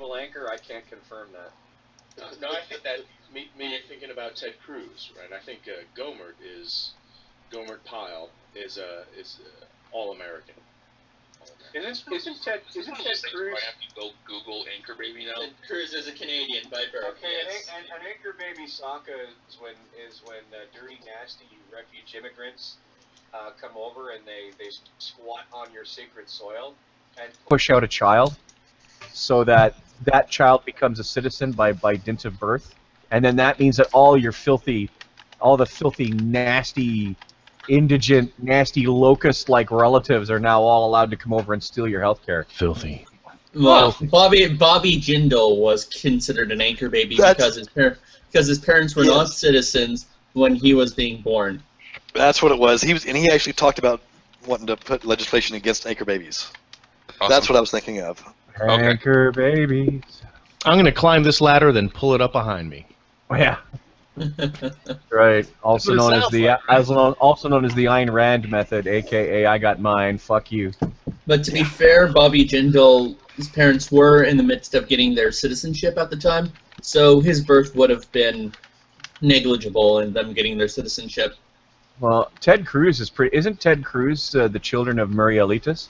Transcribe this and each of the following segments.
naval anchor, I can't confirm that. No, I think that me thinking about Ted Cruz, right? I think Gomert Pyle is all American. Isn't Ted Cruz? I have to go Google Anchor Baby now. Ted Cruz is a Canadian by birth. Okay, yes. and an Anchor Baby Saka is when dirty, nasty refuge immigrants come over and they squat on your sacred soil and Push out a child so that child becomes a citizen by dint of birth, and then that means that all the filthy, nasty, indigent, nasty locust-like relatives are now all allowed to come over and steal your healthcare. Filthy. Well, Bobby Jindal was considered an anchor baby because his parents were not citizens when he was being born. That's what it was. He actually talked about wanting to put legislation against anchor babies. Awesome. That's what I was thinking of. Anchor babies. I'm going to climb this ladder, then pull it up behind me. Oh, yeah. Right. Also known as the Ayn Rand method, aka I got mine. Fuck you. But to be fair, Bobby Jindal's parents were in the midst of getting their citizenship at the time, so his birth would have been negligible in them getting their citizenship. Well, Ted Cruz is pretty. Isn't Ted Cruz the children of Murielitas?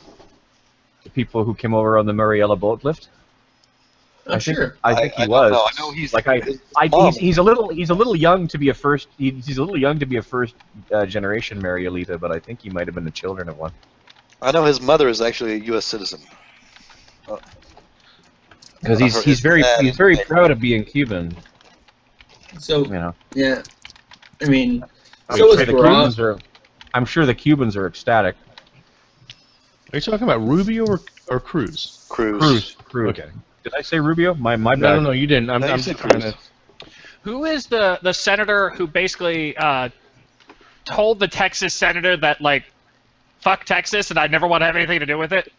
The people who came over on the Mariella boat lift? I'm sure. I think he was. I know he's like he's a little young to be a first. He's a little young to be a first generation Marielita, but I think he might have been the children of one. I know his mother is actually a U.S. citizen. Because he's very proud of being Cuban. So yeah, I mean, I'm sure the Cubans are ecstatic. Are you talking about Rubio or Cruz? Cruz. Okay. Did I say Rubio? My bad. No, you didn't. I'm just trying to. Who is the senator who basically told the Texas senator that, like, fuck Texas and I never want to have anything to do with it?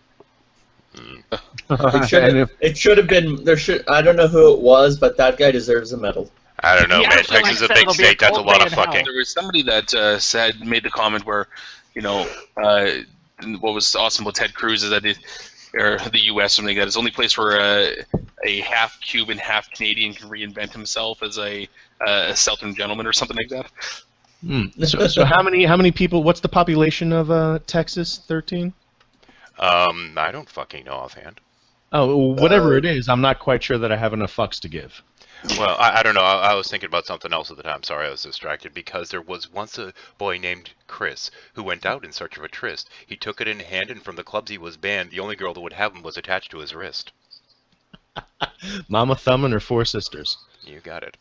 It should have been. I don't know who it was, but that guy deserves a medal. I don't know, man. Texas is a big state. That's a lot of fucking. There was somebody that made the comment where, what was awesome about Ted Cruz is that or the U.S. something like that. It's the only place where a half Cuban, half Canadian can reinvent himself as a Southern gentleman or something like that. So how many people? What's the population of Texas? 13. I don't fucking know offhand. Oh, whatever it is, I'm not quite sure that I have enough fucks to give. Well, I don't know. I was thinking about something else at the time. Sorry, I was distracted because there was once a boy named Chris who went out in search of a tryst. He took it in hand, and from the clubs he was banned, the only girl that would have him was attached to his wrist. Mama Thumb and her 4 sisters. You got it.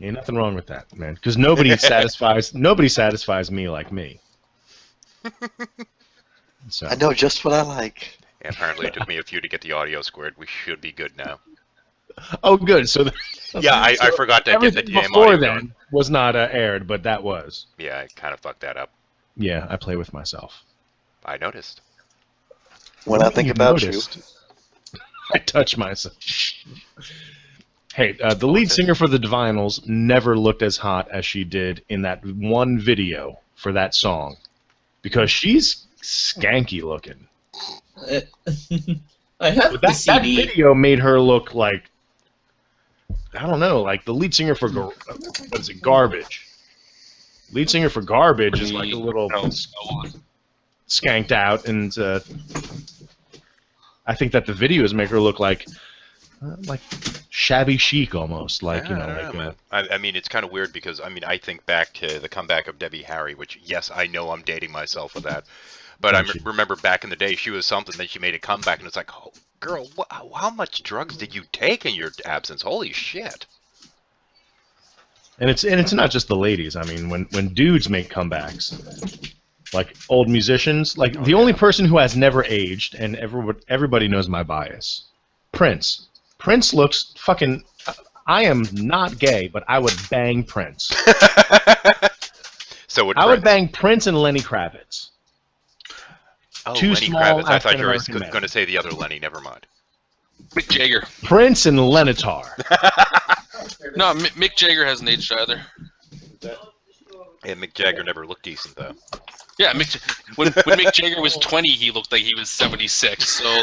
Ain't nothing wrong with that, man. Because nobody satisfies me like me. So. I know just what I like. And apparently it took me a few to get the audio squared. We should be good now. Oh, good. So yeah, I forgot to get the damn before audio then going. Was not aired, but that was. Yeah, I kind of fucked that up. Yeah, I play with myself. I noticed. When I think about you, I touch myself. Hey, the lead singer for the Divinals never looked as hot as she did in that one video for that song, because she's skanky looking. I have the CD. That video made her look like, I don't know, like the lead singer for what is it, Garbage. Lead singer for Garbage is like a little skanked out, and I think that the videos make her look like shabby chic almost, like I mean, it's kind of weird because I think back to the comeback of Debbie Harry, which yes, I know I'm dating myself with that. But I remember back in the day, she was something, then she made a comeback, and it's like, oh, girl, how much drugs did you take in your absence? Holy shit! And it's not just the ladies. I mean, when dudes make comebacks, like old musicians, like the only person who has never aged, and everybody knows my bias, Prince. Prince looks fucking. I am not gay, but I would bang Prince. So I would bang Prince and Lenny Kravitz. Oh, Lenny Kravitz. I thought you were going to say the other Lenny. Never mind. Mick Jagger. Prince and Lenitar. No, Mick Jagger hasn't aged either. Yeah, Mick Jagger never looked decent, though. Yeah, when Mick Jagger was 20, he looked like he was 76. So,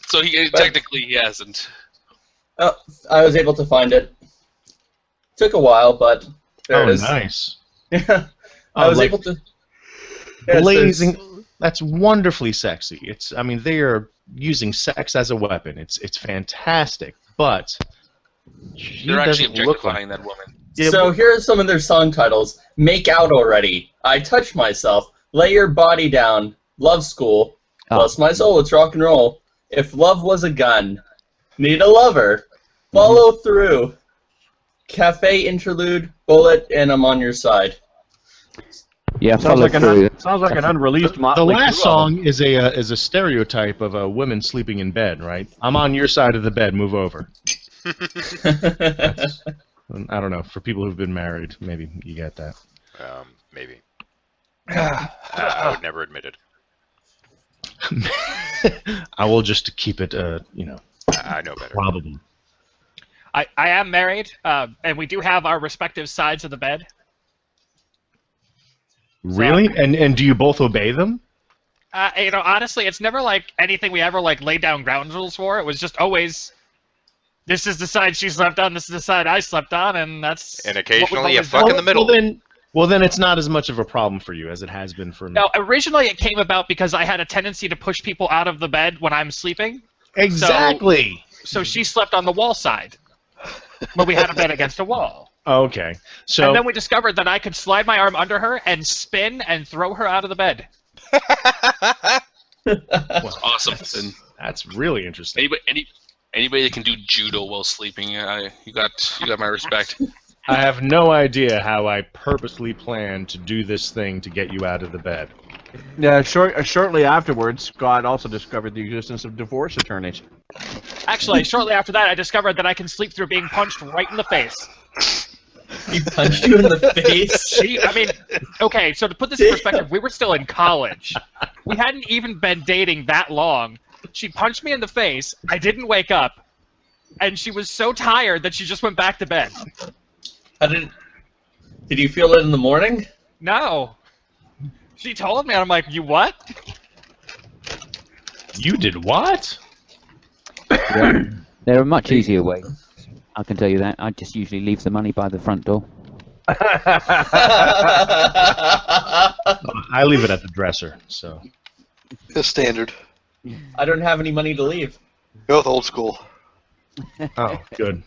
So technically he hasn't. I was able to find it. Took a while, but there it is. Nice. Yeah, I was able to. Yes, Blazing. That's wonderfully sexy. I mean, they are using sex as a weapon. It's fantastic, but They're actually doesn't look objectifying like that woman. Yeah, So here are some of their song titles: "Make Out Already," "I Touch Myself," "Lay Your Body Down," "Love School," "Bless My Soul, It's Rock and Roll," "If Love Was a Gun," "Need a Lover," "Follow Through," "Cafe Interlude," "Bullet," and "I'm on Your Side." Yeah, Sounds like an unreleased The Motley last Crue song is a stereotype of a woman sleeping in bed, right? I'm on your side of the bed. Move over. I don't know. For people who've been married, maybe you get that. Maybe. I would never admit it. I will just keep it, I know better. probable. I am married, and we do have our respective sides of the bed. Really? And do you both obey them? Honestly, it's never like anything we ever like laid down ground rules for. It was just always, this is the side she slept on, this is the side I slept on, and that's. And occasionally you fuck in the middle. Well, then it's not as much of a problem for you as it has been for me. No, originally it came about because I had a tendency to push people out of the bed when I'm sleeping. Exactly. So she slept on the wall side, but we had a bed against a wall. Okay. So And then we discovered that I could slide my arm under her and spin and throw her out of the bed. That's awesome. And that's really interesting. Anybody that can do judo while sleeping, you got my respect. I have no idea how I purposely planned to do this thing to get you out of the bed. Yeah, shortly afterwards, Scott also discovered the existence of divorce attorneys. Actually, shortly after that, I discovered that I can sleep through being punched right in the face. He punched you in the face? Okay, so to put this in perspective, we were still in college. We hadn't even been dating that long. She punched me in the face, I didn't wake up, and she was so tired that she just went back to bed. Did you feel it in the morning? No. She told me, and I'm like, you what? You did what? Yeah. There are much easier ways. I can tell you that. I just usually leave the money by the front door. I leave it at the dresser, so. The standard. I don't have any money to leave. Go with old school. Oh, good.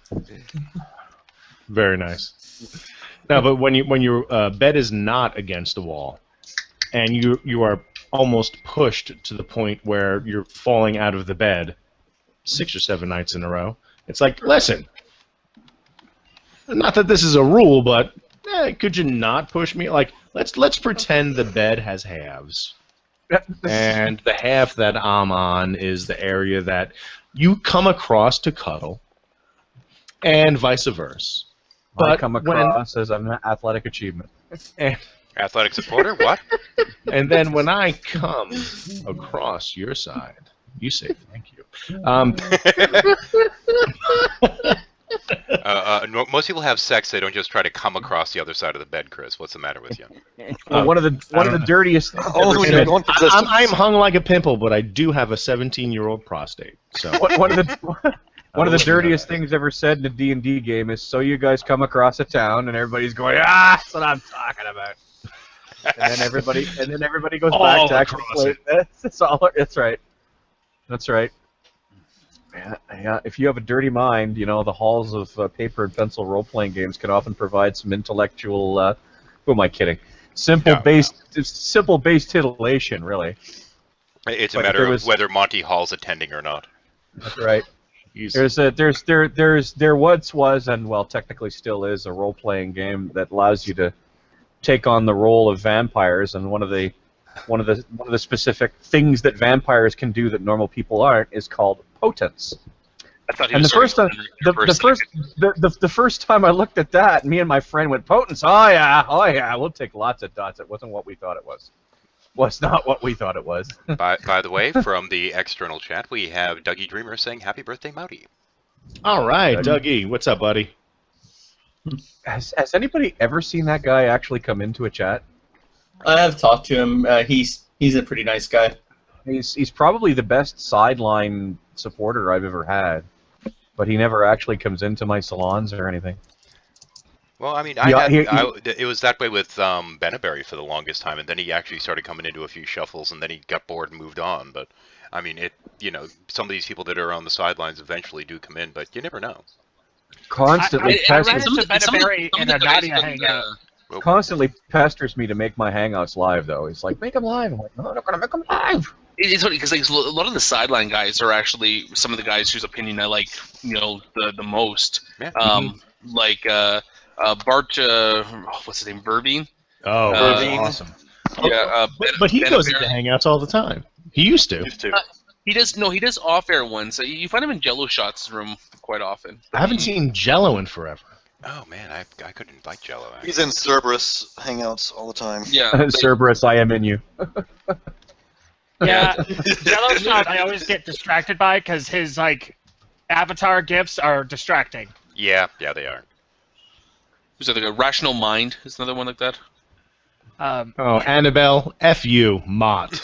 Very nice. No, but when your bed is not against the wall, and you are almost pushed to the point where you're falling out of the bed 6 or 7 nights in a row, it's like, listen, not that this is a rule, but could you not push me? Like, let's pretend the bed has halves, and the half that I'm on is the area that you come across to cuddle, and vice versa. But I come across as an athletic achievement. Athletic supporter? What? And then when I come across your side, you say thank you. Most people have sex. They don't just try to come across the other side of the bed, Chris. What's the matter with you? Well, one of the dirtiest. I'm hung like a pimple, but I do have a 17-year-old prostate. So one of the dirtiest things ever said in a D&D game is, so you guys come across a town and everybody's going, that's what I'm talking about. And then everybody goes back to actually play. That's right. That's right. Yeah, if you have a dirty mind, the halls of paper and pencil role-playing games can often provide some intellectual. Who am I kidding? Simple based titillation, really. It's a matter of whether Monty Hall's attending or not. That's right. There once was, and well, technically still is, a role-playing game that allows you to take on the role of vampires, and one of the specific things that vampires can do that normal people aren't is called potence. And the first time I looked at that, me and my friend went, potence. Oh yeah, we'll take lots of dots. It wasn't what we thought it was. Was not what we thought it was. By the way, from the external chat, we have Dougie Dreamer saying happy birthday, Maute. All right, Dougie, what's up, buddy? Has anybody ever seen that guy actually come into a chat? I have talked to him. He's a pretty nice guy. He's probably the best sideline supporter I've ever had, but he never actually comes into my salons or anything. Well, I mean, it was that way with Beneberry for the longest time, and then he actually started coming into a few shuffles, and then he got bored and moved on. But I mean, some of these people that are on the sidelines eventually do come in, but you never know. Constantly I ran into Beneberry in a Nadia hangout. Constantly pesters me to make my hangouts live, though. He's like, "Make them live." I'm like, "No, I'm not gonna make them live." It's funny because a lot of the sideline guys are actually some of the guys whose opinion I like, the most. Yeah. Like Bart, what's his name, Burbine? Oh, that's awesome. Yeah, but he goes into hangouts all the time. He used to. He does off-air ones. You find him in Jello Shots' room quite often. I haven't seen Jello in forever. Oh man, I could invite Jello. Actually. He's in Cerberus hangouts all the time. Yeah, Cerberus, I am in you. Yeah, Jello Shot I always get distracted by because his avatar gifs are distracting. Yeah, they are. Who's that? A Rational Mind is another one like that. Annabelle, F you, Mott.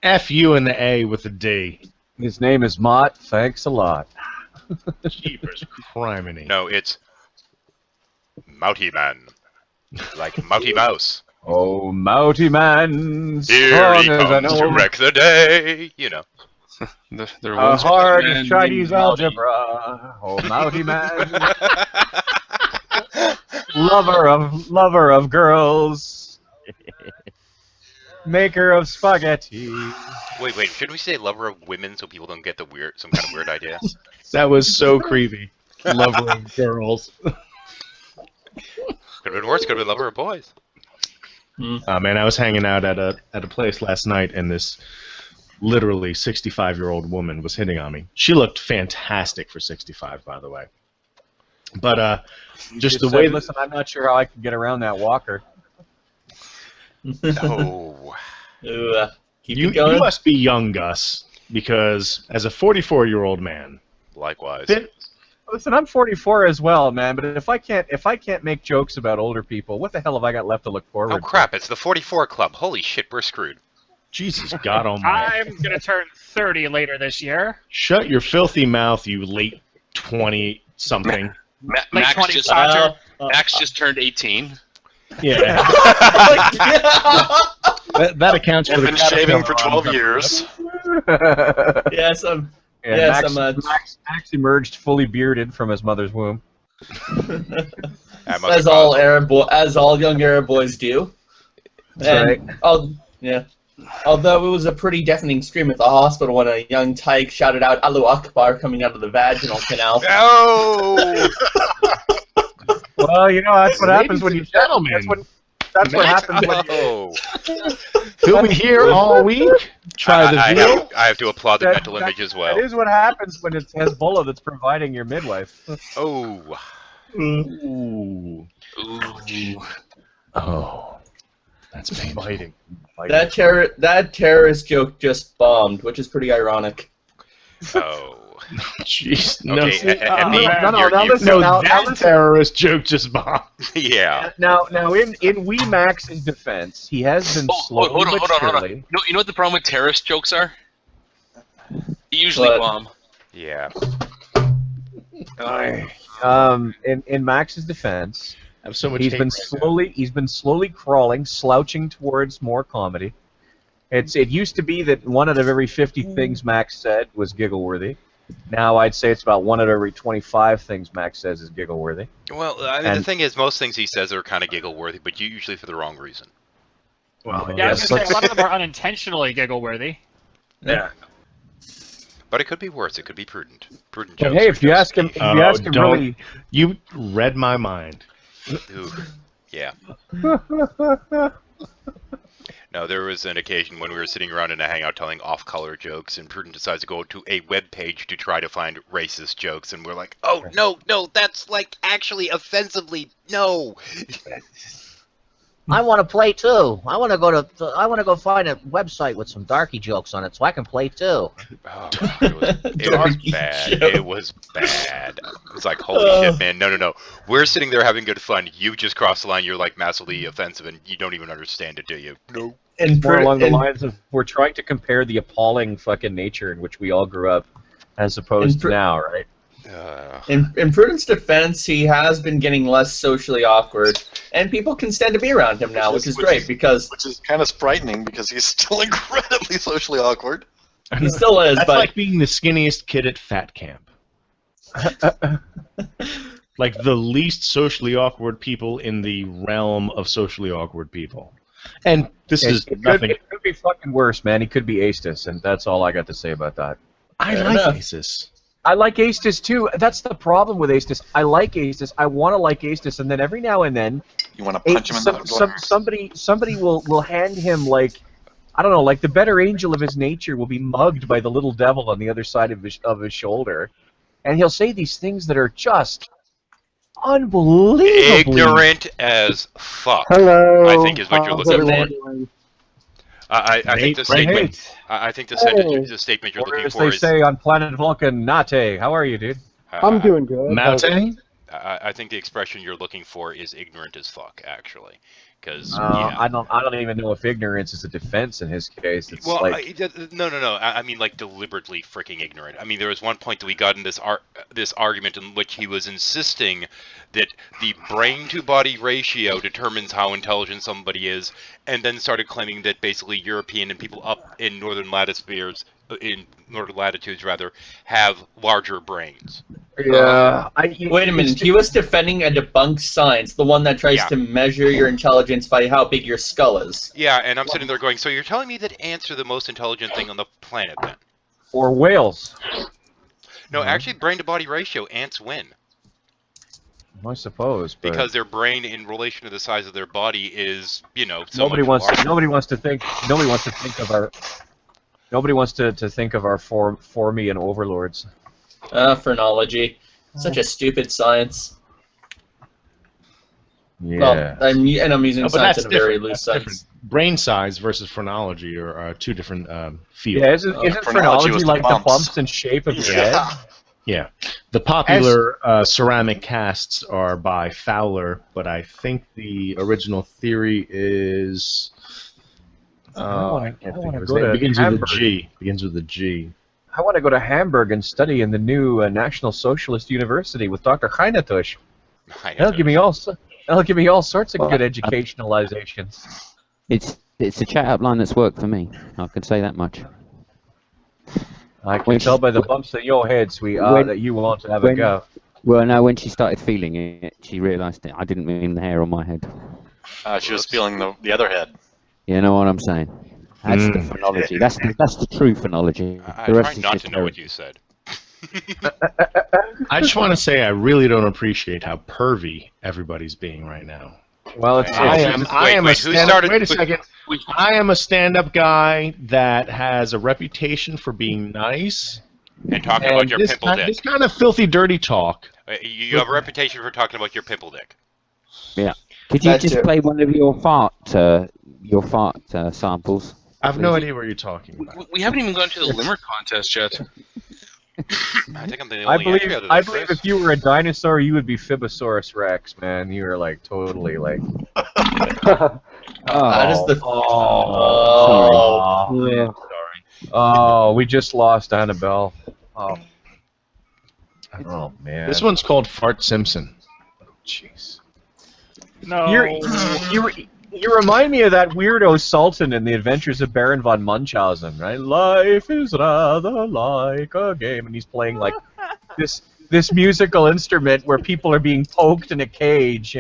F you in the A with a D. His name is Mott. Thanks a lot. Jeepers criminy. No, it's Maute Man, like Mouty Mouse. Oh, Maute Man, Here he strong as an comes to old- wreck the day. You know. A hard Chinese algebra. Oh, Maute Man, lover of girls, maker of spaghetti. Wait, should we say lover of women so people don't get some kind of weird idea? That was so creepy. Lover of girls. Could have been worse. Could have been lover of boys. Man, I was hanging out at a place last night, and this literally 65-year-old woman was hitting on me. She looked fantastic for 65, by the way. But just the way. Listen, I'm not sure how I can get around that walker. No. Keep it going. You must be young, Gus, because as a 44-year-old man. Likewise. Listen, I'm 44 as well, man. But if I can't make jokes about older people, what the hell have I got left to look forward to? Oh crap! It's the 44 Club. Holy shit, we're screwed. Jesus God Almighty! I'm gonna turn 30 later this year. Shut your filthy mouth, you late 20-something. Max 20 just Dodger. Max just turned 18. Yeah. that accounts for I've the been shaving for caterpillar 12 on years. Yes, Max emerged fully bearded from his mother's womb. as all young Arab boys do. That's right. Although it was a pretty deafening scream at the hospital when a young tyke shouted out "Allahu Akbar" coming out of the vaginal canal. No. Well, that's what happens when you gentlemen. That's what happens when Oh. He'll be here all week. Try the veal. I have to applaud the mental image as well. That is what happens when it's Hezbollah that's providing your midwife. Oh. Ooh. Oh. That's painful. Fighting. That terrorist joke just bombed, which is pretty ironic. Oh. Jeez. Okay. That terrorist joke just bombed. Yeah. Now, in Wee Max's defense, he has been slowly Hold on. surely. You know what the problem with terrorist jokes are? They usually bomb. Yeah. In Max's defense, I have so much he's hate been slowly crawling, slouching towards more comedy. It used to be that one out of every 50 things Max said was giggle-worthy. Now I'd say it's about one out of every 25 things Max says is giggle-worthy. Well, I mean, the thing is, most things he says are kind of giggle-worthy, but usually for the wrong reason. Well, Yeah, I was gonna say a lot of them are unintentionally giggle-worthy. Yeah. But it could be worse. It could be prudent. Prudent But jokes. hey, if you ask him really, you read my mind. Ooh, yeah. No, there was an occasion when we were sitting around in a hangout telling off-color jokes, and Prudent decides to go to a web page to try to find racist jokes, and we're like, oh, no, that's, like, actually offensively, no. I want to play too. I want to go find a website with some darky jokes on it so I can play too. Oh, it was bad. It was bad. It's like, holy shit, man. No. We're sitting there having good fun. You just crossed the line. You're like massively offensive, and you don't even understand it, do you? No. It's more along the lines of we're trying to compare the appalling fucking nature in which we all grew up, as opposed to now, right? In Prudent's defense, he has been getting less socially awkward, and people can stand to be around him now, which is great because which is kind of frightening because he's still incredibly socially awkward. He still is. That's but like being the skinniest kid at fat camp. Like the least socially awkward people in the realm of socially awkward people. And this is nothing. It could be fucking worse, man. He could be Aestus, and that's all I got to say about that. I like Aestus. I like Aestus too. That's the problem with Aestus. I like Aestus. I want to like Aestus, and then every now and then, you want to punch him in the somebody will hand him like, I don't know, like the better angel of his nature will be mugged by the little devil on the other side of his shoulder, and he'll say these things that are just unbelievably ignorant as fuck. Hello. I think is what you're looking for. I think the statement. I think the statement you're looking for they is. say on planet Vulcan, Nate. How are you, dude? I'm doing good. Maute? I think the expression you're looking for is ignorant as fuck, actually, because I don't even know if ignorance is a defense in his case. It's well, like no. I mean, like deliberately freaking ignorant. I mean, there was one point that we got in this argument in which he was insisting that the brain-to-body ratio determines how intelligent somebody is, and then started claiming that basically European and people up in northern latitudes have larger brains. Yeah. Wait a minute. He was defending a debunked science, the one that tries to measure your intelligence by how big your skull is. Yeah, and I'm sitting there going, so you're telling me that ants are the most intelligent thing on the planet, then? Or whales. No, actually, brain-to-body ratio, ants win. I suppose, but because their brain in relation to the size of their body is, so nobody much larger. Nobody wants to think of our Formian overlords. Phrenology. Such a stupid science. Yeah. Well, I'm using science in a very loose sense. Different. Brain size versus phrenology are two different fields. Yeah, isn't phrenology like the bumps and shape of your head? Yeah. The popular ceramic casts are by Fowler, but I think the original theory is... it begins with a G. Begins with a G. I want to go to Hamburg and study in the new National Socialist University with Dr. Heinatush. That'll give me all sorts of good educationalizations. It's a chat-up line that's worked for me. I can say that much. I can tell by the bumps in your head, sweetheart, that you want to have a go. Well, no, when she started feeling it, she realised that I didn't mean the hair on my head. She was feeling the other head. You know what I'm saying? That's the phonology. That's the true phonology. I try not to know what you said. I just want to say I really don't appreciate how pervy everybody's being right now. Well, I am a stand-up guy that has a reputation for being nice and talking about your pimple dick. This kind of filthy, dirty talk. You have a reputation for talking about your pimple dick. Yeah. Could you just play one of your fart samples? I have no idea what you're talking about. We haven't even gone to the limmer contest yet. I think I'm the only I believe if you were a dinosaur, you would be Phibosaurus Rex, man. You were like totally like. That is the. Sorry. Oh, we just lost Annabelle. Oh man. This one's called Fart Simpson. Jeez. No. You remind me of that weirdo Sultan in The Adventures of Baron von Munchausen, right? Life is rather like a game, and he's playing like this musical instrument where people are being poked in a cage,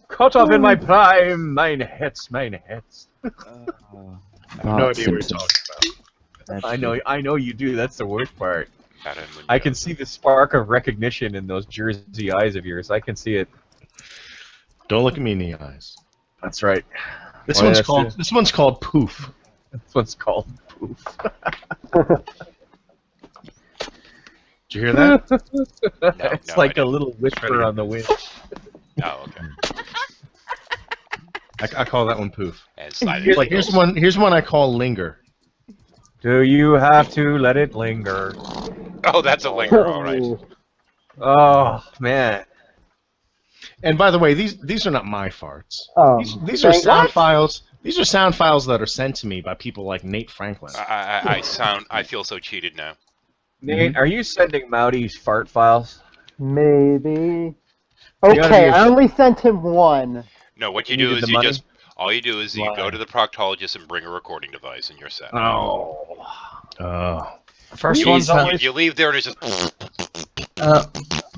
Caught off in my prime, mine hits. I have no idea what you're talking about. I know you do. That's the worst part. I can see the spark of recognition in those Jersey eyes of yours. I can see it. Don't look at me in the eyes. That's right. This one's called Poof. This one's called Poof. Did you hear that? It's like a little whisper on the wind. Oh, okay. I call that one Poof. Here's one I call Linger. Do you have to let it linger? Oh, that's a linger, all right. Oh man. And by the way, these are not my farts. Oh, these are sound files. These are sound files that are sent to me by people like Nate Franklin. I feel so cheated now. Nate, are you sending Maute's fart files? Maybe. You gotta Okay, be I only sent him one. No, what You you do needed is the you money? just all you do is you go to the proctologist and bring a recording device, and you're set. Oh. First Jeez, one's huh? always. You leave there and it's just.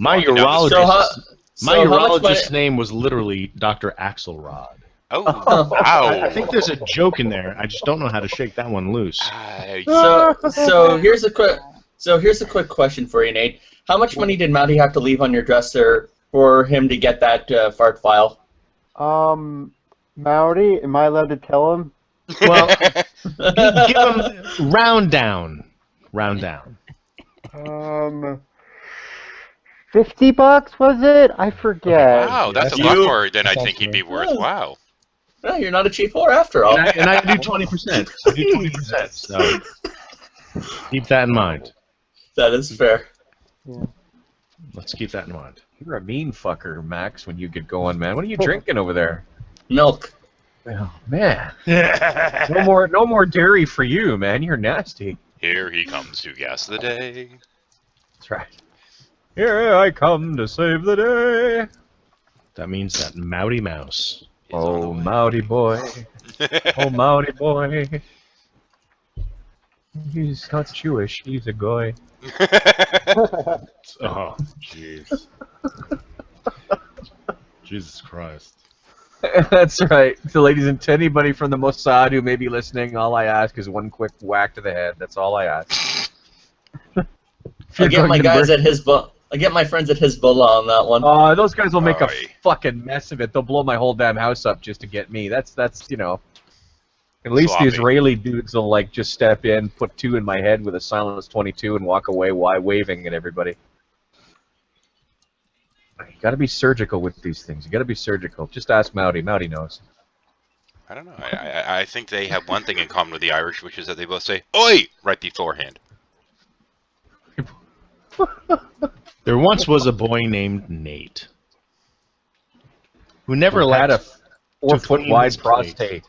My Walking down the urologist, So my how much urologist's money- name was literally Dr. Axelrod. Oh, I wow. think there's a joke in there. I just don't know how to shake that one loose. So here's a quick question for you, Nate. How much money did Maute have to leave on your dresser for him to get that fart file? Maute, am I allowed to tell him? Well, give him round down. Round down. $50 was it? I forget. Wow, that's a lot more than I think he'd be worth. Wow. Well, you're not a cheap whore after all. And I do 20%. I do 20%. So keep that in mind. That is fair. Yeah. Let's keep that in mind. You're a mean fucker, Max, when you get going, man. What are you drinking over there? Milk. Oh, man. No more dairy for you, man. You're nasty. Here he comes to gas the day. That's right. Here I come to save the day. That means that Maute Mouse. Oh, Maute boy. Oh, Maute boy. He's not Jewish. He's a goy. Oh, jeez. Jesus Christ. That's right. So, ladies and anybody from the Mossad who may be listening, all I ask is one quick whack to the head. That's all I ask. I get my guys at Hezbollah. I get my friends at Hezbollah on that one. Oh, those guys will make a fucking mess of it. They'll blow my whole damn house up just to get me. That's you know. At least Sloppy. the Israeli dudes will like just step in, put two in my head with a silenced 22, and walk away while waving at everybody. You got to be surgical with these things. You got to be surgical. Just ask Maute. Maute knows. I don't know. I think they have one thing in common with the Irish, which is that they both say "Oi" right beforehand. There once was a boy named Nate who never had left a 4-foot wide prostate.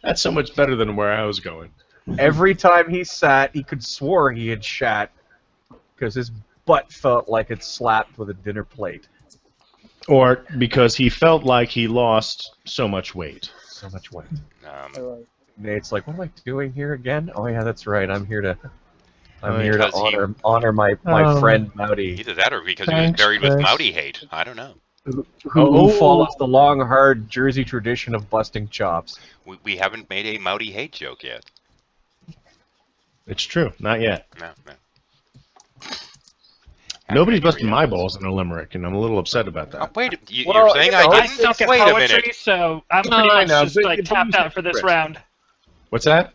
That's so much better than where I was going. Every time he sat, he could swore he had shat because his butt felt like it slapped with a dinner plate. Or because he felt like he lost so much weight. So much weight. Nate's like, what am I doing here again? Oh yeah, that's right. I'm here to honor my friend Maute. Either that or because he was buried with Maute hate. I don't know. Who follows the long, hard Jersey tradition of busting chops. We haven't made a Maute hate joke yet. It's true. Not yet. No. Nobody's busting my balls in a limerick, and I'm a little upset about that. Oh, wait, you're Well, saying you know, I I didn't? suck at Wait a poetry, minute. so I'm No, pretty I much know, just but like you tapped said out for this Chris. round. What's that?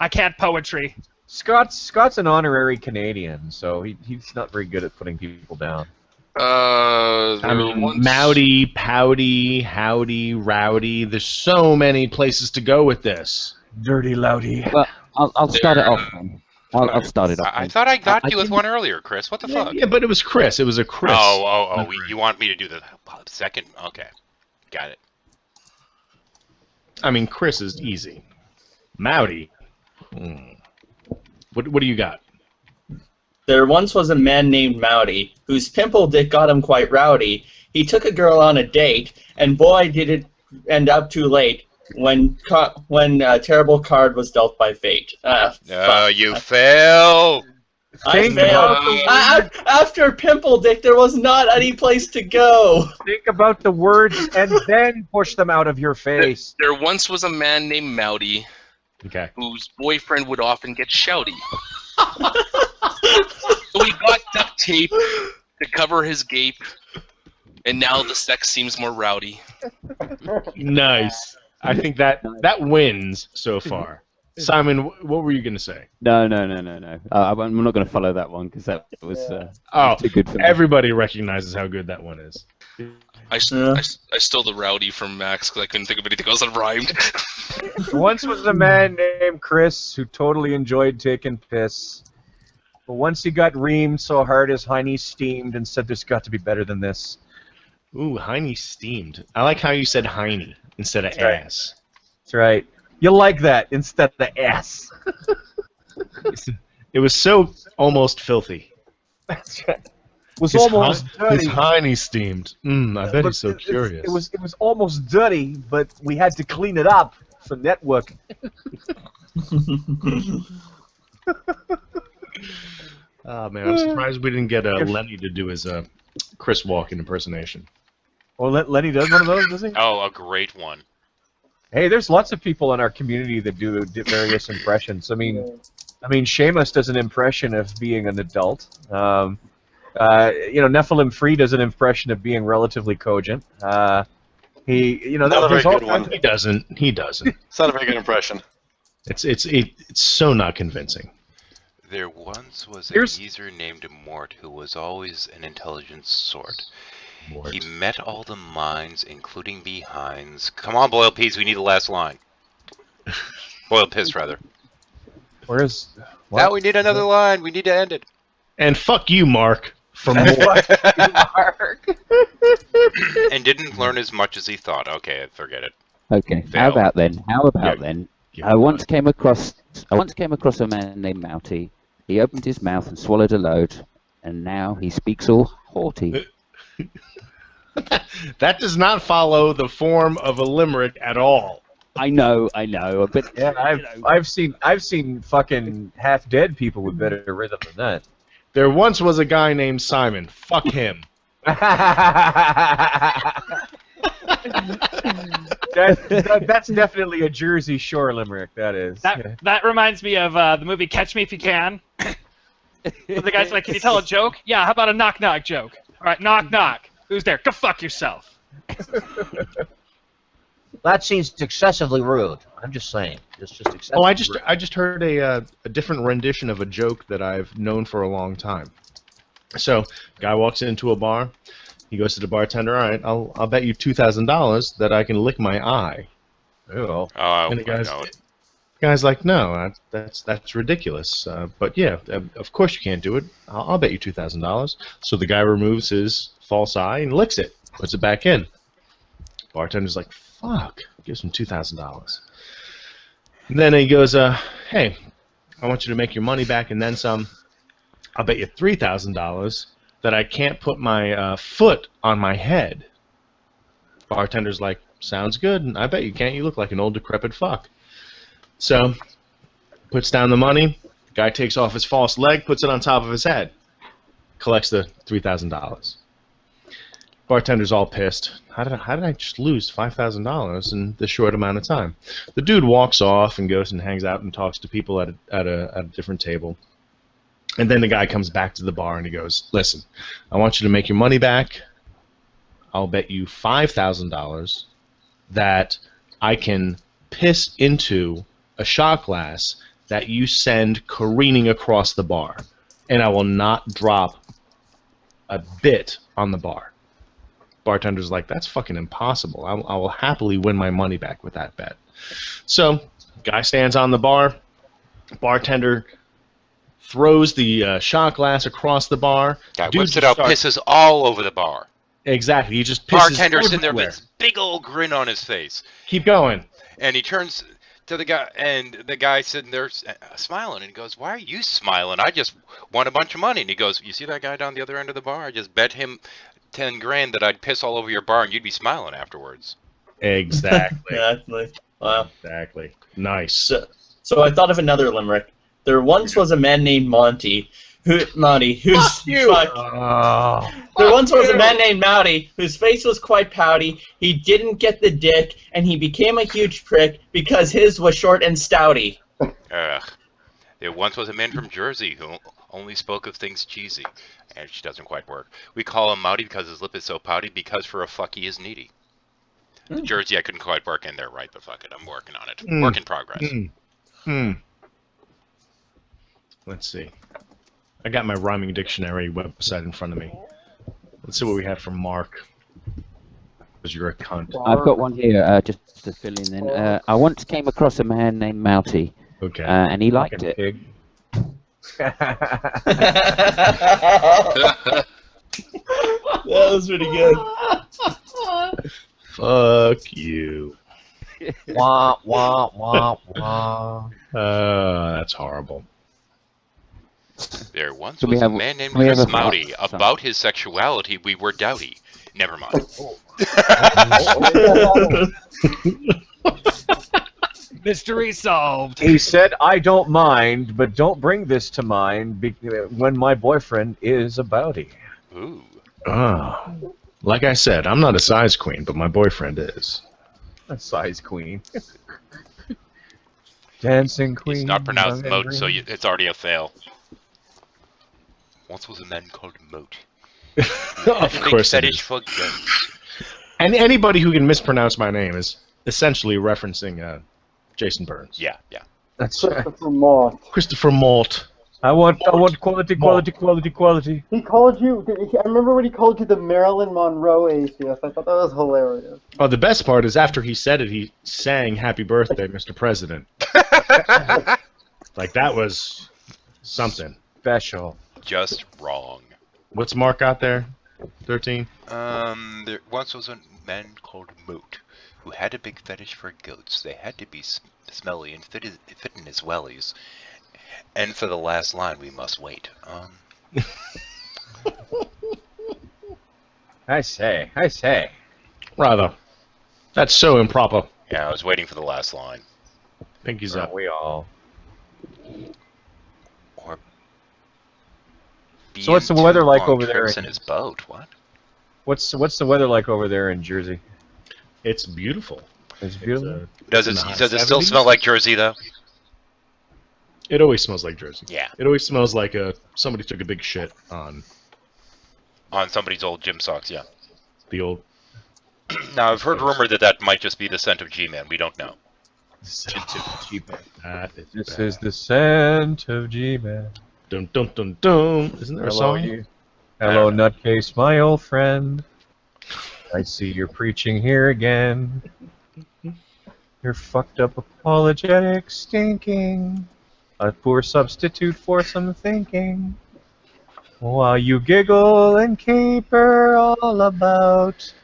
I can't poetry. Scott's an honorary Canadian, so he's not very good at putting people down. I mean, Maute, Pouty, Howdy, Rowdy. There's so many places to go with this. Dirty Loudy. Well, I'll start it off then. I'll start it off. I then. thought I got you with didn't- one earlier, Chris. What the fuck? Yeah, but it was Chris. It was a Chris. Oh, you want me to do the second? Okay. Got it. I mean, Chris is easy. Maute. What do you got? There once was a man named Maute, whose pimple dick got him quite rowdy. He took a girl on a date, and boy did it end up too late when a terrible card was dealt by fate. You fail! I failed. After pimple dick, there was not any place to go. Think about the words and then push them out of your face. There once was a man named Maute whose boyfriend would often get shouty. So he got duct tape to cover his gape, and now the sex seems more rowdy. Nice. I think that wins so far. Simon, what were you going to say? No. I'm not going to follow that one because that was too good for me. Everybody recognizes how good that one is. I stole the rowdy from Max because I couldn't think of anything else that rhymed. Once was a man named Chris who totally enjoyed taking piss. But once he got reamed so hard his hiney steamed and said there's got to be better than this. Ooh, Heine steamed. I like how you said Heine instead of That's right. ass. That's right. You like that instead of ass. It was so almost filthy. That's right. Was almost dirty. His Heine steamed. I bet he's so It curious. was almost dirty, but we had to clean it up for network. Oh man, I'm surprised we didn't get Lenny to do his Chris Walken impersonation. Well, Lenny does one of those, does he? Oh, a great one. Hey, there's lots of people in our community that do various impressions. I mean, Seamus does an impression of being an adult. Nephilim Free does an impression of being relatively cogent. Not a very good one. He doesn't. It's not a very good impression. It's so not convincing. There once was a geezer named Mort who was always an intelligent sort. He met all the minds, including behinds. Come on, boiled peas, we need the last line. Boiled piss, rather. Where's... Now we need another line. We need to end it. And fuck you, Mark, for more. And didn't learn as much as he thought. Okay, forget it. Okay. Fail. How about then? I once came across a man named Maute. He opened his mouth and swallowed a load, and now he speaks all haughty. That does not follow the form of a limerick at all. I know, but yeah, I've seen fucking half dead people with better rhythm than that. There once was a guy named Simon. Fuck him. That's definitely a Jersey Shore limerick. That is. That reminds me of the movie Catch Me If You Can. The guy's like, "Can you tell a joke? Yeah. How about a knock knock joke? All right, knock knock. Who's there? Go fuck yourself." That seems excessively rude. I'm just saying. It's just excessively Oh, I just heard a different rendition of a joke that I've known for a long time. So, guy walks into a bar. He goes to the bartender. All right, I'll bet you $2,000 that I can lick my eye. Oh, and the guy's like, no, that's ridiculous. But yeah, of course you can't do it. I'll bet you $2,000. So the guy removes his false eye and licks it, puts it back in. Bartender's like, fuck, gives him $2,000. And then he goes, hey, I want you to make your money back and then some. I'll bet you $3,000 that I can't put my foot on my head. Bartender's like, sounds good. And I bet you can't. You look like an old decrepit fuck. So, puts down the money. Guy takes off his false leg, puts it on top of his head. Collects the $3,000. Bartender's all pissed. How did I just lose $5,000 in this short amount of time? The dude walks off and goes and hangs out and talks to people at a different table. And then the guy comes back to the bar and he goes, listen, I want you to make your money back. I'll bet you $5,000 that I can piss into a shot glass that you send careening across the bar. And I will not drop a bit on the bar. Bartender's like, that's fucking impossible. I will happily win my money back with that bet. So, guy stands on the bar. Bartender throws the shot glass across the bar. Guy whips it out, pisses all over the bar. Exactly. He just pisses Bartender's sitting there with this big old grin on his face. Keep going. And he turns to the guy, and the guy sitting there smiling, and he goes, why are you smiling? I just won a bunch of money. And he goes, you see that guy down the other end of the bar? I just bet him 10 grand that I'd piss all over your bar, and you'd be smiling afterwards. Exactly. Exactly. Wow. Exactly. Nice. So I thought of another limerick. There once was a man named Monty, whose there once was a man named Maute whose face was quite pouty. He didn't get the dick, and he became a huge prick because his was short and stouty. There once was a man from Jersey who only spoke of things cheesy, and she doesn't quite work. We call him Maute because his lip is so pouty, because for a fuck he is needy. Jersey, I couldn't quite work in there right, but fuck it, I'm working on it. Work in progress. Let's see. I got my rhyming dictionary website in front of me. Let's see what we have from Mark. Because you're a cunt. I've got one here, just to fill in then. I once came across a man named Maute. Okay. And he liked it. Pig. That was pretty good. Fuck you. Wah, wah, wah, wah. That's horrible. There once Can we was a have- man named can we have Chris a- Maute. oh, sorry. About his sexuality, we were doubty. Never mind. Mystery solved. He said, "I don't mind, but don't bring this to mind when my boyfriend is a bouty." Ooh. Like I said, I'm not a size queen, but my boyfriend is. A size queen. Dancing queen. It's not pronounced of Mote, so every- it's already a fail. Once was a man called Mote. Of course it Fetish is. for guns. And anybody who can mispronounce my name is essentially referencing Jason Burns. Yeah. That's right. Christopher Moss. Christopher Malt. I want quality. He called you. I remember when he called you the Marilyn Monroe atheist. I thought that was hilarious. Oh, the best part is after he said it, he sang "Happy Birthday, Mr. President." Like that was something. Special. Just wrong. What's Mark got there? 13. There once was a man called Mote who had a big fetish for goats. They had to be smelly and fit in his wellies. And for the last line, we must wait. I say. Rather. That's so improper. Yeah, I was waiting for the last line. Pinky's Aren't up. we all? Or So what's the weather like over there? Trips in his boat. What? What's the weather like over there in Jersey? It's beautiful. It's beautiful. Does in it? the high Does it still 70s? smell like Jersey though? It always smells like Jersey. Yeah. It always smells like somebody took a big shit on On somebody's old gym socks. Yeah. the old. Now I've heard rumor that might just be the scent of G-Man. We don't know. This is the scent of G-Man. Dun dun dun dun. Isn't there a Hello, song? you. Hello, nutcase, my old friend. I see you're preaching here again. You're fucked up, apologetic, stinking. A poor substitute for some thinking. While you giggle and caper all about,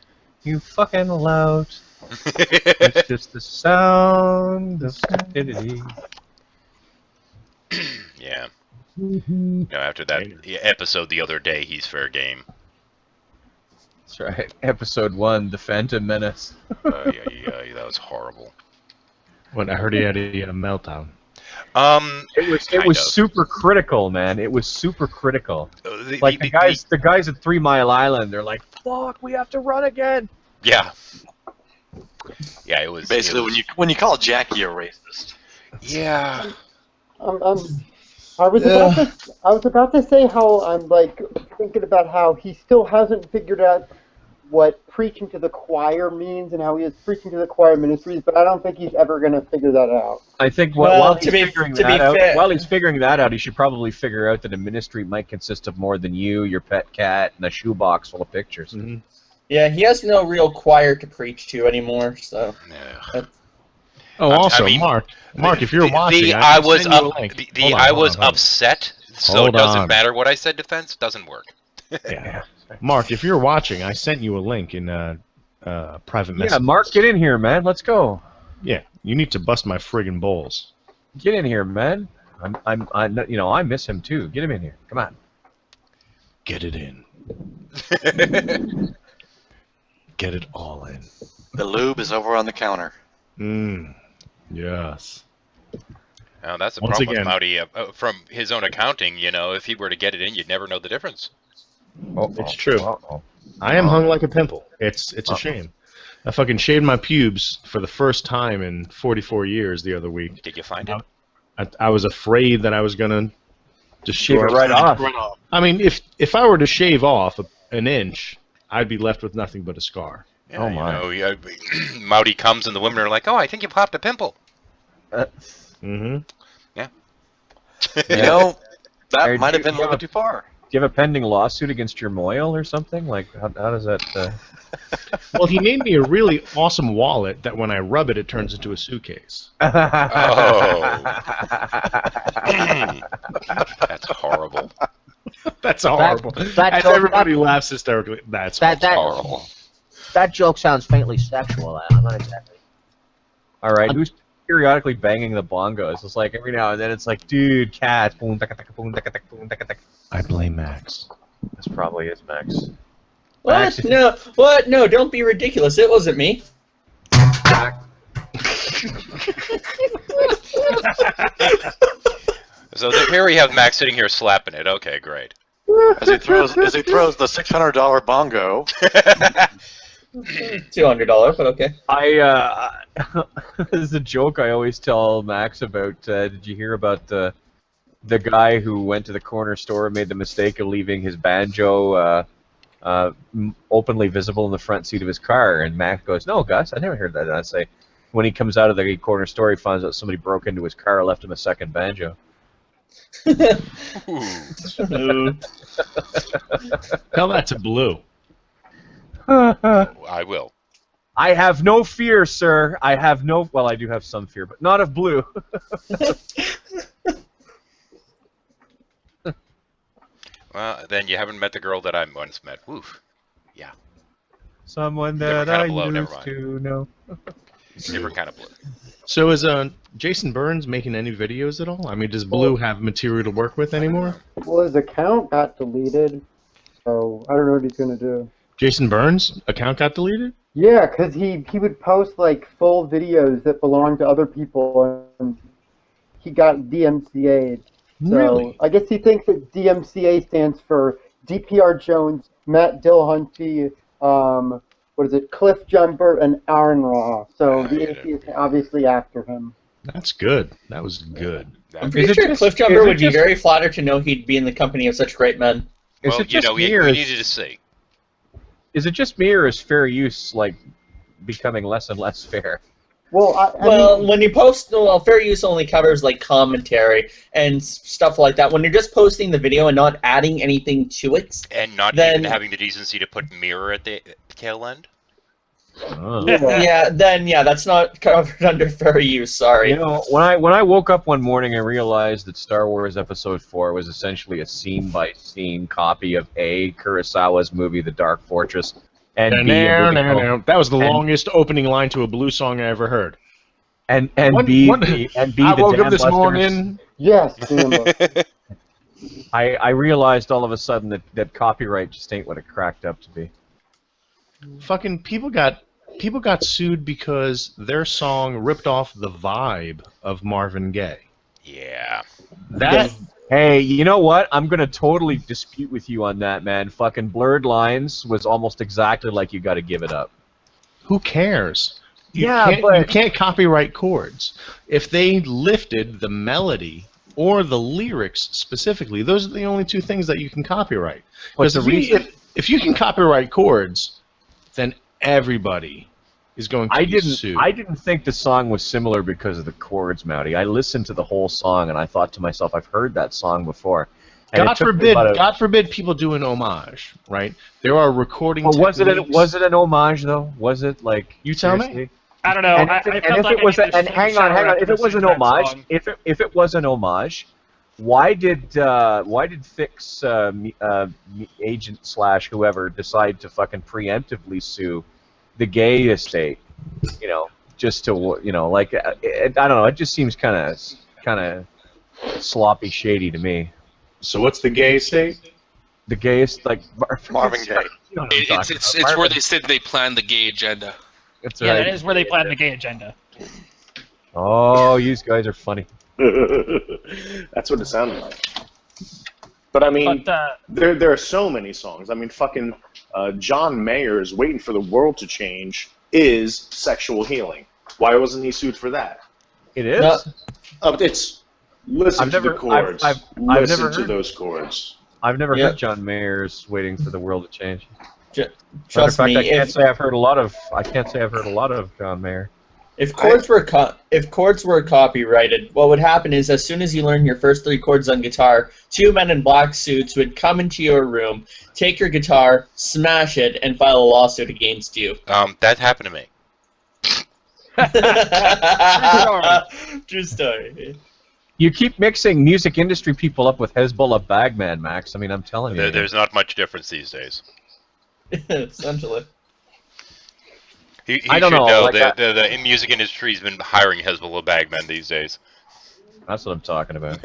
you fucking lout. It's just the sound of stupidity. Yeah. No, after that episode the other day, he's fair game. That's right. Episode 1, The Phantom Menace. Yeah, that was horrible. When I heard he had a meltdown. It was super critical, man. It was super critical. The guys at 3 Mile Island, they're like, "Fuck, we have to run again." Yeah. Yeah, it was basically when you call Jackie a racist. Yeah. I was about to say how I'm like thinking about how he still hasn't figured out what preaching to the choir means and how he is preaching to the choir ministries, but I don't think he's ever going to figure that out. I think Well, while to he's be figuring that out, he should probably figure out that a ministry might consist of more than you, your pet cat, and a shoebox full of pictures. Mm-hmm. Yeah, he has no real choir to preach to anymore, so. Oh, also, Mark, if you're watching, I was upset, so Hold it doesn't on. matter what I said. Defense doesn't work. Yeah. Mark, if you're watching, I sent you a link in private message. Yeah, Mark, get in here, man. Let's go. Yeah, you need to bust my friggin' balls. Get in here, man. I miss him too. Get him in here. Come on. Get it in. Get it all in. The lube is over on the counter. Yes. Now, that's the Once problem again- with Maute. From his own accounting, if he were to get it in, you'd never know the difference. It's true. I am hung like a pimple. It's a shame. I fucking shaved my pubes for the first time in 44 years the other week. Did you find it? I was afraid that I was gonna just Shave it right off. I mean, if I were to shave off an inch, I'd be left with nothing but a scar. Yeah, Maute comes and the women are like, "Oh, I think you popped a pimple." Mm-hmm. Yeah. That might have been a little too far. Do you have a pending lawsuit against your moil or something? Like, how does that? Well, he made me a really awesome wallet that when I rub it, it turns into a suitcase. Oh. That's horrible. That's horrible. that And joke- everybody laughs hysterically. That's horrible. That joke sounds faintly sexual. I'm not exactly. All right, who's periodically banging the bongos? It's like every now and then it's like, dude, cat, boom, taka, taka, boom, taka, taka, boom, taka, taka. I blame Max. This probably is Max. What? Max, No, what? No, don't be ridiculous. It wasn't me. So here we have Max sitting here slapping it. Okay, great. As he throws the $600 bongo. $200, but okay. This is a joke I always tell Max about. Did you hear about the guy who went to the corner store and made the mistake of leaving his banjo openly visible in the front seat of his car? And Max goes, "No, Gus, I never heard that." And I say, when he comes out of the corner store, he finds out somebody broke into his car, left him a second banjo. Tell that to Blue. I will. I have no fear, sir. I have no... Well, I do have some fear, but not of Blue. Well, then you haven't met the girl that I once met. Woof. Yeah. Someone Different that kind I of blow, never used mind. to know. Different kind of blue. So is Jason Burns making any videos at all? I mean, does Blue have material to work with anymore? Well, his account got deleted, so I don't know what he's gonna do. Jason Burns' account got deleted? Yeah, because he would post like full videos that belonged to other people, and he got DMCA'd. So Really? I guess he thinks that DMCA stands for DPR Jones, Matt Dillahunty, what is it, Cliff Jumper, and Aaron Raw. So the AP is obviously after him. That's good. That was good. I'm pretty sure Cliff Jumper would be very flattered to know he'd be in the company of such great men. Well, you know, we needed to see. Is it just me, or is fair use like becoming less and less fair? Well, Well, when you post, well, fair use only covers like commentary and stuff like that. When you're just posting the video and not adding anything to it, And not then even having the decency to put mirror at the tail end? yeah, then that's not covered under fair use. Sorry. You know, when I woke up one morning and realized that Star Wars Episode 4 was essentially a scene-by-scene copy of A. Kurosawa's movie The Dark Fortress, and B. That was the longest opening line to a Blue song I ever heard. And I B. woke The up Dam this Busters. morning. Yes, I realized all of a sudden that copyright just ain't what it cracked up to be. Fucking people got sued because their song ripped off the vibe of Marvin Gaye. Yeah. That. Hey, you know what? I'm gonna totally dispute with you on that, man. Fucking Blurred Lines was almost exactly like You Gotta Give It Up. Who cares? You Yeah, can't copyright chords. If they lifted the melody or the lyrics specifically, those are the only two things that you can copyright. Because if you can copyright chords, then everybody is going to be sued. I didn't think the song was similar because of the chords, Maute. I listened to the whole song and I thought to myself, I've heard that song before. And God forbid people do an homage, right? There are recording techniques. Was it an homage though? Was it like you tell seriously? me? I don't know. And I if it felt like was I needed to hang shower on, after if it was an listening to that homage, song. if it was an homage, why did Thick's agent / whoever decide to fucking preemptively sue the Gay estate? You know, just to like I don't know. It just seems kind of sloppy, shady to me. So what's the Gay estate? The gayest, like Marvin Gaye. You know what I'm talking It's about. where they said they planned the gay agenda. That's Yeah, right. that is where they plan the gay agenda. Oh, you guys are funny. That's what it sounded like. But I mean, there are so many songs. I mean, fucking John Mayer's "Waiting for the World to Change" is sexual healing. Why wasn't he sued for that? It is. It's listen to the chords. I've listen never to heard. those chords. I've never heard John Mayer's "Waiting for the World to Change." Trust me, I can't say I've heard a lot of John Mayer. If chords were copyrighted, what would happen is as soon as you learn your first 3 chords on guitar, 2 men in black suits would come into your room, take your guitar, smash it, and file a lawsuit against you. That happened to me. True story. You keep mixing music industry people up with Hezbollah bagman, Max. I mean, I'm telling you. There's not much difference these days. Essentially. He I don't should know, like the music industry's been hiring Hezbollah bagmen these days. That's what I'm talking about.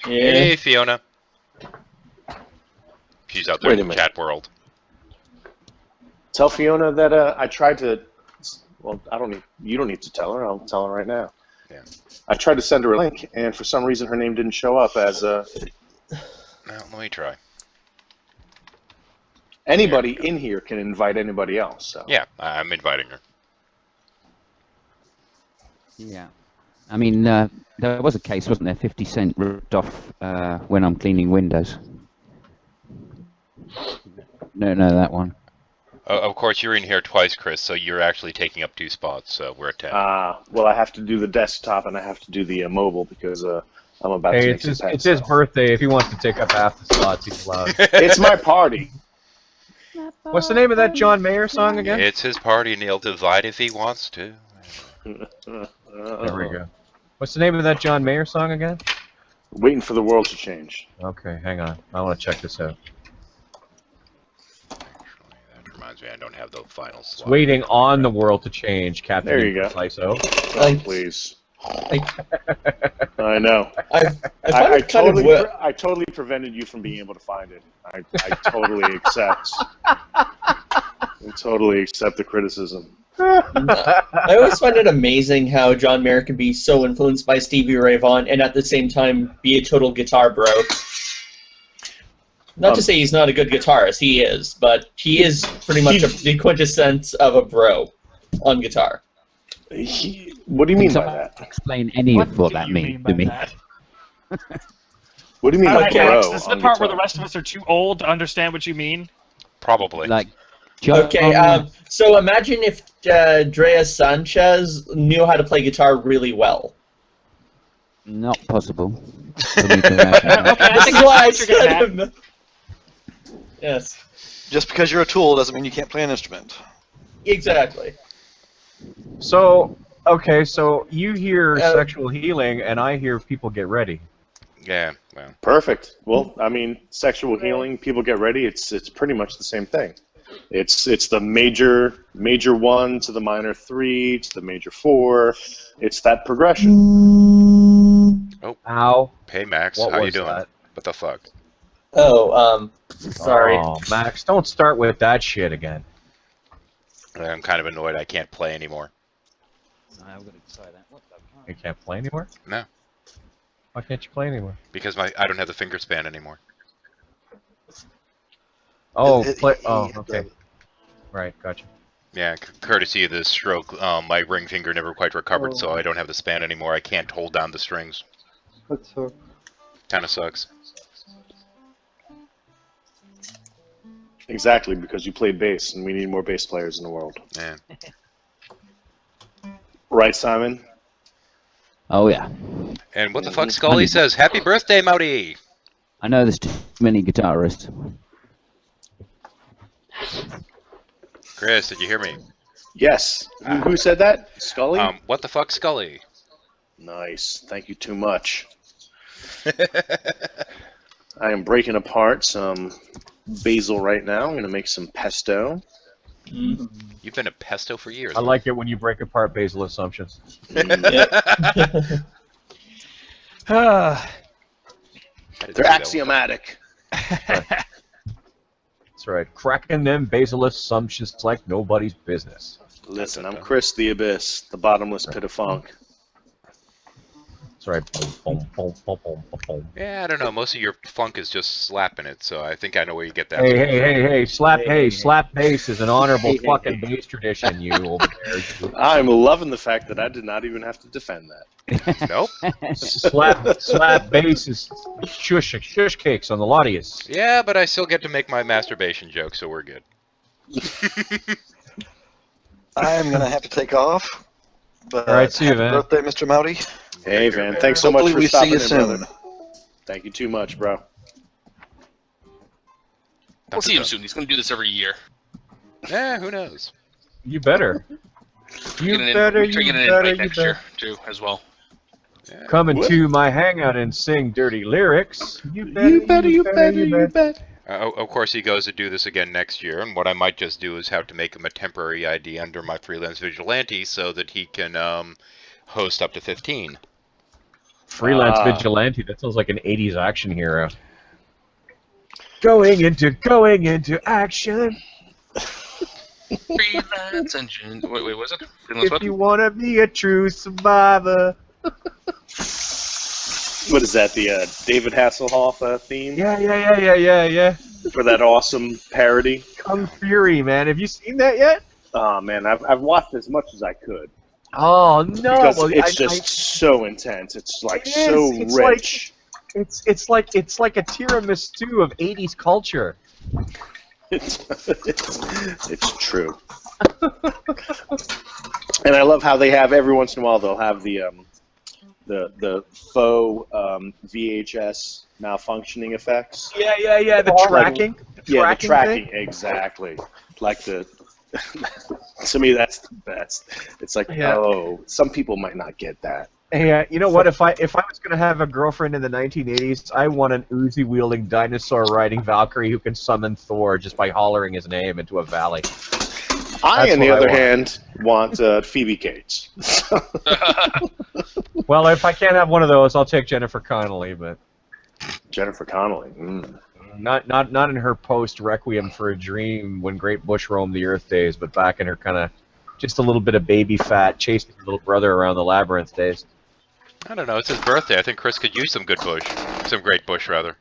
Hey, Fiona. She's out there in the chat world. Tell Fiona that I tried to. Well, I don't need. You don't need to tell her. I'll tell her right now. Yeah. I tried to send her a link, and for some reason her name didn't show up as a. Well, let me try. Anybody in here can invite anybody else. So. Yeah, I'm inviting her. Yeah. I mean, there was a case, wasn't there? 50 Cent ripped off When I'm Cleaning Windows. No, that one. Of course, you're in here twice, Chris, so you're actually taking up 2 spots, so we're at 10. Well, I have to do the desktop and I have to do the mobile because I'm about to make some it's his birthday. If he wants to take up half the slots, he's allowed. It's my party. What's the name of that John Mayer song again? It's his party, and he'll divide if he wants to. There we go. What's the name of that John Mayer song again? Waiting for the world to change. Okay, hang on. I want to check this out. That reminds me, I don't have the final slot. It's Waiting on the World to Change, Captain. There you go. Lyso. Oh, please. I know. I totally prevented you from being able to find it. I totally accept. I totally accept the criticism. I always find it amazing how John Mayer can be so influenced by Stevie Ray Vaughan and at the same time be a total guitar bro. Not to say he's not a good guitarist, he is, but he is pretty much the quintessence of a bro on guitar. What do you mean by that? Explain any of what that means to me. What do you mean by bro? This is the part where the rest of us are too old to understand what you mean. Probably. Like, okay, so imagine if Andreas Sanchez knew how to play guitar really well. Not possible. Okay, I think why that's what you're getting at. Yes. Just because you're a tool doesn't mean you can't play an instrument. Exactly. So, okay, so you hear sexual healing, and I hear people get ready. Yeah, well. Perfect. Well, I mean, sexual healing, people get ready. It's pretty much the same thing. It's the major 1 to the minor 3 to the major 4. It's that progression. Oh. Ow. Hey, Max, What how you was doing? that? What the fuck? Oh, sorry. Oh, Max, don't start with that shit again. I'm kind of annoyed I can't play anymore. I'm going to try that. What the fuck? You can't play anymore? No. Why can't you play anymore? Because I don't have the finger span anymore. Oh, okay. Right, gotcha. Yeah, courtesy of this stroke, my ring finger never quite recovered, so I don't have the span anymore. I can't hold down the strings. That sucks. Kinda sucks. Exactly, because you played bass, and we need more bass players in the world. Yeah. Right, Simon? Oh, yeah. And what the fuck, Scully says, "Happy birthday, Maute!" I know there's too many guitarists. Chris, did you hear me? Yes. Who said that? Scully? What the fuck, Scully? Nice. Thank you too much. I am breaking apart some basil right now. I'm going to make some pesto. You've been a pesto for years. I like it when you break apart basal assumptions. They're axiomatic. That's right. Cracking them basal assumptions like nobody's business. Listen, I'm Chris the Abyss, the bottomless pit of funk. That's right. Boom, boom, boom, boom, boom, boom. Yeah, I don't know. Most of your funk is just slapping it, so I think I know where you get that. Hey, slap bass is an honorable fucking bass tradition, you over there. I'm loving the fact that I did not even have to defend that. Nope. slap bass is shush cakes on the lot of you. Yeah, but I still get to make my masturbation joke, so we're good. I'm going to have to take off. But all right, see you, Van. Happy birthday, Mr. Maute. Hey, Van. Thanks so much for we stopping see you in, soon. brother. Thank you too much, bro. We'll see him soon. He's going to do this every year. Yeah, who knows? You better. We're getting an invite next year, too, as well. Coming to my hangout and sing dirty lyrics. You bet. Of course, he goes to do this again next year, and what I might just do is have to make him a temporary ID under my freelance vigilante so that he can host up to 15. Freelance vigilante. That sounds like an '80s action hero. Going into action. Freelance engine. Wait, was it? Freelance If what? you wanna be a true survivor. What is that? The David Hasselhoff theme? Yeah. For that awesome parody. Kung Fury, man. Have you seen that yet? Oh man, I've watched as much as I could. Oh no! Because well, it's just so intense. It's like so rich. It's like a tiramisu of '80s culture. It's true. And I love how they have every once in a while they'll have the faux VHS malfunctioning effects. Yeah. The tracking. The tracking, thing? Exactly. Like the. To me, that's the best. It's like, oh, some people might not get that. Hey, you know what? If I was gonna have a girlfriend in the 1980s, I want an Uzi-wielding, dinosaur-riding Valkyrie who can summon Thor just by hollering his name into a valley. I, on the other hand, want Phoebe Cates. Well, if I can't have one of those, I'll take Jennifer Connelly, but Jennifer Connelly. Mm. Not in her post Requiem for a Dream when Great Bush roamed the Earth days, but back in her kind of just a little bit of baby fat chasing her little brother around the labyrinth days. I don't know. It's his birthday. I think Chris could use some good bush, some great bush rather.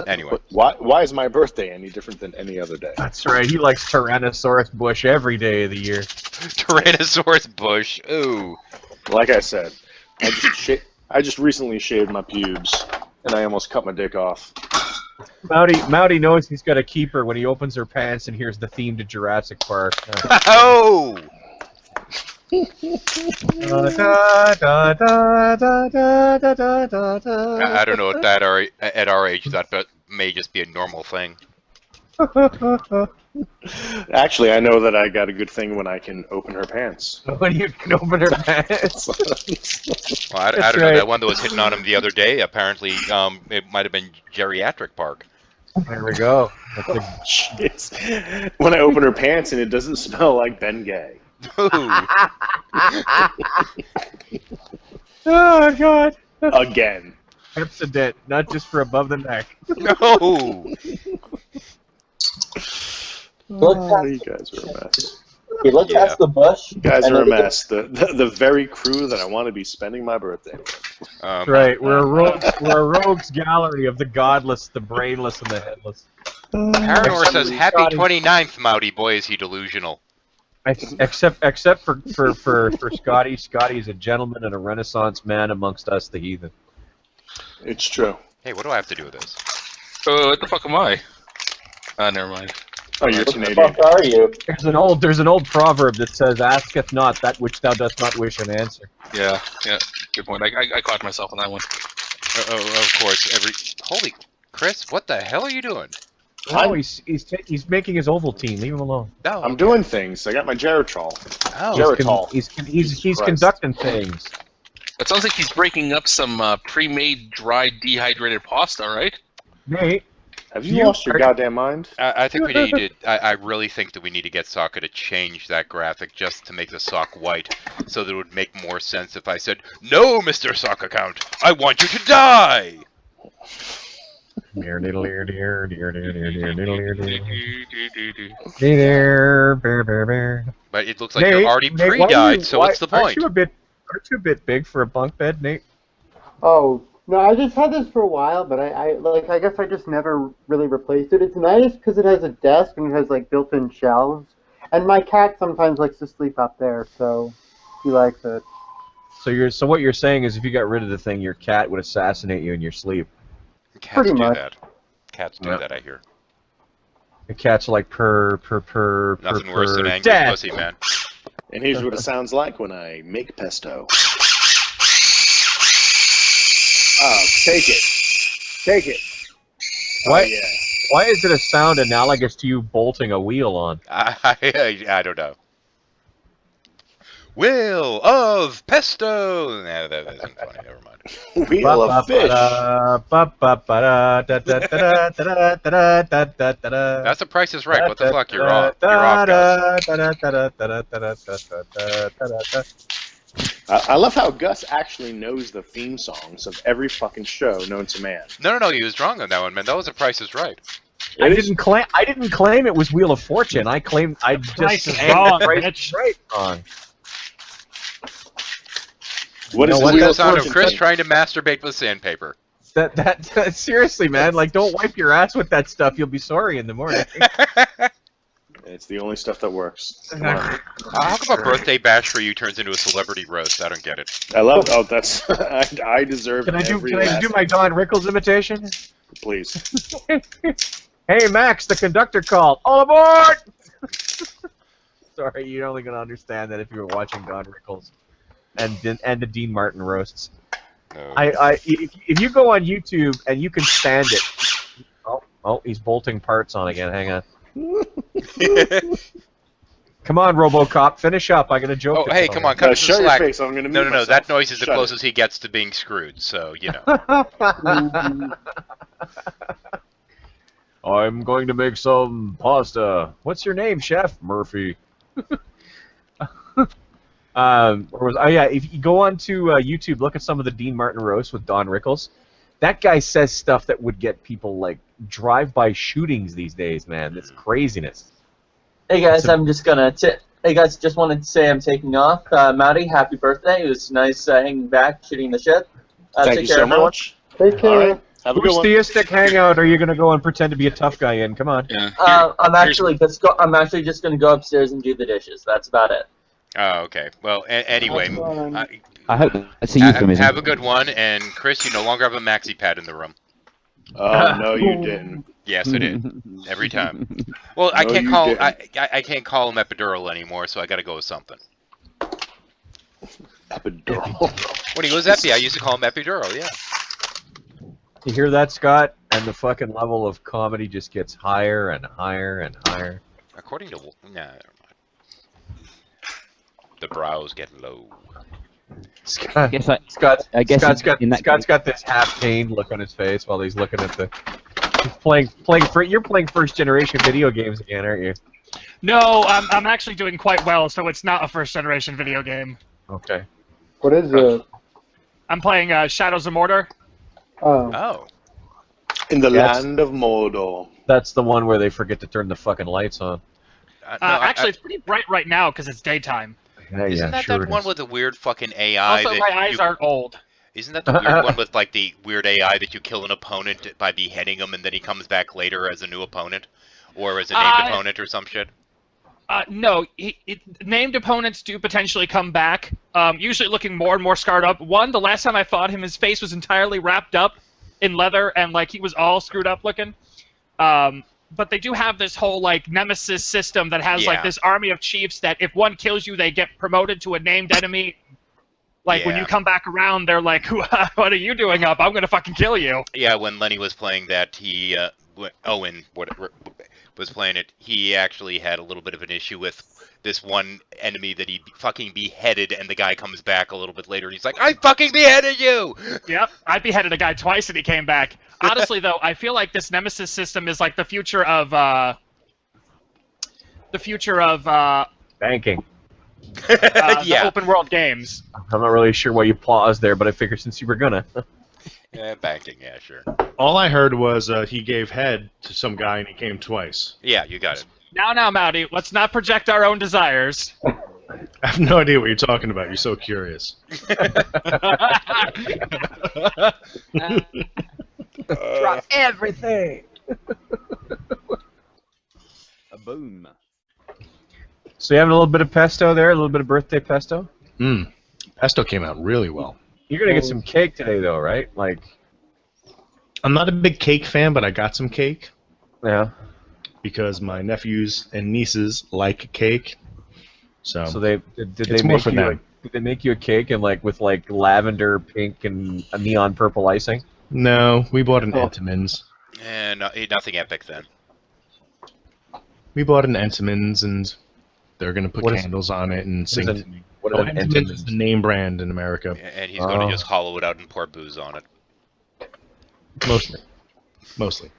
Anyway, why is my birthday any different than any other day? That's right. He likes Tyrannosaurus bush every day of the year. Tyrannosaurus bush. Ooh. Like I said, I just recently shaved my pubes, and I almost cut my dick off. Maute knows he's got a keeper when he opens her pants and hears the theme to Jurassic Park. Oh! I don't know at at our age that may just be a normal thing. Actually, I know that I got a good thing when I can open her pants. When you can open her pants. Well, I don't know. That one that was hitting on him the other day, apparently it might have been geriatric park. There we go. Jeez. When I open her pants and it doesn't smell like Bengay. Oh, God. Again. Pepsodent, not just for above the neck. No! Oh, you guys are a mess. Okay, look past the bush. You guys are a mess. The very crew that I want to be spending my birthday with. That's right. We're a rogues gallery of the godless, the brainless, and the headless. Paranor says, "Happy 29th, Maute. Boy, is he delusional." Except for Scotty. Scotty is a gentleman and a Renaissance man amongst us, the heathen. It's true. Hey, what do I have to do with this? What the fuck am I? Never mind. Oh, you're Canadian. What the fuck are you? There's an old proverb that says, "Asketh not that which thou dost not wish an answer." Yeah, good point. I caught myself on that one. Of course. Holy Chris, what the hell are you doing? Oh, he's making his Ovaltine. Leave him alone. No, I'm doing things. I got my Geritol. Oh, Geritol. He's conducting things. It sounds like he's breaking up some pre-made, dried, dehydrated pasta, right? Nate, have you lost your goddamn mind? I think we need to. I really think that we need to get Sokka to change that graphic just to make the sock white, so that it would make more sense if I said, "No, Mr. Sock Account, I want you to die." But it looks like you're already pre-died, so what's the point? Aren't you a bit big for a bunk bed, Nate? Oh, no, I just had this for a while, but I guess I just never really replaced it. It's nice because it has a desk and it has like built-in shelves. And my cat sometimes likes to sleep up there, so he likes it. So what you're saying is if you got rid of the thing, your cat would assassinate you in your sleep. Cats Pretty do much. that. Cats do that, I hear. The cat's like purr. Nothing worse than angry pussy, man. And here's what it sounds like when I make pesto. Oh, take it. Take it. Why? Oh, yeah. Why is it a sound analogous to you bolting a wheel on? I don't know. Wheel of Pesto. No, that isn't funny. Never mind. Wheel of fish. That's The Price is Right. What the fuck? You're off. You're off, Gus. I love how Gus actually knows the theme songs of every fucking show known to man. No. He was wrong on that one, man. That was The Price is Right. I didn't claim it was Wheel of Fortune. I claimed I just sang wrong, The Price is Right song. What is What's Wheel the of sound of Fortune Chris thing? trying to masturbate with sandpaper? That seriously, man. Like, don't wipe your ass with that stuff. You'll be sorry in the morning. It's the only stuff that works. Come on. How come a birthday bash for you turns into a celebrity roast? I don't get it. I love. Oh, that's. I deserve. Can I do last my Don Rickles imitation? Please. Hey, Max, the conductor called. All aboard! Sorry, you're only gonna understand that if you were watching Don Rickles and the Dean Martin roasts. No. If you go on YouTube and you can stand it. Oh, he's bolting parts on again. Hang on. Come on, RoboCop, finish up. I got a joke. Oh, hey, come on, cut us some Shut your slack. face. I'm gonna mute No. myself. That noise is the Shut closest he gets to being screwed. So you know. I'm going to make some pasta. What's your name, Chef? Murphy. If you go on to YouTube, look at some of the Dean Martin roasts with Don Rickles. That guy says stuff that would get people like drive-by shootings these days, man. It's craziness. Hey guys, just wanted to say I'm taking off. Maute, happy birthday. It was nice hanging back, shooting the shit. Thank you so much. Take care. All right. Have a good Which one. theistic hangout are you going to go and pretend to be a tough guy in? Come on. Yeah. I'm actually just going to go upstairs and do the dishes. That's about it. Oh, okay. Well, anyway, I hope that's a euphemism. have a good one. And Chris, you no longer have a maxi pad in the room. Oh no, you didn't. Yes, I did. Every time. Well, I No, can't you call didn't. I can't call him epidural anymore, so I got to go with something. Epidural. When he was epi, I used to call him epidural. Yeah. You hear that, Scott? And the fucking level of comedy just gets higher and higher and higher. According to never mind. The brows get low. Scott, Yes, I guess Scott's in that got this half pained look on his face while he's looking at the. You're playing first generation video games again, aren't you? No, I'm actually doing quite well, so it's not a first-generation video game. Okay. What is it? I'm playing Shadows of Mordor. Oh. Oh. In the Yes. land of Mordor. That's the one where they forget to turn the fucking lights on. Actually, it's pretty bright right now because it's daytime. Isn't that sure that it one is. with the weird fucking AI? Also, that my eyes you, aren't old. Isn't that the weird one with like the weird AI that you kill an opponent by beheading him and then he comes back later as a new opponent? Or as a named opponent or some shit? No, named opponents do potentially come back, usually looking more and more scarred up. The last time I fought him, his face was entirely wrapped up in leather, and like he was all screwed up looking. But they do have this whole like nemesis system that has like this army of chiefs that if one kills you, they get promoted to a named enemy. Like when you come back around, they're like, "What are you doing up? I'm gonna fucking kill you." Yeah, when Lenny was playing that, he Owen was playing it. He actually had a little bit of an issue with this one enemy that he fucking beheaded, and the guy comes back a little bit later, and he's like, "I fucking beheaded you!" Yep, I beheaded a guy twice, and he came back. Honestly, though, I feel like this nemesis system is like the future of banking. The open world games. I'm not really sure why you paused there, but I figured since you were gonna. Banking, yeah, sure. All I heard was he gave head to some guy and he came twice. Yeah, you got it. Now, Maute, let's not project our own desires. I have no idea what you're talking about. You're so curious. Drop everything. A boom. So you having a little bit of pesto there, a little bit of birthday pesto? Pesto came out really well. You're gonna get some cake today, though, right? Like, I'm not a big cake fan, but I got some cake. Yeah. Because my nephews and nieces like cake. So did it's more for them. Did they make you a cake and like with like lavender, pink, and a neon purple icing? No, we bought an Entenmann's. And nothing epic then. We bought an Entenmann's, and they're gonna put candles on it and sing to me. What Oh, are them Entenmann's is the name brand in America. And he's going to just hollow it out and pour booze on it. Mostly.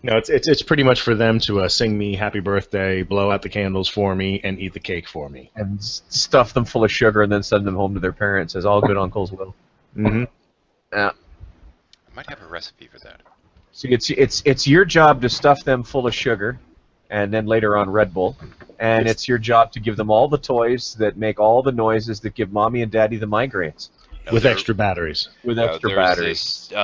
No, it's pretty much for them to sing me happy birthday, blow out the candles for me, and eat the cake for me. And stuff them full of sugar and then send them home to their parents, as all good uncles will. Mm-hmm. Yeah. I might have a recipe for that. See, it's your job to stuff them full of sugar, and then later on Red Bull, and it's your job to give them all the toys that make all the noises that give mommy and daddy the migraines. With extra batteries. With extra batteries. This,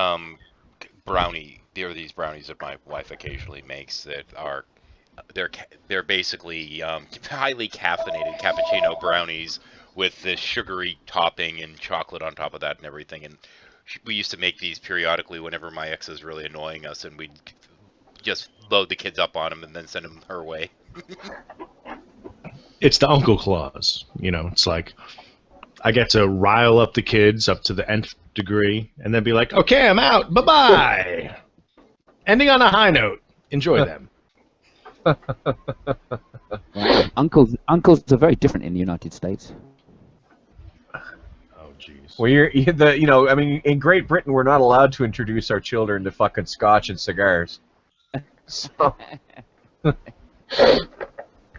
brownie. There are these brownies that my wife occasionally makes that are they're basically highly caffeinated cappuccino brownies with this sugary topping and chocolate on top of that and everything. And we used to make these periodically whenever my ex is really annoying us, and we'd just load the kids up on them and then send them her way. It's the Uncle Claus. You know, it's like I get to rile up the kids up to the nth degree and then be like, okay, I'm out. Bye-bye. Ending on a high note. Enjoy them. Uncles are very different in the United States. Oh, jeez. Well, I mean, in Great Britain, we're not allowed to introduce our children to fucking scotch and cigars. So,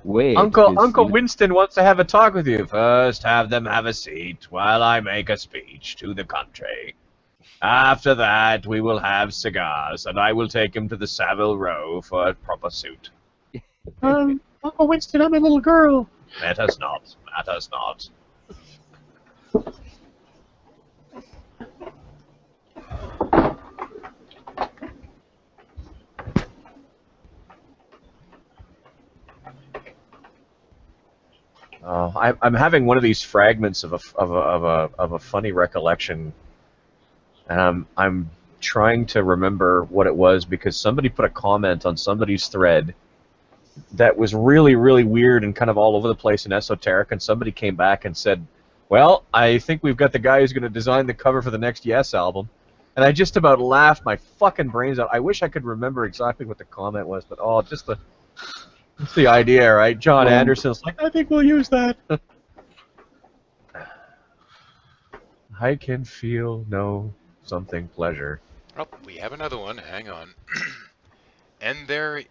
Weird. Uncle Winston wants to have a talk with you. First, have them have a seat while I make a speech to the country. After that, we will have cigars, and I will take him to the Savile Row for a proper suit. Uncle Winston, I'm a little girl. Matters not. Matters not. I'm having one of these fragments of a funny recollection, and I'm trying to remember what it was because somebody put a comment on somebody's thread that was really, really weird and kind of all over the place and esoteric, and somebody came back and said, well, I think we've got the guy who's going to design the cover for the next Yes album. And I just about laughed my fucking brains out. I wish I could remember exactly what the comment was, but just the idea, right? John Anderson's like, I think we'll use that. I can feel no something pleasure. Oh, we have another one. Hang on. and there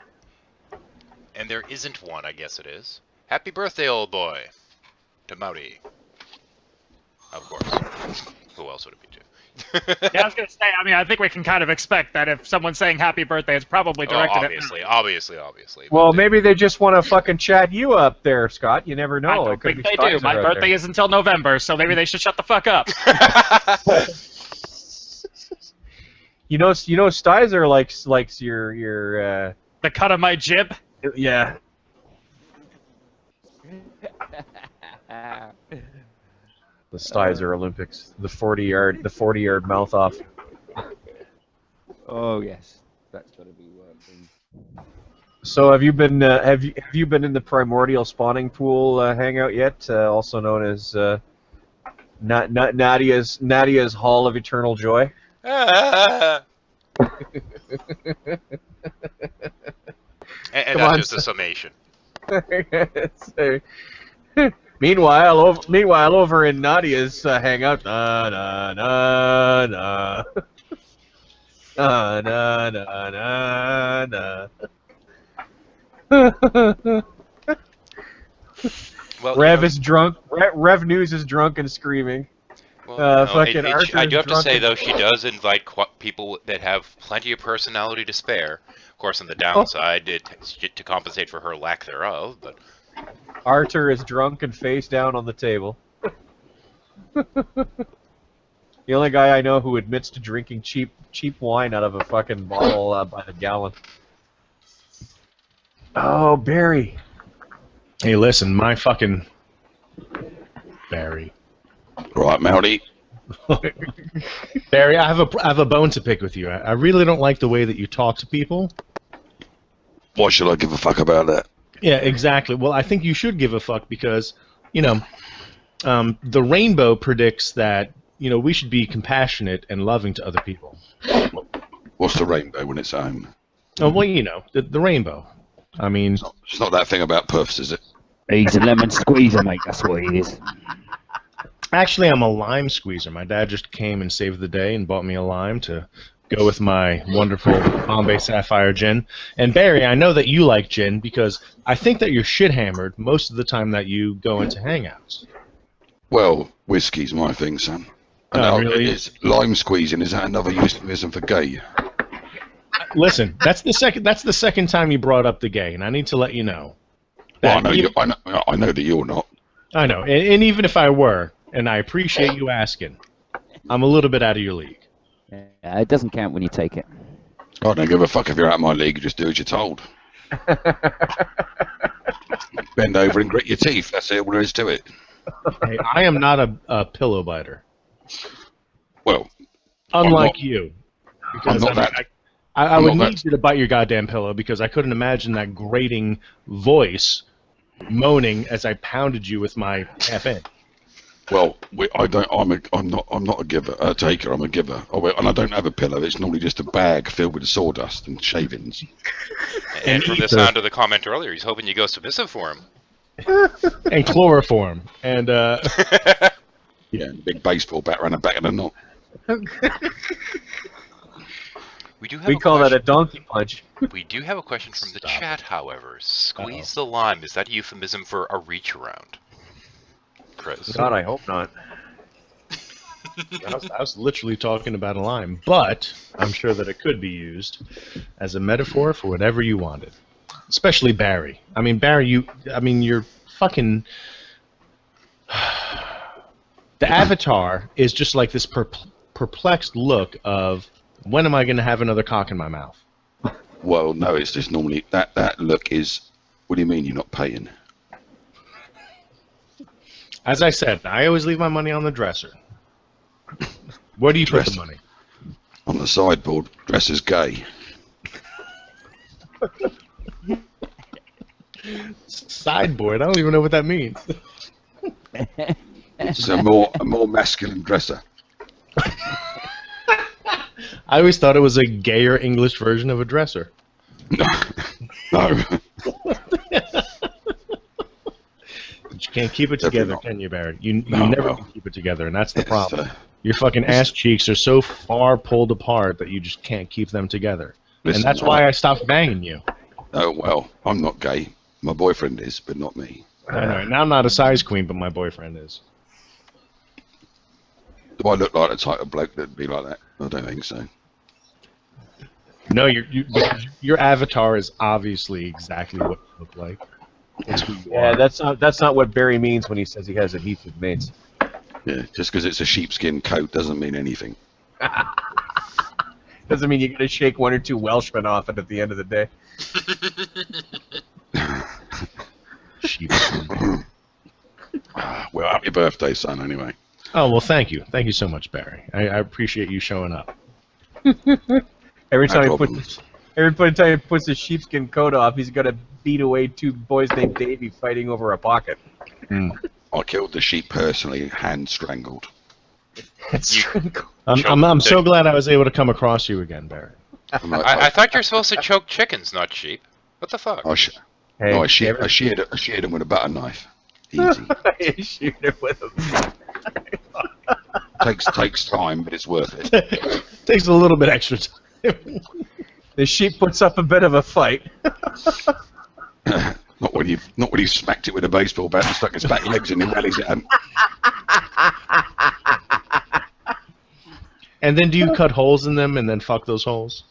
isn't one, I guess it is. Happy birthday, old boy. To Maute. Of course. Who else would it be to? Yeah, I was going to say, I mean, I think we can kind of expect that if someone's saying happy birthday, it's probably directed obviously. Well, maybe they just want to fucking chat you up there, Scott. You never know. I don't think they do. My birthday is until November, so maybe they should shut the fuck up. You know, Stizer likes your the cut of my jib. Yeah. The Stizer Olympics, the 40-yard mouth off. Oh yes, that's got to be working. So have you been in the primordial spawning pool hangout yet? Also known as Nadia's Hall of Eternal Joy. and that's just a summation. Meanwhile, over in Nadia's hangout, na na na na, na na na na na. Well, Rev is drunk. Rev News is drunk and screaming. Well, fucking I do have to say though, she does invite people that have plenty of personality to spare. Of course, on the downside, to compensate for her lack thereof, but. Arthur is drunk and face down on the table. The only guy I know who admits to drinking cheap wine out of a fucking bottle by the gallon. Oh, Barry. Hey, listen, my fucking Barry. Right, Maute. Barry, I have a bone to pick with you. I really don't like the way that you talk to people. Why should I give a fuck about that? Yeah, exactly. Well, I think you should give a fuck because, the rainbow predicts that, we should be compassionate and loving to other people. What's the rainbow when it's home? Oh, well, the rainbow. I mean... It's not that thing about puffs, is it? He's a lemon squeezer, mate. That's what he is. Actually, I'm a lime squeezer. My dad just came and saved the day and bought me a lime to go with my wonderful Bombay Sapphire gin. And Barry, I know that you like gin because I think that you're shit-hammered most of the time that you go into hangouts. Well, whiskey's my thing, son. Oh, really? Is lime squeezing, is that another euphemism for gay? Listen, that's the second time you brought up the gay, and I need to let you know. Well, I know that you're not. I know, and even if I were, and I appreciate you asking, I'm a little bit out of your league. It doesn't count when you take it. I don't give a fuck if you're out of my league. You just do as you're told. Bend over and grit your teeth. That's it. All there is to it. Hey, I am not a pillow biter. Well, unlike you, because I'm not I would need you to bite your goddamn pillow because I couldn't imagine that grating voice moaning as I pounded you with my half inch. Well, I'm not a giver, a taker. I'm a giver. Oh, well, and I don't have a pillow. It's normally just a bag filled with sawdust and shavings. And from the sound of the comment earlier, he's hoping you go submissive for him. And chloroform and yeah, and a big baseball bat around the back of the knot. We call that a donkey punch. We do have a question from the chat, however. Squeeze the lime. Is that a euphemism for a reach around? Chris. God, I hope not. I was literally talking about a lime, but I'm sure that it could be used as a metaphor for whatever you wanted. Especially Barry. I mean, Barry, you're fucking... The avatar is just like this perplexed look of, when am I going to have another cock in my mouth? Well, no, it's just normally, that look is, what do you mean you're not paying? As I said, I always leave my money on the dresser. Where do you put the money? On the sideboard. Dresser's gay. Sideboard? I don't even know what that means. It's a more masculine dresser. I always thought it was a gayer English version of a dresser. No. But you can't keep it together, can you, Barry? You never can keep it together, and that's the problem. Your fucking ass cheeks are so far pulled apart that you just can't keep them together. Listen, and that's why I stopped banging you. Oh, well, I'm not gay. My boyfriend is, but not me. I know. Now I'm not a size queen, but my boyfriend is. Do I look like the type of bloke that'd be like that? I don't think so. No, your avatar is obviously exactly what you look like. That's who you are. That's not what Barry means when he says he has adhesive mates. Yeah, just because it's a sheepskin coat doesn't mean anything. Doesn't mean you're going to shake one or two Welshmen off it at the end of the day. Sheepskin. Well, happy birthday, son, anyway. Oh, well, thank you. Thank you so much, Barry. I appreciate you showing up. Every time he puts his sheepskin coat off, he's going to beat away two boys named Davey fighting over a pocket. I killed the sheep personally, hand strangled. I'm so glad I was able to come across you again, Barry. I thought you're supposed to choke chickens, not sheep. What the fuck? I sheared him with a butter knife. Easy. You sheared him with a takes time, but it's worth it. Takes a little bit extra time. The sheep puts up a bit of a fight. Not when you smacked it with a baseball bat and stuck its back legs in and rallies it. And then do you cut holes in them and then fuck those holes?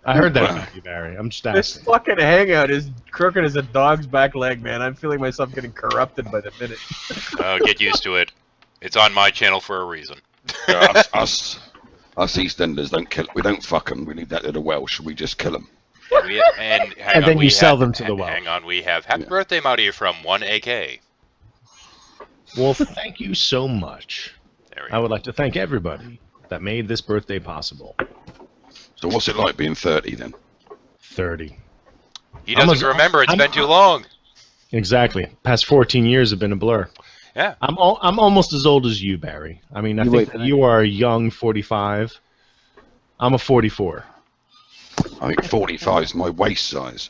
I heard that about you, Barry. I'm just asking. This fucking hangout is crooked as a dog's back leg, man. I'm feeling myself getting corrupted by the minute. Oh, get used to it. It's on my channel for a reason. Us EastEnders don't kill. We don't fuck them. We leave that to the Welsh. We just kill them. And then you sell them to the Welsh. Hang on, we have happy birthday, Maute, from 1AK. Well, thank you so much. I would like to thank everybody that made this birthday possible. So what's it like being 30 then? 30. He doesn't remember. It's been too long. Exactly. Past 14 years have been a blur. Yeah. I'm almost as old as you, Barry. I mean, I think that you are a young 45. I'm a 44. I think 45 is my waist size.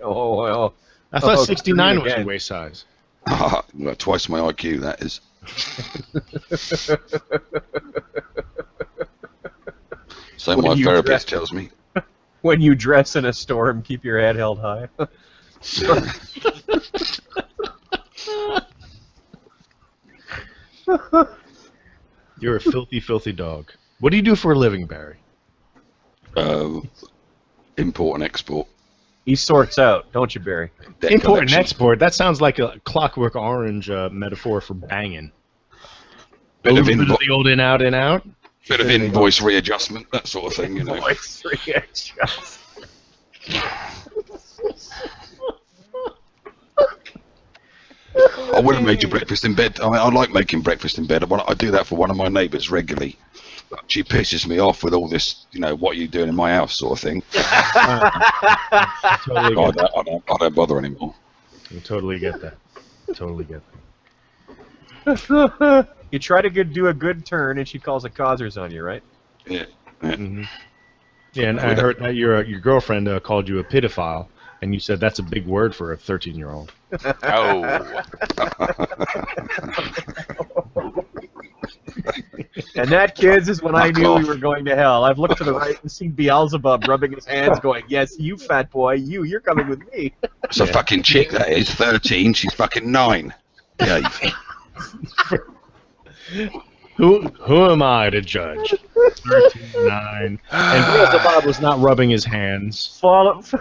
Oh well. I thought Oh, 69 was again. your waist size. Well, twice my IQ, that is. So When my you therapist dress- tells me. When you dress in a storm, keep your head held high. You're a filthy, filthy dog. What do you do for a living, Barry? Import and export. He sorts out, don't you, Barry? Debt Import and collection. export. That sounds like a Clockwork Orange metaphor for banging. Bit A of, little bit of the old in, out, in, out. bit of invoice readjustment, that sort of thing, you know. Voice readjust. I would have made you breakfast in bed. I mean, I like making breakfast in bed. I do that for one of my neighbours regularly. She pisses me off with all this, you know, what are you doing in my house sort of thing. Totally I get that. don't bother anymore. I totally get that. Totally get that. You try to do a good turn, and she calls a causers on you, right? Yeah. Mm-hmm. Yeah, and I heard that your girlfriend called you a pedophile, and you said that's a big word for a 13-year-old. Oh. And that, kids, is when I knew we were going to hell. I've looked to the right and seen Beelzebub rubbing his hands going, yes, you fat boy, you're coming with me. It's a fucking chick, that is. 13, she's fucking 9. Yeah. Who am I to judge? 13, 9. And Beelzebub was not rubbing his hands. That's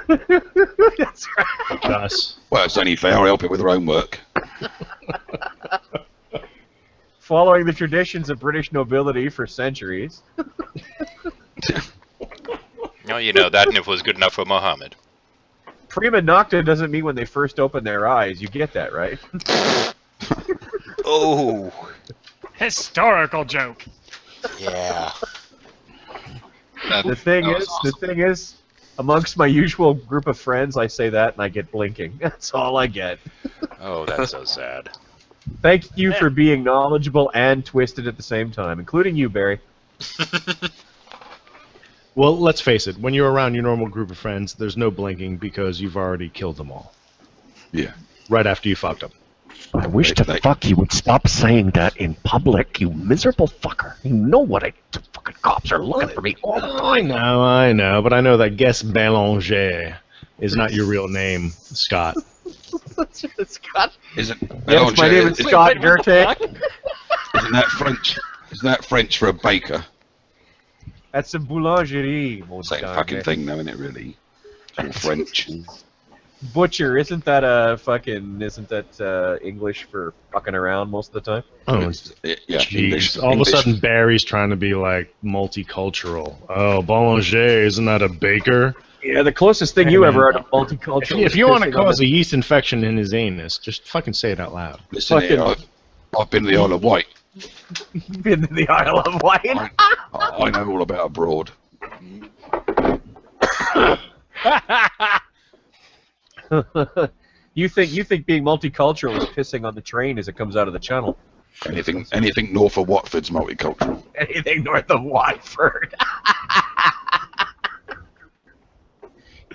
right. Thus. Well, it's only fair. I help her with her own work. Following the traditions of British nobility for centuries. No, you know, that if was good enough for Muhammad. Prima nocta doesn't mean when they first open their eyes. You get that, right? Oh. Historical joke. Yeah. The thing is, amongst my usual group of friends, I say that and I get blinking. That's all I get. Oh, that's so sad. Thank you for being knowledgeable and twisted at the same time, including you, Barry. Well, let's face it. When you're around your normal group of friends, there's no blinking because you've already killed them all. Yeah. Right after you fucked them. I wish to fuck you would stop saying that in public, you miserable fucker. You know what the fucking cops are looking for me all the time. I know, but I know that Guess Bélanger is not your real name, Scott. Scott? Is it? Yes, my name is Scott Gertek. Isn't that French? Isn't that French for a baker? That's a boulangerie. Same fucking thing, though, isn't it? Really, it's all French. Butcher, isn't that English for fucking around most of the time? Oh, yeah. English. All of a sudden, Barry's trying to be like multicultural. Oh, Boulanger, isn't that a baker? Yeah, the closest thing you ever are to multicultural. If you want to cause a yeast infection in his anus, just fucking say it out loud. Listen here, I've been to the Isle of Wight. You've been to the Isle of Wight? I know all about abroad. You think being multicultural is pissing on the train as it comes out of the channel? Anything north of Watford's multicultural. Anything north of Watford.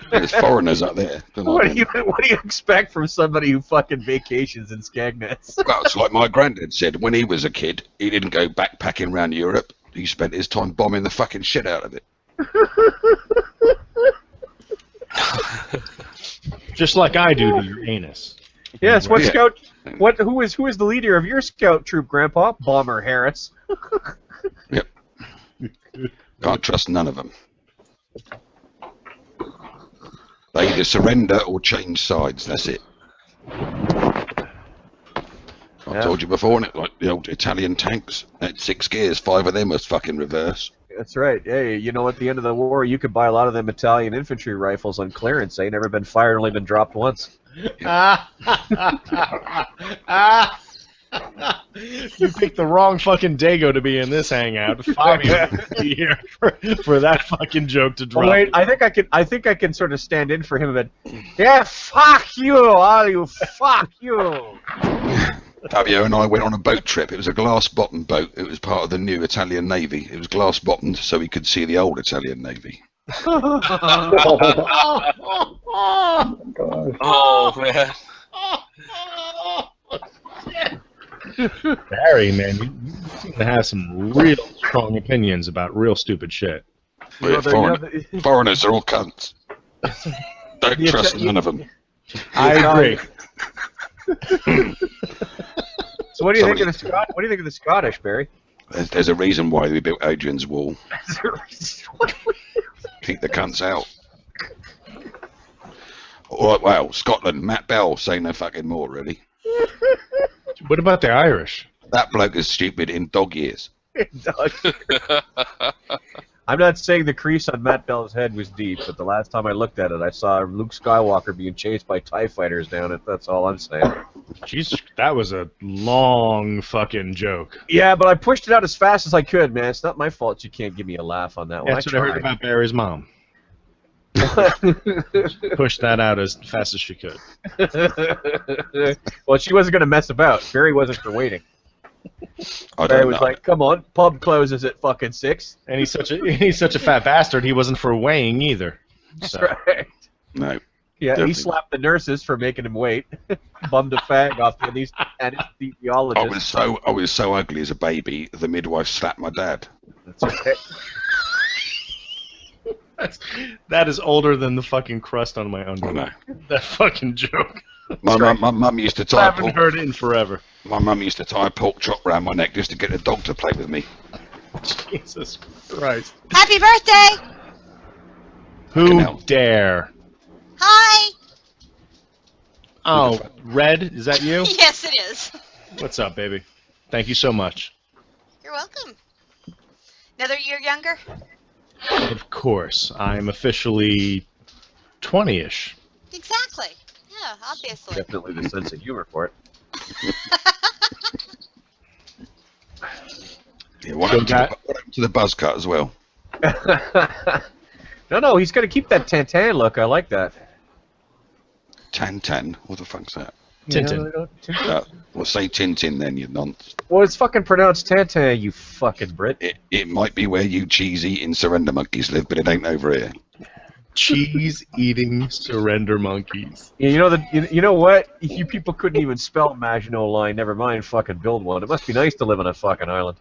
There's foreigners up there. What do you expect from somebody who fucking vacations in Skegness? Well, it's like my granddad said. When he was a kid, he didn't go backpacking around Europe. He spent his time bombing the fucking shit out of it. Just like I do to your anus. Yes. What scout? Who is the leader of your scout troop, Grandpa? Bomber Harris. Yep. Can't trust none of them. They either surrender or change sides. That's it. I told you before, innit? Like the old Italian tanks. Had 6 gears, 5 of them was fucking reverse. That's right. Hey, you know, at the end of the war, you could buy a lot of them Italian infantry rifles on clearance. They never been fired, only been dropped once. You picked the wrong fucking Dago to be in this hangout. Fabian be here for that fucking joke to drop. Oh, wait, I think I can sort of stand in for him a bit. Yeah, fuck you, all you, fuck you. Fabio and I went on a boat trip. It was a glass-bottomed boat. It was part of the new Italian Navy. It was glass-bottomed so we could see the old Italian Navy. Oh man. Barry, man, you seem to have some real strong opinions about real stupid shit. Well, foreigners are all cunts. Don't trust none of them. I agree. So what do you think of the Scottish, Barry? There's a reason why we built Adrian's Wall. Keep the cunts out. All right, wow, Scotland, Matt Bell, say no fucking more, really. What about the Irish? That bloke is stupid in dog years. I'm not saying the crease on Matt Bell's head was deep, but the last time I looked at it, I saw Luke Skywalker being chased by TIE fighters down it. That's all I'm saying. Jeez, that was a long fucking joke. Yeah, but I pushed it out as fast as I could, man. It's not my fault you can't give me a laugh on that one. That's what I heard about Barry's mom. Pushed that out as fast as she could. Well, she wasn't going to mess about. Barry wasn't for waiting. Barry was like, "Come on, pub closes at fucking 6." And he's such a fat bastard. He wasn't for weighing either. That's right. No. Yeah, definitely. he slapped the nurses for making him wait. Bummed a fag off the anesthesiologist. I was so ugly as a baby. The midwife slapped my dad. That's okay. That is older than the fucking crust on my underwear. I know. That fucking joke. My mum used to tie. I haven't heard it in forever. My mum used to tie a pork chop round my neck just to get the dog to play with me. Jesus Christ. Happy birthday! Who dare? Hi! Oh, Red, is that you? Yes, it is. What's up, baby? Thank you so much. You're welcome. Another year younger? Of course. I'm officially 20-ish. Exactly. Yeah, obviously. Definitely the sense of humor for it. Yeah, what happened to the buzz cut as well? No, he's going to keep that Tintin look. I like that. Tan? What the fuck's that? Tintin. Well, say Tintin then, you nonce. Well, it's fucking pronounced Tintin, you fucking Brit. It might be where you cheese-eating surrender monkeys live, but it ain't over here. Cheese-eating surrender monkeys. Yeah, you know what? You people couldn't even spell Maginot Line. Never mind, fucking build one. It must be nice to live on a fucking island.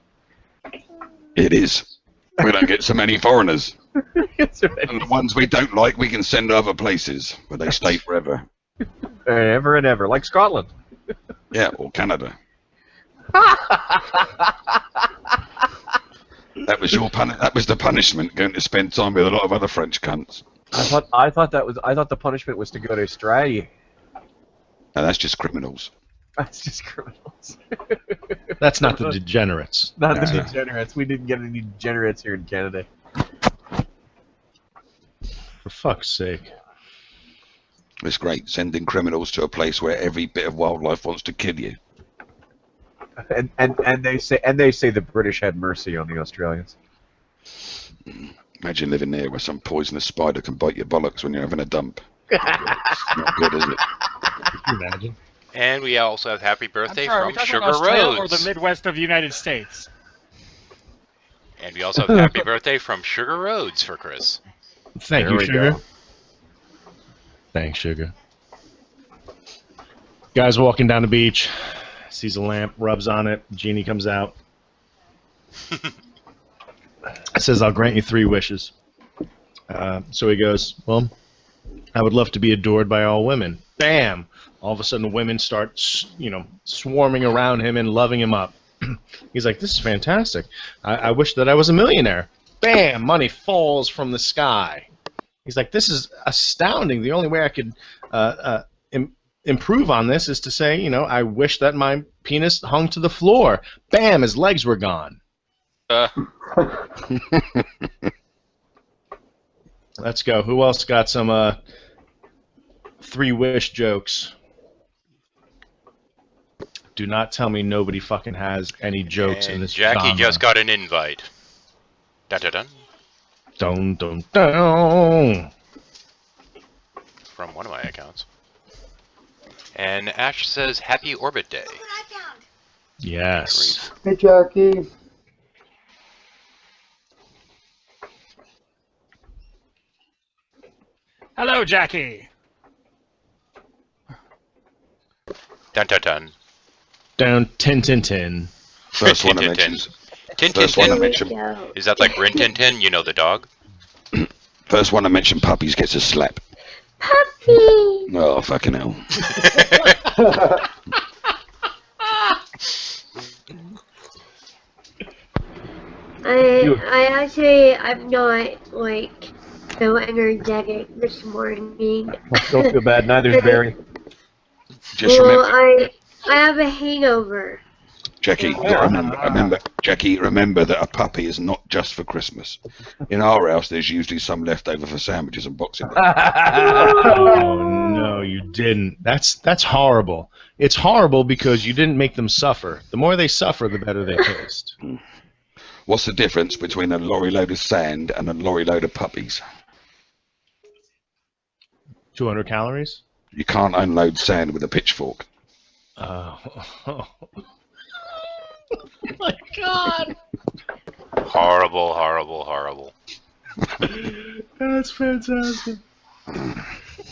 It is. We don't get so many foreigners. That's right. And the ones we don't like, we can send to other places where they stay forever. Ever and ever, like Scotland. Yeah, or Canada. That was the punishment, going to spend time with a lot of other French cunts. I thought the punishment was to go to Australia. No, that's just criminals. That's just criminals. That's not the degenerates. Not the degenerates. We didn't get any degenerates here in Canada. For fuck's sake. It's great, sending criminals to a place where every bit of wildlife wants to kill you. And they say the British had mercy on the Australians. Imagine living there where some poisonous spider can bite your bollocks when you're having a dump. Not good, is it? Can you imagine? And we also have happy birthday Are we from talking Sugar about Australia Roads. or the Midwest of the United States? And we also have happy birthday from Sugar Roads for Chris. Thank There you, we Sugar. go. Thanks, Sugar. Guy's walking down the beach, sees a lamp, rubs on it, genie comes out. Says, "I'll grant you 3 wishes." So he goes, "Well, I would love to be adored by all women." Bam! All of a sudden, the women start, swarming around him and loving him up. He's like, "This is fantastic. I wish that I was a millionaire." Bam! Money falls from the sky. He's like, "This is astounding. The only way I could improve on this is to say, I wish that my penis hung to the floor." Bam! His legs were gone. Let's go. Who else got some 3-wish jokes? Do not tell me nobody fucking has any jokes in And this Jackie genre. just got an invite. Dun-dun-dun. Dun, dun, dun. From one of my accounts. And Ash says, "Happy Orbit Day." Yes. Hey, Jackie. Hello, Jackie. Dun dun dun. Down 10. First one I Tin, mentioned. Tin, First one I tin. mentioned. Is that like Rin Tin Tin? You know the dog? First one I mentioned. Puppies gets a slap. Puppy. Oh fucking hell. I'm not like so energetic this morning. Don't feel bad. Neither's Barry. Just well, remember, I have a hangover. Jackie. Remember that a puppy is not just for Christmas. In our house, there's usually some left over for sandwiches and Boxing Day. Oh no, you didn't. That's horrible. It's horrible because you didn't make them suffer. The more they suffer, the better they taste. What's the difference between a lorry load of sand and a lorry load of puppies? 200 calories? You can't unload sand with a pitchfork. Oh my God! Horrible, horrible, horrible. That's fantastic.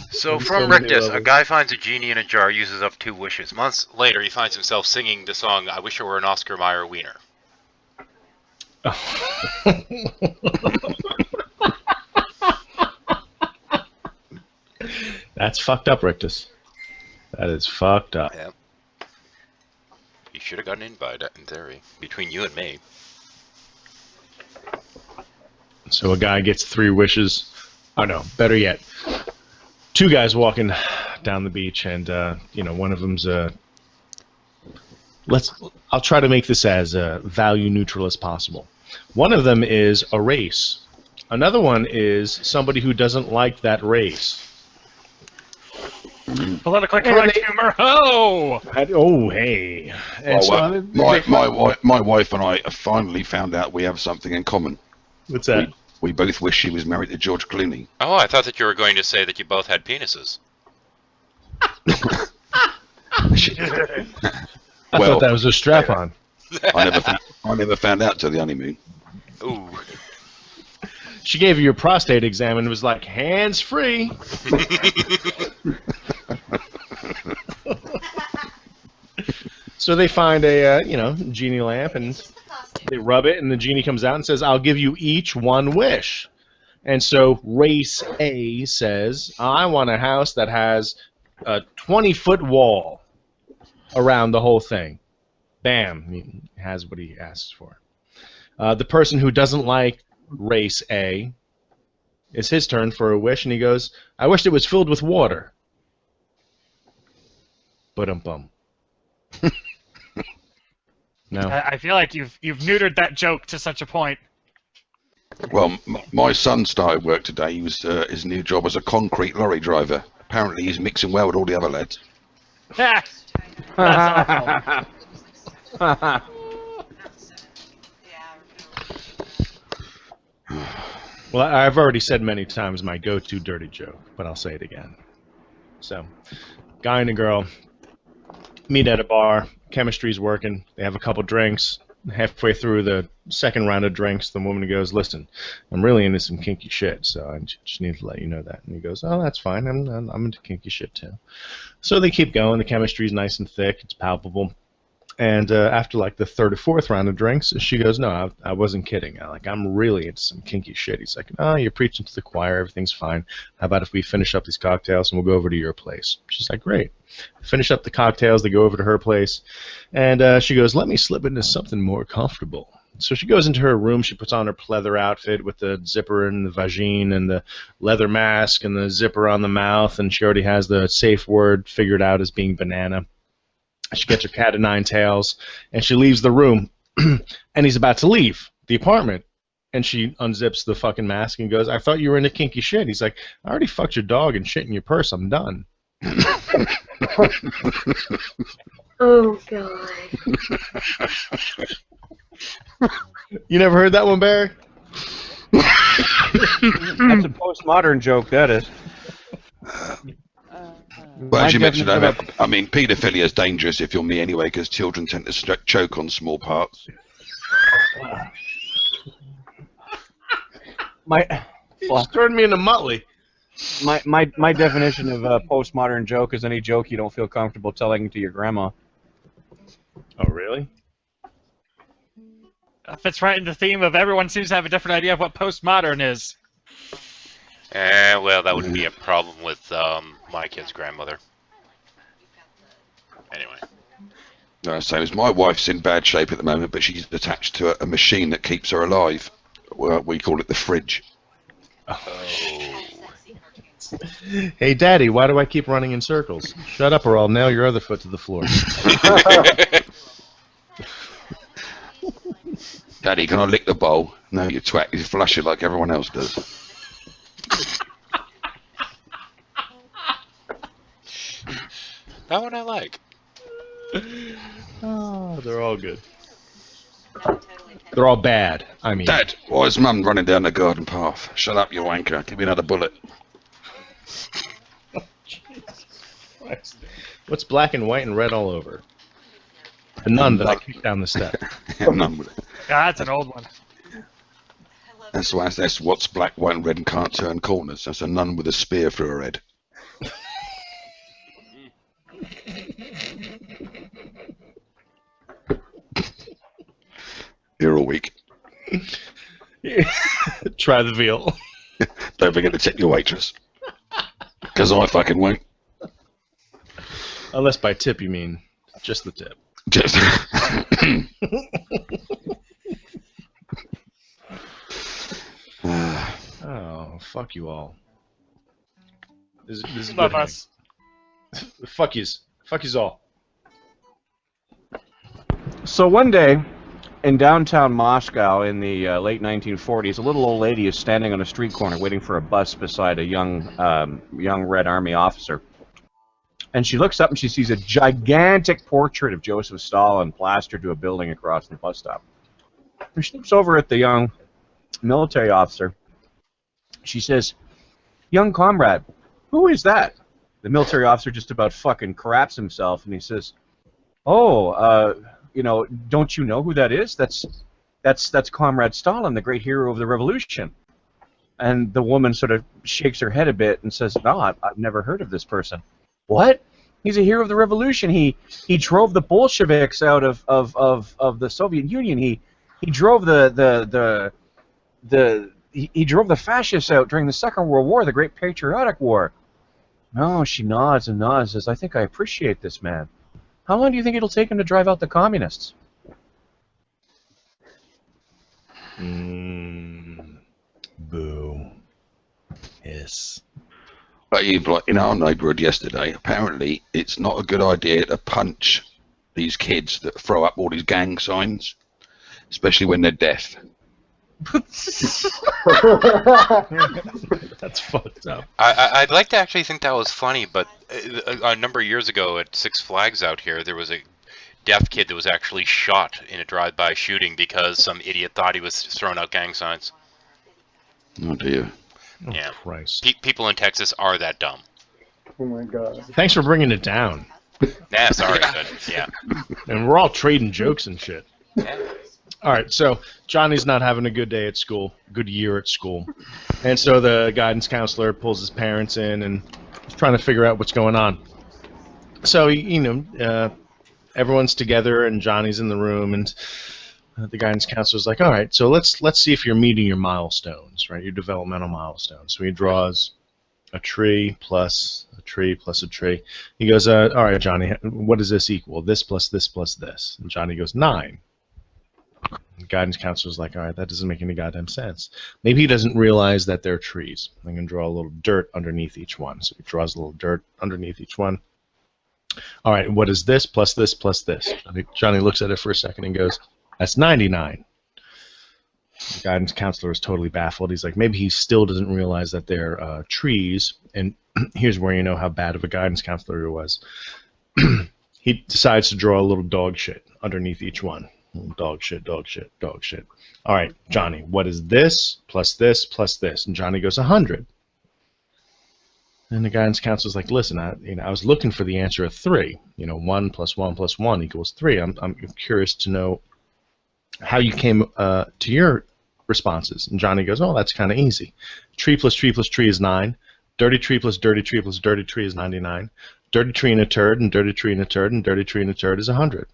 So On from so many Rictus, a levels. guy finds a genie in a jar, uses up 2 wishes. Months later, he finds himself singing the song "I Wish I Were an Oscar Mayer Wiener." That's fucked up, Rictus. That is fucked up. Yeah. You should have gotten an invite, in theory, between you and me. So a guy gets 3 wishes. Oh no, better yet. 2 guys walking down the beach, and one of them's I'll try to make this as value neutral as possible. One of them is a race. Another one is somebody who doesn't like that race. Politically correct humor. Oh! Oh, hey. And My wife and I have finally found out we have something in common. What's that? We both wish she was married to George Clooney. Oh, I thought that you were going to say that you both had penises. I thought that was a strap-on. I never found out till the honeymoon. Ooh. She gave you your prostate exam and was like, hands-free. So they find a, genie lamp, and they rub it, and the genie comes out and says, I'll give you each 1 wish. And so race A says, I want a house that has a 20-foot wall around the whole thing. Bam, he has what he asks for. The person who doesn't like race A, it's his turn for a wish, and he goes, I wished it was filled with water. Ba-dum-bum. No. I feel like you've neutered that joke to such a point. Well, my son started work today. He was his new job as a concrete lorry driver. Apparently, he's mixing well with all the other lads. That's awful. Well, I've already said many times my go-to dirty joke, but I'll say it again. So, guy and a girl meet at a bar. Chemistry's working. They have a couple drinks. Halfway through the second round of drinks, the woman goes, listen, I'm really into some kinky shit, so I just need to let you know that. And he goes, oh, that's fine. I'm into kinky shit, too. So they keep going. The chemistry's nice and thick. It's palpable. And after like the third or fourth round of drinks, she goes, no, I wasn't kidding. I'm really into some kinky shit. He's like, oh, you're preaching to the choir. Everything's fine. How about if we finish up these cocktails and we'll go over to your place? She's like, great. Finish up the cocktails. They go over to her place. And she goes, let me slip into something more comfortable. So she goes into her room. She puts on her pleather outfit with the zipper and the vagine and the leather mask and the zipper on the mouth. And she already has the safe word figured out as being banana. She gets her cat of 9 tails, and she leaves the room, and he's about to leave the apartment. And she unzips the fucking mask and goes, I thought you were into kinky shit. He's like, I already fucked your dog and shit in your purse. I'm done. Oh, God. You never heard that one, Barry? That's a postmodern joke, that is. Well, as you mentioned, I mean, paedophilia is dangerous if you're me anyway, because children tend to choke on small parts. He just turned me into Muttley. My definition of a postmodern joke is any joke you don't feel comfortable telling to your grandma. Oh, really? Fits right in the theme of everyone seems to have a different idea of what postmodern is. Well, that wouldn't be a problem with my kid's grandmother. Anyway. No, same as my wife's in bad shape at the moment, but she's attached to a machine that keeps her alive. Well, we call it the fridge. Oh. Hey, Daddy, why do I keep running in circles? Shut up or I'll nail your other foot to the floor. Daddy, can I lick the bowl? No, you twat. You flush it like everyone else does. That one I like. Oh, they're all good. They're all bad, I mean. Dad, why is Mum running down the garden path? Shut up, you wanker. Give me another bullet. What's black and white and red all over? The nun that I kicked down the step. None with it. That's an old one. That's what's black, white, and red and can't turn corners. That's a nun with a spear through her head. You're all weak. Try the veal. Don't forget to tip your waitress. Because I fucking won't. Unless by tip you mean just the tip. Just. Oh, fuck you all. This is Love good us. Fuck yous. Fuck yous all. So one day, in downtown Moscow in the late 1940s, a little old lady is standing on a street corner waiting for a bus beside a young Red Army officer. And she looks up and she sees a gigantic portrait of Joseph Stalin plastered to a building across the bus stop. And she looks over at the young military officer. She says, "Young comrade, who is that?" The military officer just about fucking craps himself, and he says, "Oh, don't you know who that is? That's Comrade Stalin, the great hero of the revolution." And the woman sort of shakes her head a bit and says, "No, I've never heard of this person." "What? He's a hero of the revolution. He drove the Bolsheviks out of the Soviet Union. He drove he drove the fascists out during the Second World War, the Great Patriotic War." No, she nods and nods, says, "I think I appreciate this man. How long do you think it'll take him to drive out the communists?" Boo. Yes. But in our neighbourhood yesterday, apparently it's not a good idea to punch these kids that throw up all these gang signs, especially when they're deaf. That's fucked up. I'd like to actually think that was funny, but a number of years ago at Six Flags out here, there was a deaf kid that was actually shot in a drive-by shooting because some idiot thought he was throwing out gang signs. Oh dear. Yeah. Oh, Christ. People in Texas are that dumb. Oh my god. Thanks for bringing it down. Yeah, sorry, but yeah. And we're all trading jokes and shit. Yeah. All right, so Johnny's not having a good day at school, good year at school. And so the guidance counselor pulls his parents in and is trying to figure out what's going on. So, everyone's together and Johnny's in the room, and the guidance counselor's like, all right, so let's see if you're meeting your milestones, right, your developmental milestones. So he draws a tree plus a tree plus a tree. He goes, all right, Johnny, what does this equal? This plus this plus this. And Johnny goes, 9. The guidance counselor's like, all right, that doesn't make any goddamn sense. Maybe he doesn't realize that they're trees. I'm going to draw a little dirt underneath each one. So he draws a little dirt underneath each one. All right, what is this plus this plus this? Johnny looks at it for a second and goes, that's 99. The guidance counselor is totally baffled. He's like, maybe he still doesn't realize that they're trees. And here's where you know how bad of a guidance counselor he was. He decides to draw a little dog shit underneath each one. Dog shit, dog shit, dog shit. All right, Johnny, what is this plus this plus this? And Johnny goes 100. And the guidance counselor's like, listen, I was looking for the answer of 3. 1 plus 1 plus 1 equals 3. I'm curious to know how you came to your responses. And Johnny goes, oh, that's kind of easy. Tree plus tree plus tree is 9. Dirty tree plus dirty tree plus dirty tree is 99. Dirty tree and a turd, and dirty tree and a turd, and dirty tree and a turd is 100.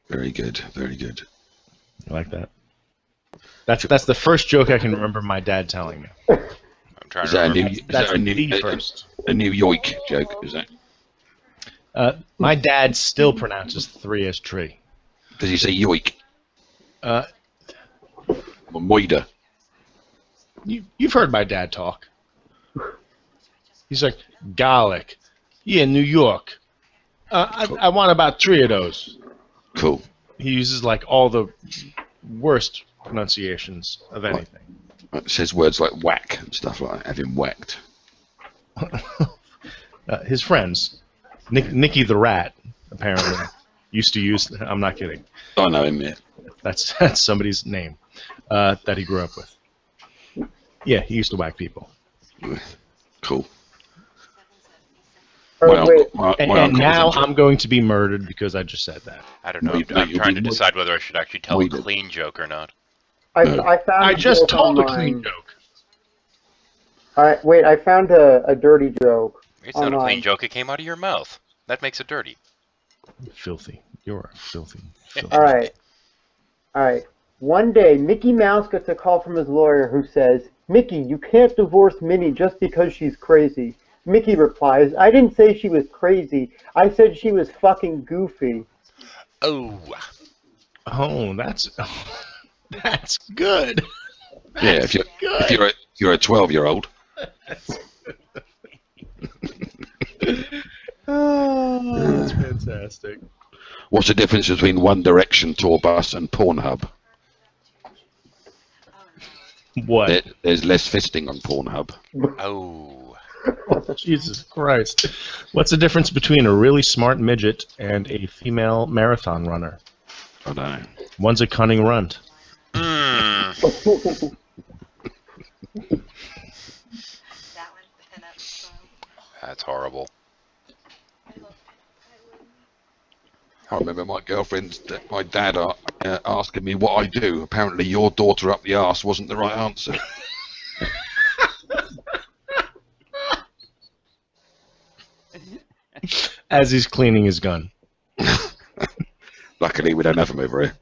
Very good, very good. I like that. That's the first joke I can remember my dad telling me. I'm trying Is to that remember. That's a the new first. a new yoik joke? Is that? My dad still pronounces 3 as tree. Does he say yoik? Uh, Or moida? You've heard my dad talk. He's like, garlic. Yeah, New York. I want about 3 of those. Cool. He uses like all the worst pronunciations of anything. It says words like whack and stuff like that. Have him whacked. His friends, Nicky the Rat, apparently, used to use. I'm not kidding. I know him, yeah. That's somebody's name that he grew up with. Yeah, he used to whack people. Cool. And now I'm going to be murdered because I just said that. I don't know. I'm trying to decide whether I should actually tell a clean joke or not. I found. I just told a online. clean joke. All right, wait. I found a dirty joke. It's not a online. clean joke. It came out of your mouth. That makes it dirty. Filthy. You're filthy. All right. One day, Mickey Mouse gets a call from his lawyer who says, "Mickey, you can't divorce Minnie just because she's crazy." Mickey replies, "I didn't say she was crazy. I said she was fucking goofy." Oh, that's good. Yeah, if you're a 12-year-old. Oh, that's fantastic. What's the difference between One Direction tour bus and Pornhub? What? There's less fisting on Pornhub. Oh. Jesus Christ. What's the difference between a really smart midget and a female marathon runner? I don't know. One's a cunning runt. That's horrible. I remember my dad asking me what I do. Apparently your daughter up the arse wasn't the right answer. As he's cleaning his gun. Luckily we don't have them over here.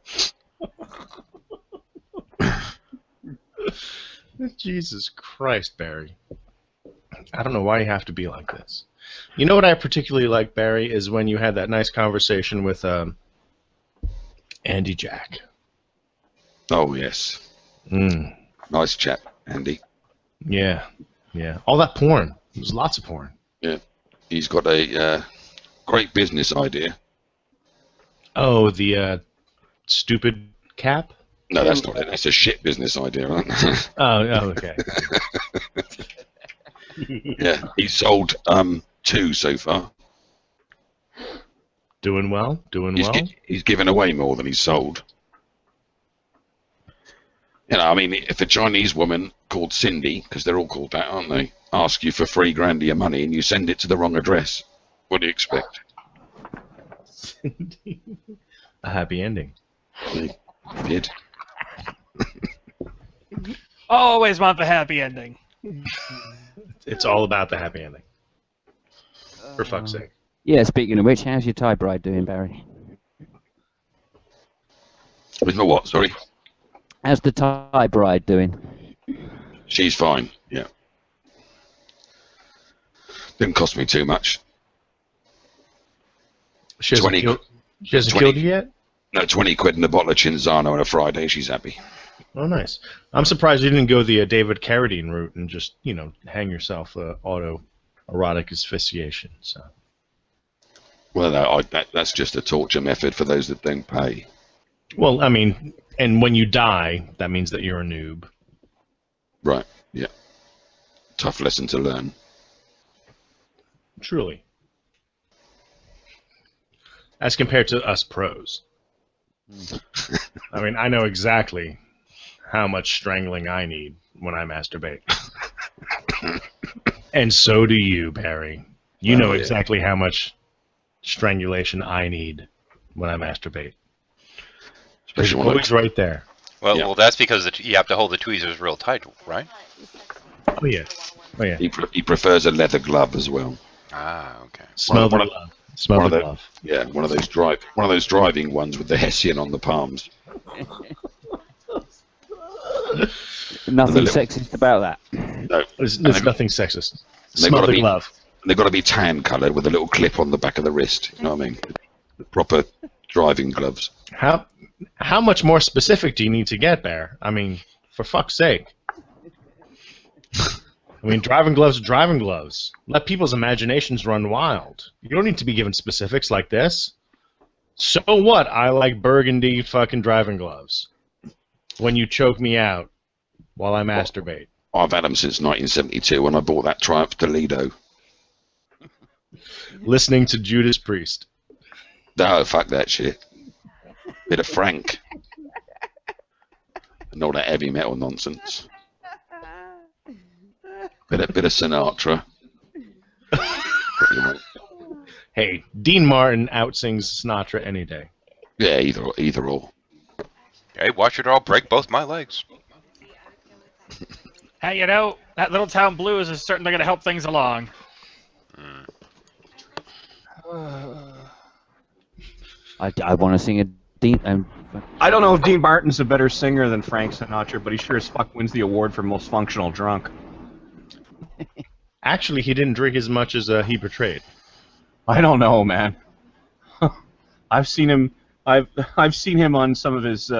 Jesus Christ, Barry. I don't know why you have to be like this. You know what I particularly like, Barry, is when you had that nice conversation with Andy Jack. Oh, yes. Nice chap, Andy. Yeah. All that porn. There's lots of porn. Yeah. He's got a great business idea. Oh, the stupid cap? No, that's not it. That's a shit business idea, right? Oh, okay. Yeah, he's sold 2 so far. Doing well? He's given away more than he's sold. You know, I mean, if a Chinese woman called Cindy, because they're all called that, aren't they, ask you for $3,000 of your money and you send it to the wrong address, what do you expect? Cindy. A happy ending. He did. Always want the happy ending. It's all about the happy ending. For fuck's sake. Yeah, speaking of which, how's your Thai bride doing, Barry? With my what, sorry? How's the Thai bride doing? She's fine, yeah. Didn't cost me too much. She hasn't killed you yet? No, 20 quid in a bottle of Cinzano on a Friday, she's happy. Oh, nice. I'm surprised you didn't go the David Carradine route and just, hang yourself auto-erotic asphyxiation. So. Well, no, that's just a torture method for those that don't pay. Well, I mean, and when you die, that means that you're a noob. Right, yeah. Tough lesson to learn. Truly. As compared to us pros. I mean, I know exactly how much strangling I need when I masturbate. And so do you, Barry. You know exactly how much strangulation I need when I masturbate. There's always right there. Well, that's because you have to hold the tweezers real tight, right? Oh yeah. Oh yeah. He prefers a leather glove as well. Ah, okay. Smell the glove. Smell the glove. Yeah, one of those driving ones with the Hessian on the palms. Nothing sexist about that. No, there's nothing sexist. They've Smell got to the be glove. They've got to be tan coloured with a little clip on the back of the wrist. You know what I mean? The proper driving gloves. How much more specific do you need to get there? I mean, for fuck's sake. I mean, driving gloves are driving gloves. Let people's imaginations run wild. You don't need to be given specifics like this. So what? I like burgundy fucking driving gloves. When you choke me out while I masturbate. I've had them since 1972 when I bought that Triumph Toledo. Listening to Judas Priest. No, fuck that shit. Bit of Frank. And all that heavy metal nonsense. Bit of Sinatra. Hey, Dean Martin outsings Sinatra any day. Yeah, either or. Hey, watch it all break both my legs. Hey, you know, that Little Town Blues is certainly going to help things along. I want to sing a Dean. I don't know if Dean Martin's a better singer than Frank Sinatra, but he sure as fuck wins the award for most functional drunk. Actually, he didn't drink as much as he portrayed. I don't know, man. I've seen him. I've seen him on some of his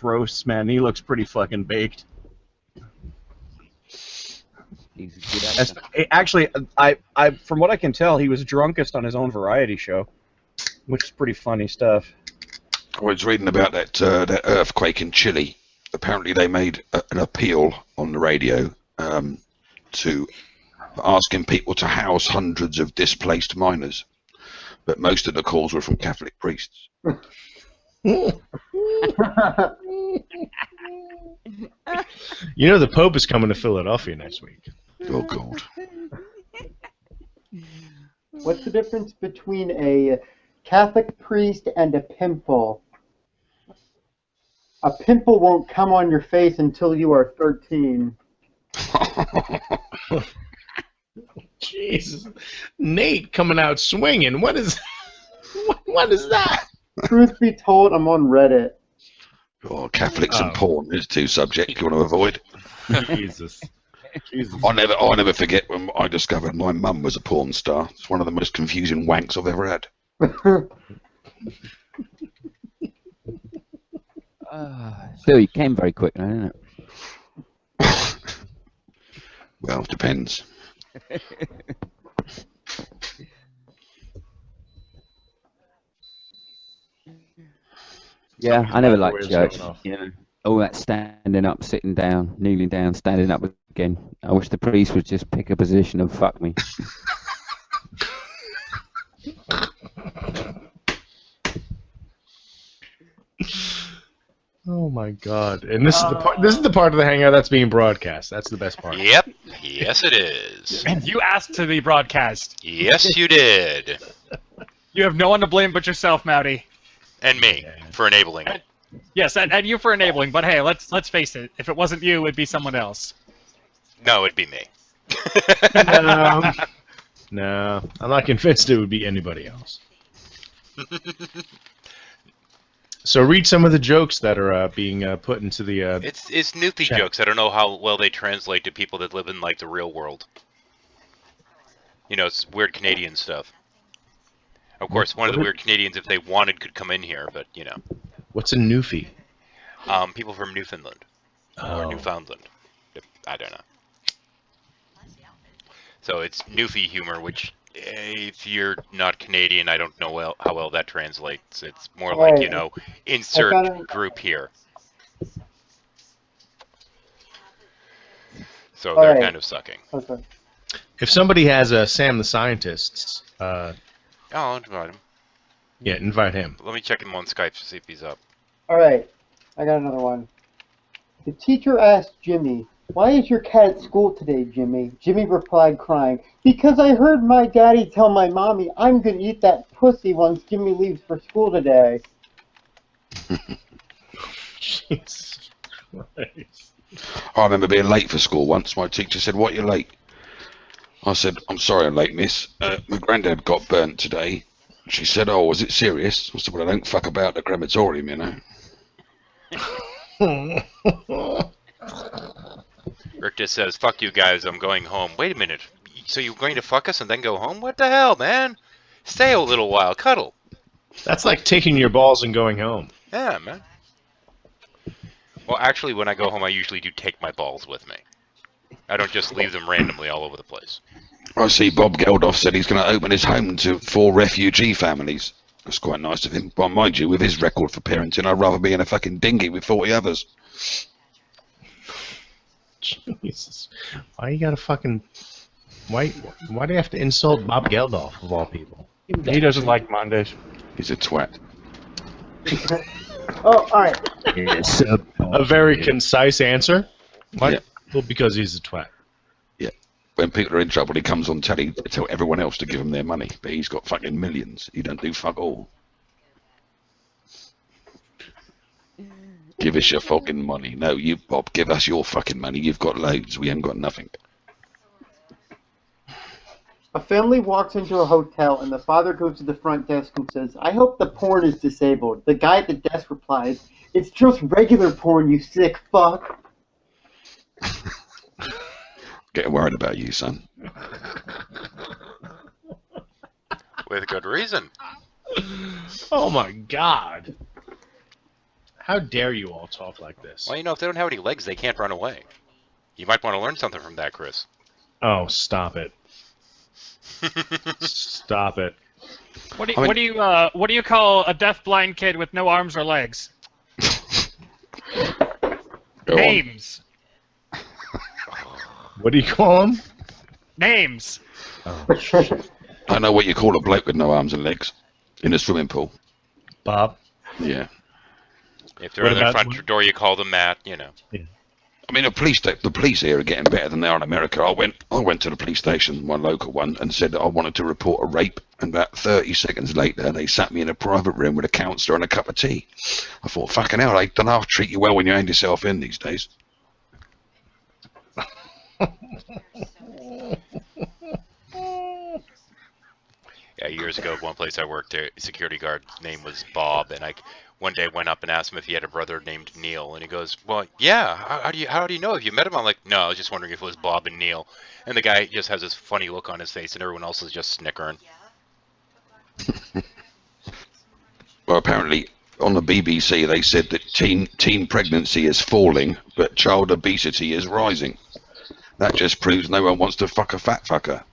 roasts, man. He looks pretty fucking baked. Actually, I from what I can tell, he was drunkest on his own variety show, which is pretty funny stuff. I was reading about that earthquake in Chile. Apparently, they made an appeal on the radio to asking people to house hundreds of displaced miners, but most of the calls were from Catholic priests. You know the Pope is coming to Philadelphia next week. Oh, God. What's the difference between a Catholic priest and a pimple? A pimple won't come on your face until you are 13. Jesus. Nate coming out swinging. What is that? Truth be told, I'm on Reddit. Oh, Catholics and porn is two subjects you want to avoid. Jesus. I'll never forget when I discovered my mum was a porn star. It's one of the most confusing wanks I've ever had. Still, you came very quick, now, didn't it? Well, depends. Yeah, I never liked church. You know, all that standing up, sitting down, kneeling down, standing up again. I wish the priest would just pick a position and fuck me. Oh my God! And this is the part. This is the part of the hangout that's being broadcast. That's the best part. Yep. Yes, it is. And you asked to be broadcast. Yes, you did. You have no one to blame but yourself, Maute. And me for enabling it. Yes, and you for enabling. But hey, let's face it. If it wasn't you, it'd be someone else. No, it'd be me. No, I'm not convinced it would be anybody else. So read some of the jokes that are being put into the. It's Newfie jokes. I don't know how well they translate to people that live in like the real world. You know, it's weird Canadian stuff. Of course, one of the weird Canadians, if they wanted, could come in here, but you know. What's a Newfie? People from Newfoundland or Newfoundland. I don't know. So it's Newfie humor, which if you're not Canadian, I don't know how well that translates. It's more like, you know, insert group here. So they're kind of sucking. Okay. If somebody has a Sam the Scientist, I'll invite him. Yeah, invite him. Let me check him on Skype to see if he's up. All right, I got another one. The teacher asked Jimmy, "Why is your cat at school today, Jimmy?" Jimmy replied, crying, "Because I heard my daddy tell my mommy I'm going to eat that pussy once Jimmy leaves for school today." Jesus Christ. I remember being late for school once. My teacher said, "What, you're late?" I said, "I'm sorry I'm late, miss. My granddad got burnt today." She said, "Oh, was it serious?" I said, "Well, I don't fuck about the crematorium, you know." Rick just says, "Fuck you guys, I'm going home." Wait a minute. So you're going to fuck us and then go home? What the hell, man? Stay a little while. Cuddle. That's like taking your balls and going home. Yeah, man. Well, actually, when I go home, I usually do take my balls with me. I don't just leave them randomly all over the place. I see Bob Geldof said he's going to open his home to 4 refugee families. That's quite nice of him. But mind you, with his record for parenting, I'd rather be in a fucking dinghy with 40 others. Jesus. Why you gotta fucking... Why do you have to insult Bob Geldof, of all people? He doesn't like Mondays. He's a twat. Oh, all right. Yes, a very concise answer. Why? Yeah. Well, because he's a twat. Yeah. When people are in trouble, he comes on telly to tell everyone else to give him their money. But he's got fucking millions. He don't do fuck all. Give us your fucking money. No, you, Bob, give us your fucking money. You've got loads. We haven't got nothing. A family walks into a hotel and the father goes to the front desk and says, "I hope the porn is disabled." The guy at the desk replies, "It's just regular porn, you sick fuck." Getting worried about you, son. With good reason. Oh my God. How dare you all talk like this? Well, you know, if they don't have any legs, they can't run away. You might want to learn something from that, Chris. Oh, stop it. Stop it. What do you call a deaf-blind kid with no arms or legs? Names. What do you call them? Names. I know what you call a bloke with no arms and legs in a swimming pool. Bob? Yeah. If they're on the front door, you call them Matt, you know. Yeah. I mean, the police here are getting better than they are in America. I went to the police station, one local one, and said that I wanted to report a rape. And about 30 seconds later, they sat me in a private room with a counsellor and a cup of tea. I thought, fucking hell, they don't half treat you well when you hand yourself in these days. Yeah, years ago, one place I worked, a security guard's name was Bob, and I one day went up and asked him if he had a brother named Neil, and he goes, "Well, yeah. How do you know? Have you met him?" I'm like, "No, I was just wondering if it was Bob and Neil." And the guy just has this funny look on his face, and everyone else is just snickering. Well, apparently on the BBC they said that teen pregnancy is falling, but child obesity is rising. That just proves no one wants to fuck a fat fucker.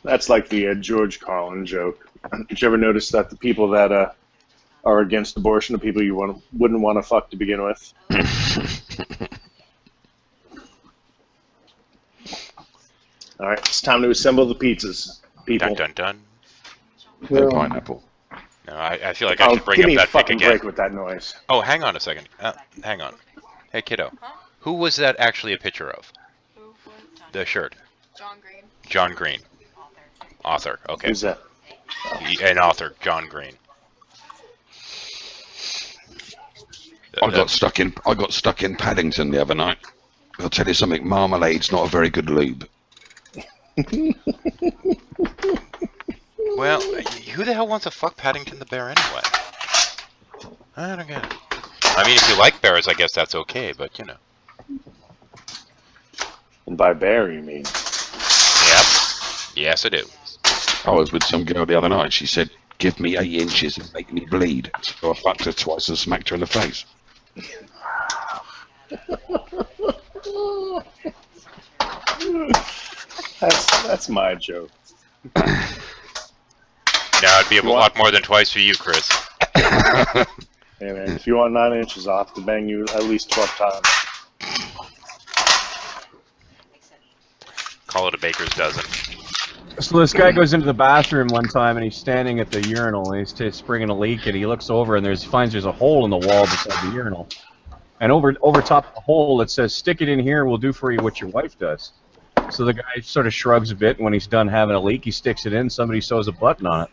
That's like the George Carlin joke. Did you ever notice that the people that are against abortion are people you wouldn't want to fuck to begin with? All right, it's time to assemble the pizzas, people. Dun dun dun. No pineapple. No, I feel like I should bring up that pic again. Give me a fucking break with that noise. Oh, hang on a second. Hang on. Hey, kiddo. Who was that actually a picture of? The shirt. John Green. John Green. Author. Okay. Who's that? An author, John Green. I got stuck in Paddington the other night. I'll tell you something. Marmalade's not a very good lube. Well, who the hell wants to fuck Paddington the bear anyway? I don't get it. I mean, if you like bears, I guess that's okay, but you know. And by bear, you mean? Yep. Yes, I do. I was with some girl the other night. She said, "Give me 8 inches and make me bleed." So I fucked her twice and smacked her in the face. That's my joke. Now it'd be a lot more than twice for you, Chris. Hey man, if you want 9 inches, I'll have to bang you at least 12 times. Call it a baker's dozen. So this guy goes into the bathroom one time and he's standing at the urinal and he's springing a leak and he looks over and finds there's a hole in the wall beside the urinal. And over top of the hole it says, "Stick it in here, we'll do for you what your wife does." So the guy sort of shrugs a bit, and when he's done having a leak, he sticks it in, somebody sews a button on it.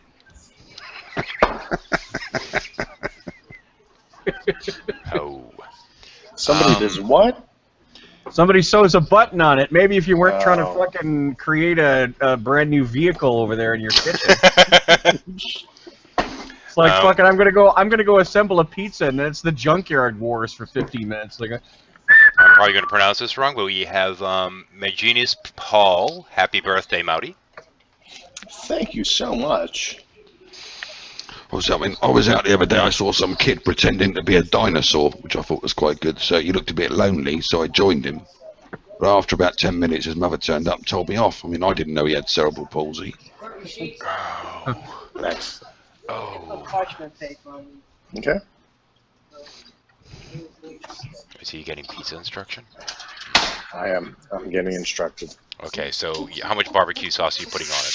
Oh. Somebody does what? Somebody sews a button on it. Maybe if you weren't trying to fucking create a brand new vehicle over there in your kitchen. It's like fucking. I'm gonna go assemble a pizza, and it's the junkyard wars for 15 minutes. Like, I'm probably going to pronounce this wrong, but we have Maginus Paul. Happy birthday, Maute. Thank you so much. I was out the other day, I saw some kid pretending to be a dinosaur, which I thought was quite good. So he looked a bit lonely, so I joined him. But after about 10 minutes, his mother turned up and told me off. I mean, I didn't know he had cerebral palsy. Nice. Oh. Okay. Is he getting pizza instruction? I am. I'm getting instructed. Okay, so how much barbecue sauce are you putting on it?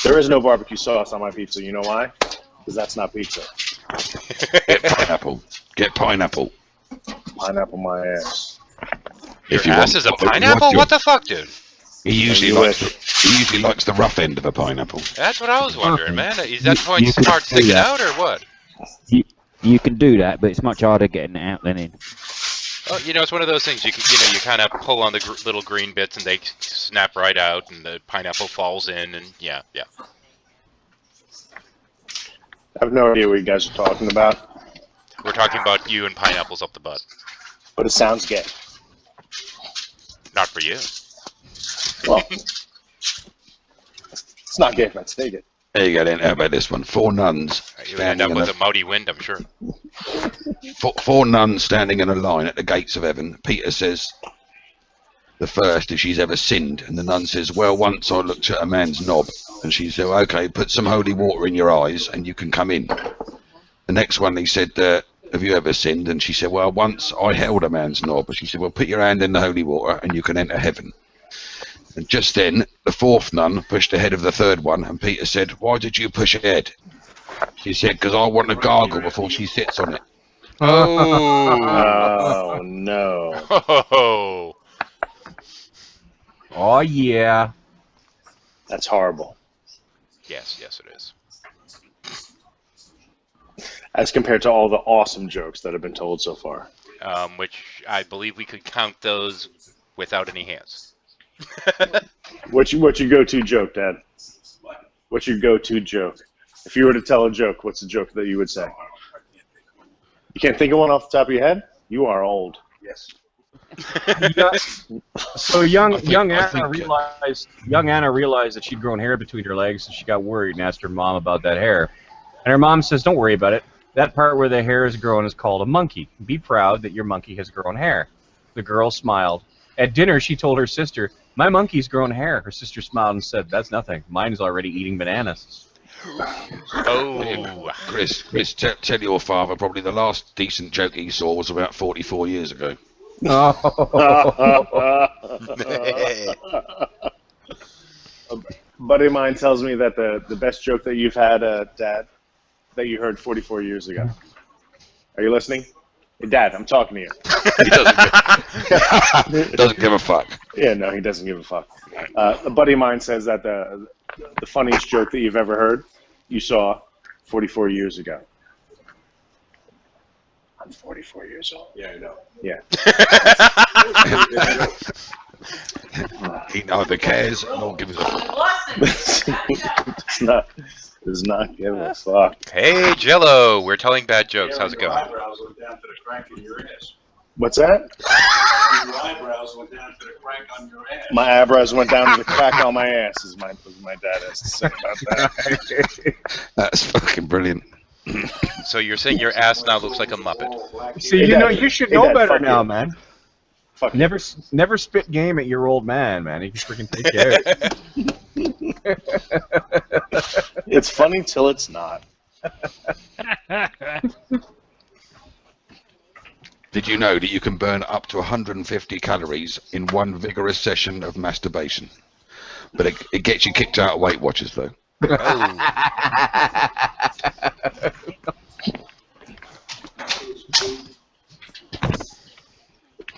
There is no barbecue sauce on my pizza. You know why? Because that's not pizza. Get pineapple. Get pineapple. Pineapple my ass. Your ass is a pineapple? What the fuck, dude? He usually likes the rough end of a pineapple. That's what I was wondering, man. Is that going to start sticking out or what? You can do that, but it's much harder getting it out than in. Well, you know, it's one of those things. You kind of pull on the little green bits, and they snap right out, and the pineapple falls in, and yeah. I have no idea what you guys are talking about. We're talking about you and pineapples up the butt. But it sounds gay. Not for you. Well, it's not gay if I take it. There you go then. How about this one? 4 nuns. You would end up with a Maute wind, I'm sure. 4 nuns standing in a line at the gates of heaven. Peter says, the first, if she's ever sinned. And the nun says, well, once I looked at a man's knob. And she said, okay, put some holy water in your eyes and you can come in. The next one, he said, have you ever sinned? And she said, well, once I held a man's knob. And she said, well, put your hand in the holy water and you can enter heaven. And just then, the 4th nun pushed ahead of the 3rd one, and Peter said, why did you push ahead? She said, because I want to gargle before she sits on it. Oh, no. Oh, yeah. That's horrible. Yes, it is. As compared to all the awesome jokes that have been told so far. Which I believe we could count those without any hands. What's your go-to joke, Dad? What's your go-to joke? If you were to tell a joke, what's the joke that you would say? You can't think of one off the top of your head? You are old. Yes. So young Anna realized that she'd grown hair between her legs, and she got worried and asked her mom about that hair. And her mom says, don't worry about it. That part where the hair is grown is called a monkey. Be proud that your monkey has grown hair. The girl smiled. At dinner, she told her sister, my monkey's grown hair. Her sister smiled and said, that's nothing. Mine is already eating bananas. Oh. Chris, tell your father probably the last decent joke he saw was about 44 years ago. A buddy of mine tells me that the best joke that you've had, Dad, that you heard 44 years ago. Are you listening? Hey, Dad, I'm talking to you. He doesn't give a fuck. Yeah, no, he doesn't give a fuck. A buddy of mine says that the funniest joke that you've ever heard, you saw 44 years ago. I'm 44 years old. Yeah, I know. Yeah. He neither cares nor gives a fuck. Does not give a fuck. Hey, Jello, we're telling bad jokes. How's it going? What's that? Your eyebrows went down to the crack on your ass. My eyebrows went down to the crack on my ass, is my dad has to say about that. That's fucking brilliant. So you're saying your ass now looks like a Muppet? See, you should know better now, man. Never spit game at your old man. He can freaking take care of it. It's funny till it's not. Did you know that you can burn up to 150 calories in one vigorous session of masturbation? But it gets you kicked out of Weight Watchers, though.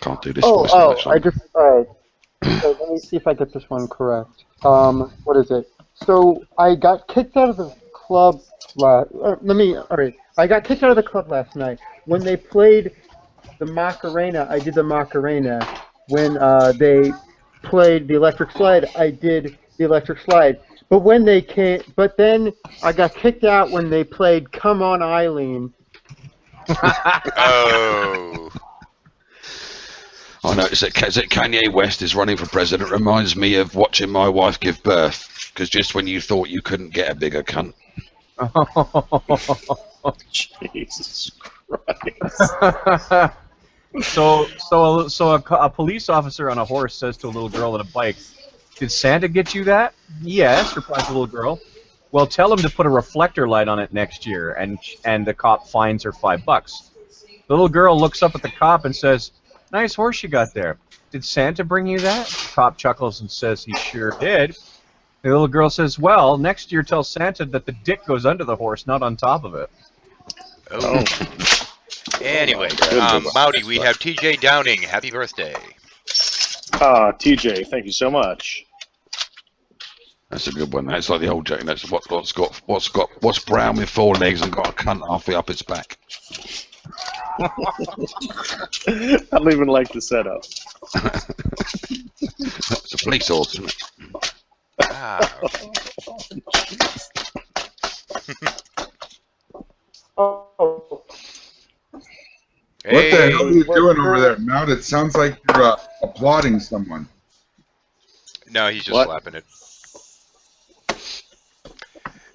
Can't do this. I just. Alright. So let me see if I get this one correct. What is it? So I got kicked out of the club. I got kicked out of the club last night when they played the Macarena. I did the Macarena. When they played the Electric Slide, I did the Electric Slide. But then I got kicked out when they played "Come On, Eileen." Oh. I noticed that Kanye West is running for president. Reminds me of watching my wife give birth. Because just when you thought you couldn't get a bigger cunt. Jesus Christ. So a police officer on a horse says to a little girl on a bike, "Did Santa get you that?" "Yes," replies the little girl. "Well, tell him to put a reflector light on it next year," and the cop fines her $5. The little girl looks up at the cop and says, "Nice horse you got there. Did Santa bring you that?" The cop chuckles and says he sure did. The little girl says, "Well, next year tell Santa that the dick goes under the horse, not on top of it." Oh. Anyway, Maute, we have TJ Downing. Happy birthday. TJ, thank you so much. That's a good one. That's like the old joke. That's what's brown with 4 legs and got a cunt halfway up its back. I don't even like the setup. It's a police horse, isn't it? Oh. What the hell are you doing over there, Maute? It sounds like you're applauding someone. No, he's just slapping it.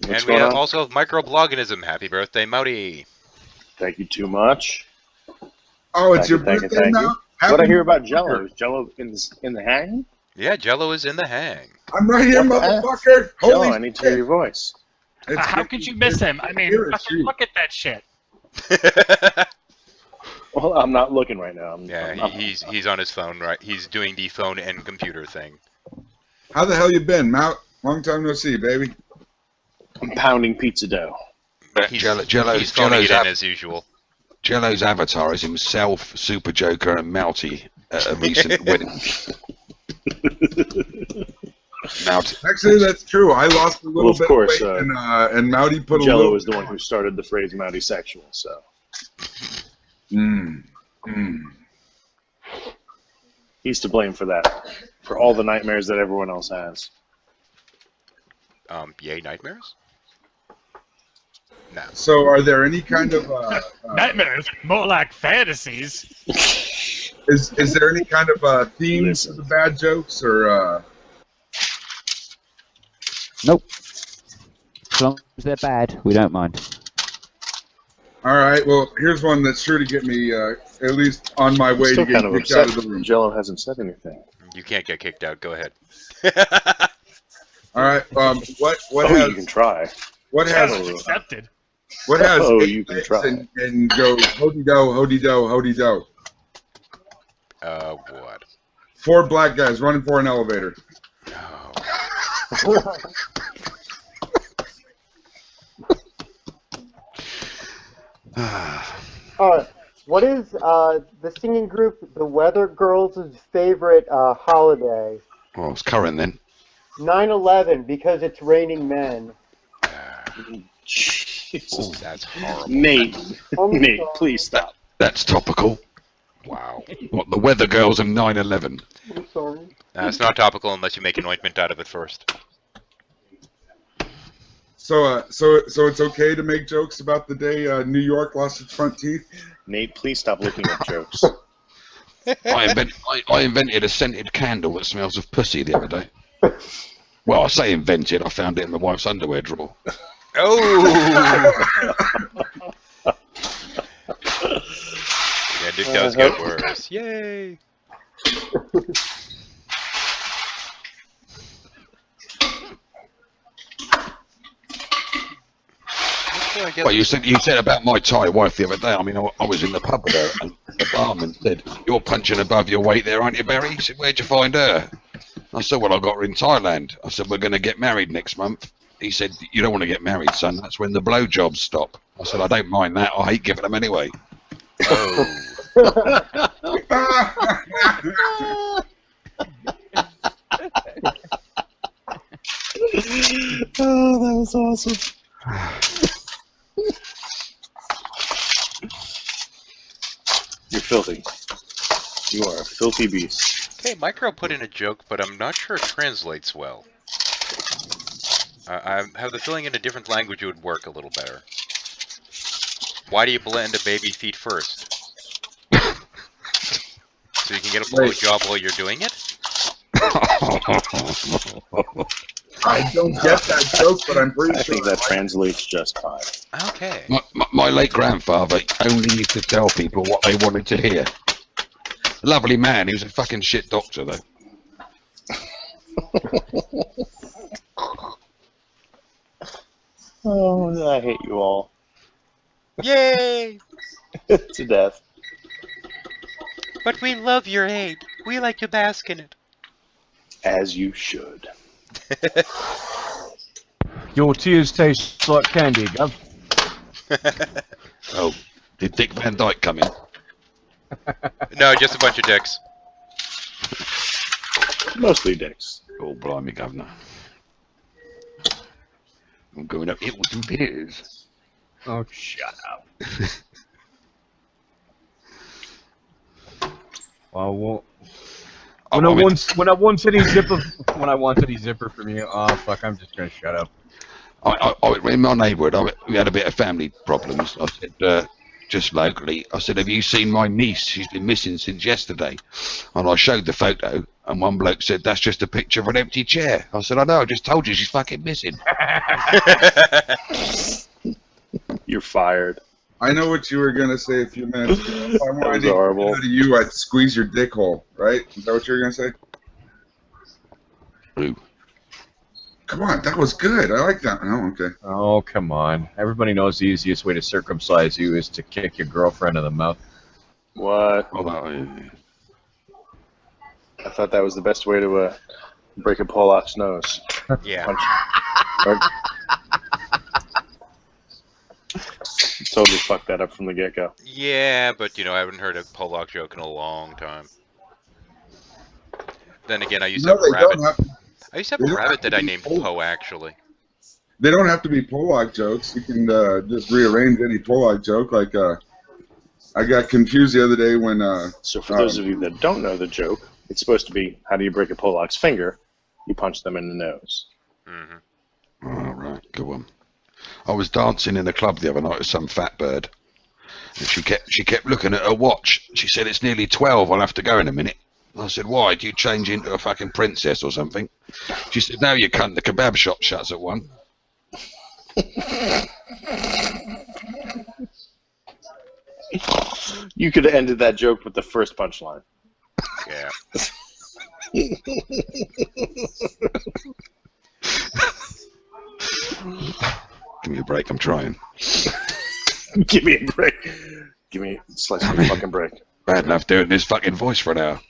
And we also have microbloganism. Happy birthday, Maute. Thank you too much. Oh, it's your birthday now? What I hear about Jello? Is Jello in the hang? Yeah, Jello is in the hang. I'm right here, motherfucker. Jello, I need to hear your voice. How could you miss him? I mean, fucking look at that shit. Well, I'm not looking right now. He's on his phone, right? He's doing the phone and computer thing. How the hell you been, Maute? Long time no see, baby. I'm pounding pizza dough. He's phoning it in as usual. Jello's avatar is himself, Super Joker, and Maute at a recent wedding. Maute. Actually, that's true. I lost a little bit of course, of weight, and Maute put Jello a little... is the one who started the phrase Maute sexual, so... He's to blame for that. For all the nightmares that everyone else has. Yay, nightmares? No. So, are there any kind of nightmares? More like fantasies. Is there any kind of themes to the bad jokes, or? Nope. As long as they're bad, we don't mind. All right. Well, here's one that's sure to get me at least on my way to getting kicked out of the room. Jello hasn't said anything. You can't get kicked out. Go ahead. All right. What has? You can try. What has accepted? What has? You can try. And go hody do, hody do, hody do. What? 4 black guys running for an elevator. Oh. What is the singing group The Weather Girls' favorite holiday? Well, it's current then. 9/11, because it's raining men. Jesus, that's horrible. Nate, please stop. That's topical. Wow. What, the Weather Girls and 9/11? I'm sorry. It's not topical unless you make an ointment out of it first. So it's okay to make jokes about the day New York lost its front teeth? Nate, please stop looking at jokes. I invented a scented candle that smells of pussy the other day. Well, I say invented. I found it in my wife's underwear drawer. Oh! And it does get worse. Yay! Well, you said about my Thai wife the other day. I mean, I was in the pub with her, and the barman said, "You're punching above your weight there, aren't you, Barry?" He said, "Where'd you find her?" I said, "Well, I got her in Thailand." I said, "We're going to get married next month." He said, "You don't want to get married, son. That's when the blowjobs stop." I said, "I don't mind that. I hate giving them anyway." Oh. Oh, that was awesome. You're filthy. You are a filthy beast. Okay, my girl put in a joke, but I'm not sure it translates well. I have the feeling in a different language it would work a little better. Why do you blend a baby feet first? So you can get a blowjob while you're doing it? I don't get that joke, but I'm pretty I sure think that translates just fine. Okay. My late grandfather only used to tell people what they wanted to hear. Lovely man, he was a fucking shit doctor, though. Oh, I hate you all. Yay! To death. But we love your hate. We like to bask in it. As you should. Your tears taste like candy, Gov. Oh, did Dick Van Dyke come in? No, just a bunch of dicks. Mostly dicks. Oh, blimey, Governor. I'm going up here with some beers. Oh, shut up. Well, when I want any zipper from you, oh fuck, I'm just gonna shut up. In my neighbourhood, we had a bit of family problems. I said, just locally, I said, have you seen my niece? She's been missing since yesterday. And I showed the photo, and one bloke said, that's just a picture of an empty chair. I said, I know, I just told you she's fucking missing. You're fired. I know what you were gonna say a few minutes ago. If I wanted That was horrible. to get out of you, I'd squeeze your dick hole, right? Is that what you were gonna say? Ooh. Come on, that was good. I like that. Oh, okay. Oh, come on. Everybody knows the easiest way to circumcise you is to kick your girlfriend in the mouth. What? Oh, I thought that was the best way to break a Pollock's nose. Yeah. Totally fucked that up from the get-go. Yeah, but I haven't heard a Pollock joke in a long time. Then again, I used to have a rabbit. I used to have a rabbit that I named Poe, actually. They don't have to be Pollock jokes. You can just rearrange any Pollock joke. Like, I got confused the other day when... So for those of you that don't know the joke, it's supposed to be, how do you break a Pollock's finger? You punch them in the nose. Mm-hmm. All right, good one. I was dancing in the club the other night with some fat bird. And she kept looking at her watch. She said, it's nearly 12, I'll have to go in a minute. I said, why? Do you change into a fucking princess or something? She said, no, you cunt, the kebab shop shuts at 1. You could have ended that joke with the first punchline. Yeah. Give me a break, I'm trying. Give me a break. Give me a slice of a fucking break. Bad enough doing this fucking voice for an hour.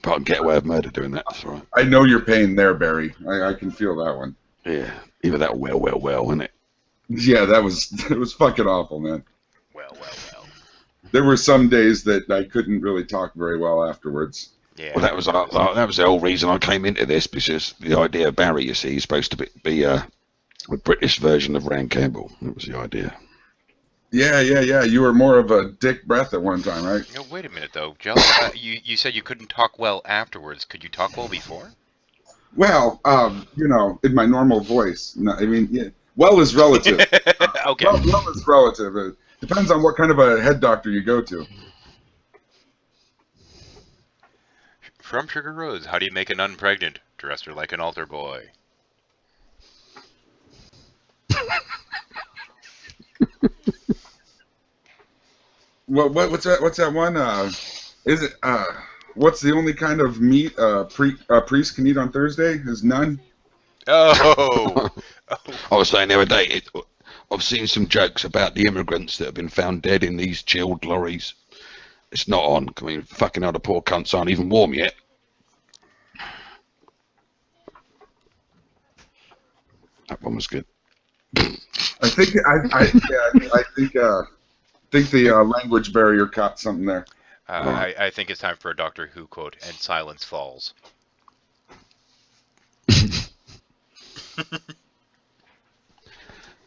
But I can get away with murder doing that, that's all right. I know your pain there, Barry. I can feel that one. Yeah, either that or well, isn't it? Yeah, it was fucking awful, man. Well. There were some days that I couldn't really talk very well afterwards. Yeah. Well, that was the whole reason I came into this, because the idea of Barry, you see, is supposed to be a British version of Rand Campbell. That was the idea. Yeah. You were more of a Dick Breath at one time, right? No, wait a minute, though. Joe, you said you couldn't talk well afterwards. Could you talk well before? Well, in my normal voice. No, I mean, yeah. Well is relative. Okay. Well is relative. It depends on what kind of a head doctor you go to. From Sugar Rose, how do you make a nun pregnant? Dress her like an altar boy. What's that one? Is it what's the only kind of meat a priest can eat on Thursday? Is none? Oh. I was saying the other day, I've seen some jokes about the immigrants that have been found dead in these chilled lorries. It's not on. I mean, fucking hell, the poor cunts aren't even warm yet. That one was good. I think the language barrier caught something there. I think it's time for a Doctor Who quote, and silence falls.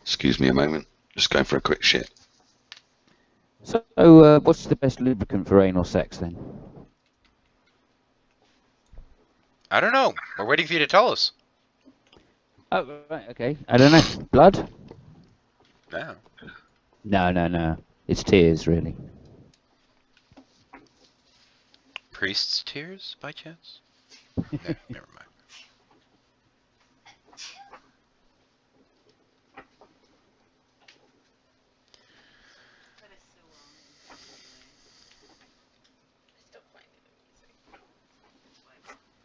Excuse me a moment. Just going for a quick shit. So, what's the best lubricant for anal sex then? I don't know. We're waiting for you to tell us. Oh, right, okay. I don't know. Blood? No. No. It's tears, really. Priest's tears, by chance? No, never mind.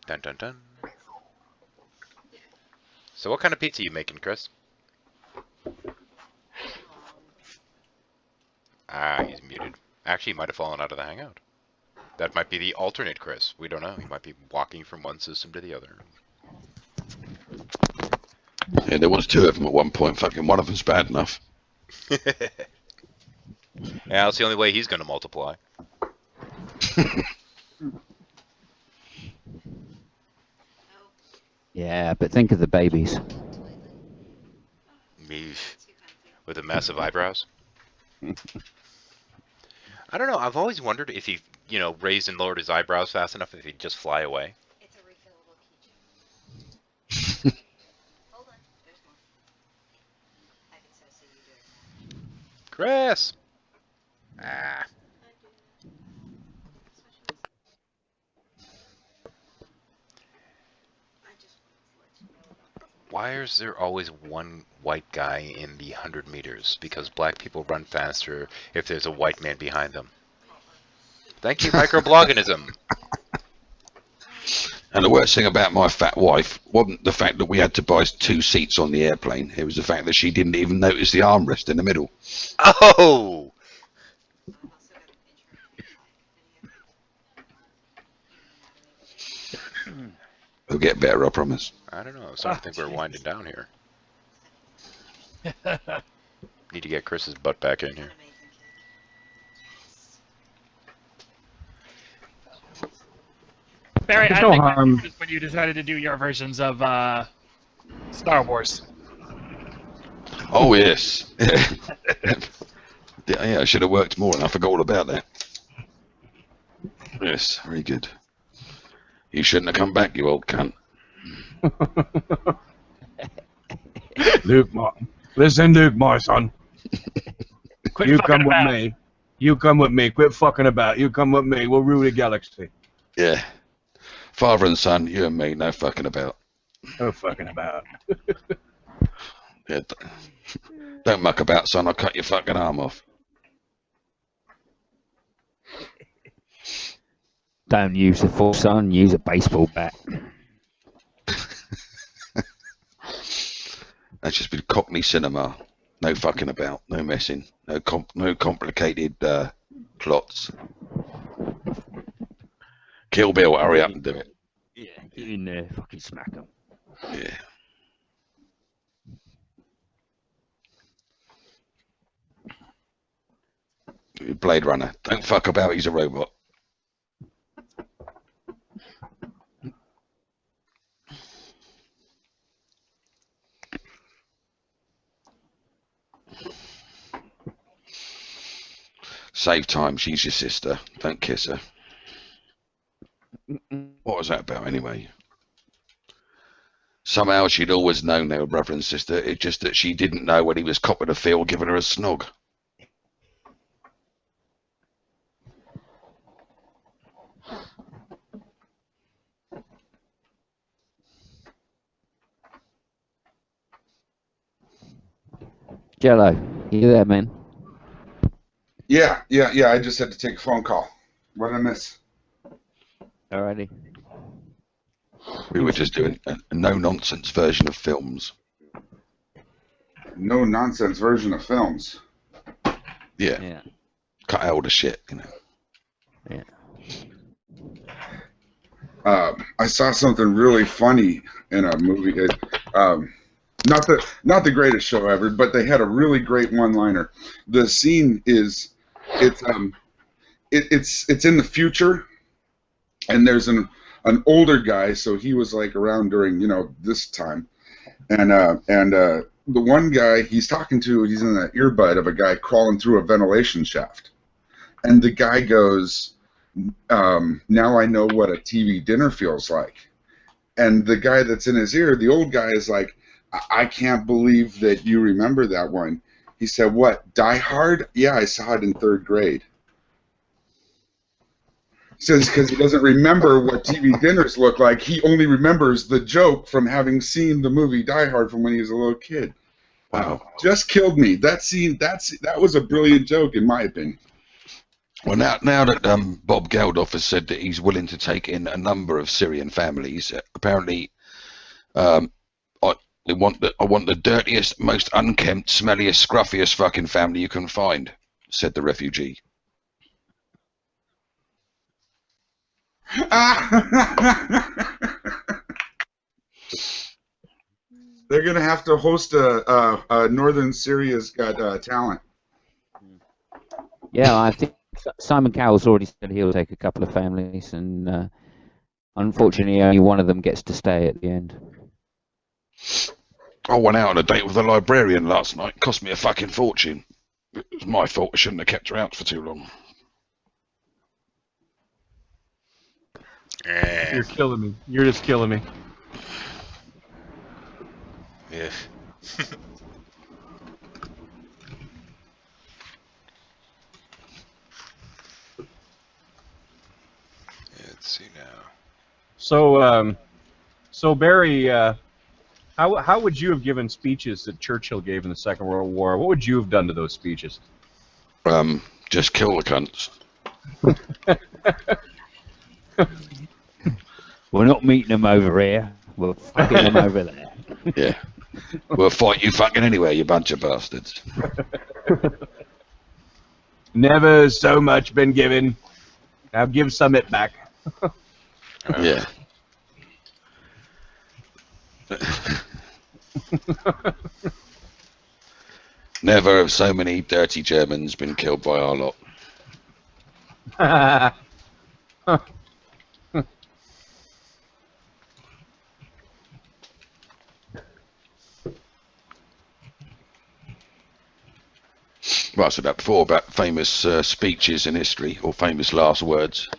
Dun dun dun. So what kind of pizza are you making, Chris? Ah, he's muted. Actually, he might have fallen out of the hangout. That might be the alternate Chris. We don't know. He might be walking from one system to the other. Yeah, there was 2 of them at one point. Fucking one of them's bad enough. Yeah, that's the only way he's going to multiply. Yeah, but think of the babies. Me, with the massive eyebrows. I don't know. I've always wondered if he, raised and lowered his eyebrows fast enough, if he'd just fly away. It's a refillable keychain. Hold on, there's more. I can so see you doing that. Chris! Ah. Why is there always one white guy in the 100 meters? Because black people run faster if there's a white man behind them. Thank you, microbloganism. And the worst thing about my fat wife wasn't the fact that we had to buy 2 seats on the airplane. It was the fact that she didn't even notice the armrest in the middle. Oh! It'll get better, I promise. I don't know. So I think we're winding down here. Need to get Chris's butt back in here. Barry, There's I no think harm. that was when you decided to do your versions of Star Wars. Oh, yes. Yeah, I should have worked more, and I forgot all about that. Yes, very good. You shouldn't have come back, you old cunt. Luke, listen, Luke, my son. Quit You fucking come about. with me. You come with me. Quit fucking about. You come with me. We'll rule the galaxy. Yeah. Father and son, you and me, no fucking about. No fucking about. Yeah, don't muck about, son. I'll cut your fucking arm off. Don't use the force, son. Use a baseball bat. That's just been Cockney cinema. No fucking about. No messing. No complicated plots. Kill Bill, hurry up and do it. Yeah, get in there, fucking smack them. Yeah. Blade Runner. Don't fuck about, he's a robot. Save time, she's your sister. Don't kiss her. What was that about anyway? Somehow she'd always known they were brother and sister, it's just that she didn't know when he was copping a feel giving her a snog. Jello, you there, man? Yeah. I just had to take a phone call. What did I miss? Alrighty. We were just doing a no-nonsense version of films. No nonsense version of films. Yeah. Cut out all the shit, you know. Yeah. I saw something really funny in a movie. Not the greatest show ever, but they had a really great one-liner. The scene is it's in the future, and there's an older guy, so he was like around during this time, and the one guy he's talking to, he's in the earbud of a guy crawling through a ventilation shaft, and the guy goes, "Now I know what a TV dinner feels like." And the guy that's in his ear, the old guy, is like, "I can't believe that you remember that one." He said, "What, Die Hard? Yeah, I saw it in 3rd grade." He says because he doesn't remember what TV dinners look like. He only remembers the joke from having seen the movie Die Hard from when he was a little kid. Wow, just killed me. That scene, that was a brilliant joke, in my opinion. Well, now that Bob Geldof has said that he's willing to take in a number of Syrian families, apparently I want the dirtiest, most unkempt, smelliest, scruffiest fucking family you can find, said the refugee. They're gonna have to host a Northern Syria's Got Talent. Yeah, I think Simon Cowell's already said he'll take a couple of families, and unfortunately, only one of them gets to stay at the end. I went out on a date with a librarian last night. It cost me a fucking fortune. It was my fault. I shouldn't have kept her out for too long. You're killing me. You're just killing me. Yeah. Let's see now. So Barry, how would you have given speeches that Churchill gave in the Second World War? What would you have done to those speeches? Just kill the cunts. We're not meeting them over here. We're fucking them over there. Yeah. We'll fight you fucking anywhere, you bunch of bastards. Never so much been given. Now give some it back. Yeah. Never have so many dirty Germans been killed by our lot. Well, I said that before about famous speeches in history, or famous last words.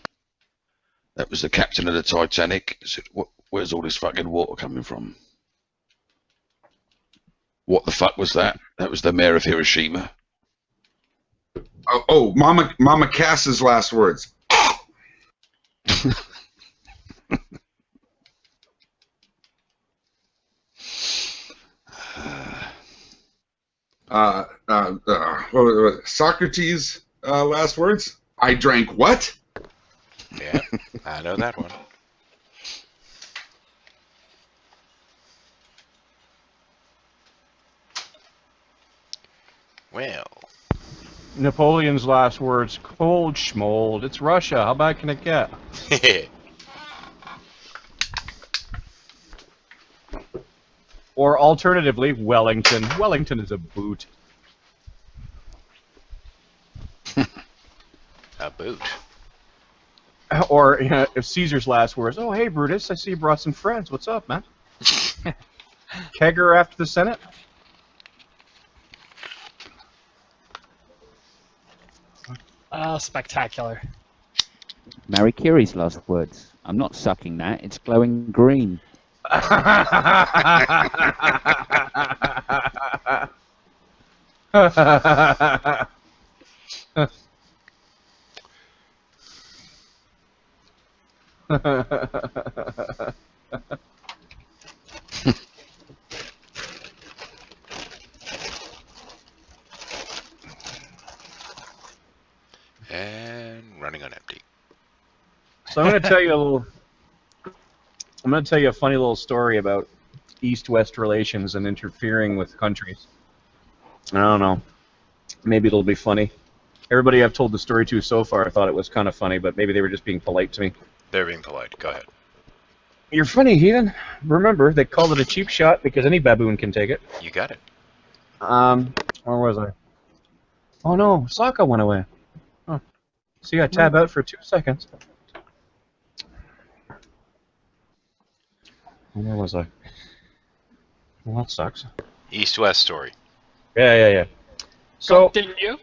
That was the captain of the Titanic. Said, "Where's all this fucking water coming from?" What the fuck was that? That was the mayor of Hiroshima. Oh, Mama Cass's last words. Socrates' last words? I drank what? Yeah, I know that one. Well. Napoleon's last words, cold schmold. It's Russia. How bad can it get? Or alternatively, Wellington. Wellington is a boot. A boot. Or if Caesar's last words, "Oh, hey, Brutus, I see you brought some friends. What's up, man?" Kegger after the Senate? Spectacular. Marie Curie's last words. "I'm not sucking that. It's glowing green." And running on empty. So I'm going to tell you a funny little story about East-West relations and interfering with countries. I don't know. Maybe it'll be funny. Everybody I've told the story to so far thought it was kind of funny, but maybe they were just being polite to me. They're being polite. Go ahead. You're funny, heathen. Remember, they called it a cheap shot because any baboon can take it. You got it. Where was I? Oh no, Sokka went away. Oh. See, I tab out for 2 seconds. Where was I? Well, that sucks. East-West story. Yeah. So, Continue.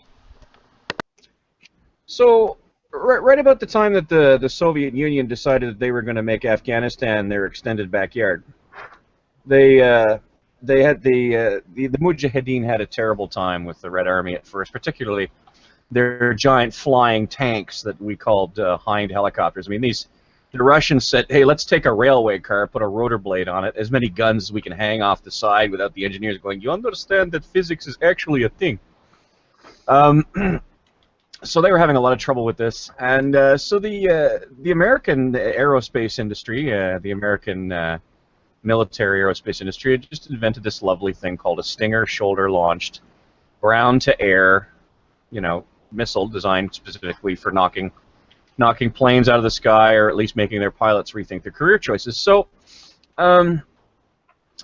So, right about the time that the Soviet Union decided that they were going to make Afghanistan their extended backyard, they had the Mujahideen had a terrible time with the Red Army at first, particularly their giant flying tanks that we called Hind helicopters. I mean, the Russians said, hey, let's take a railway car, put a rotor blade on it, as many guns as we can hang off the side without the engineers going, you understand that physics is actually a thing. So they were having a lot of trouble with this, and so the American aerospace industry, the American military aerospace industry, had just invented this lovely thing called a Stinger shoulder-launched, ground-to-air, missile designed specifically for knocking planes out of the sky, or at least making their pilots rethink their career choices. So, now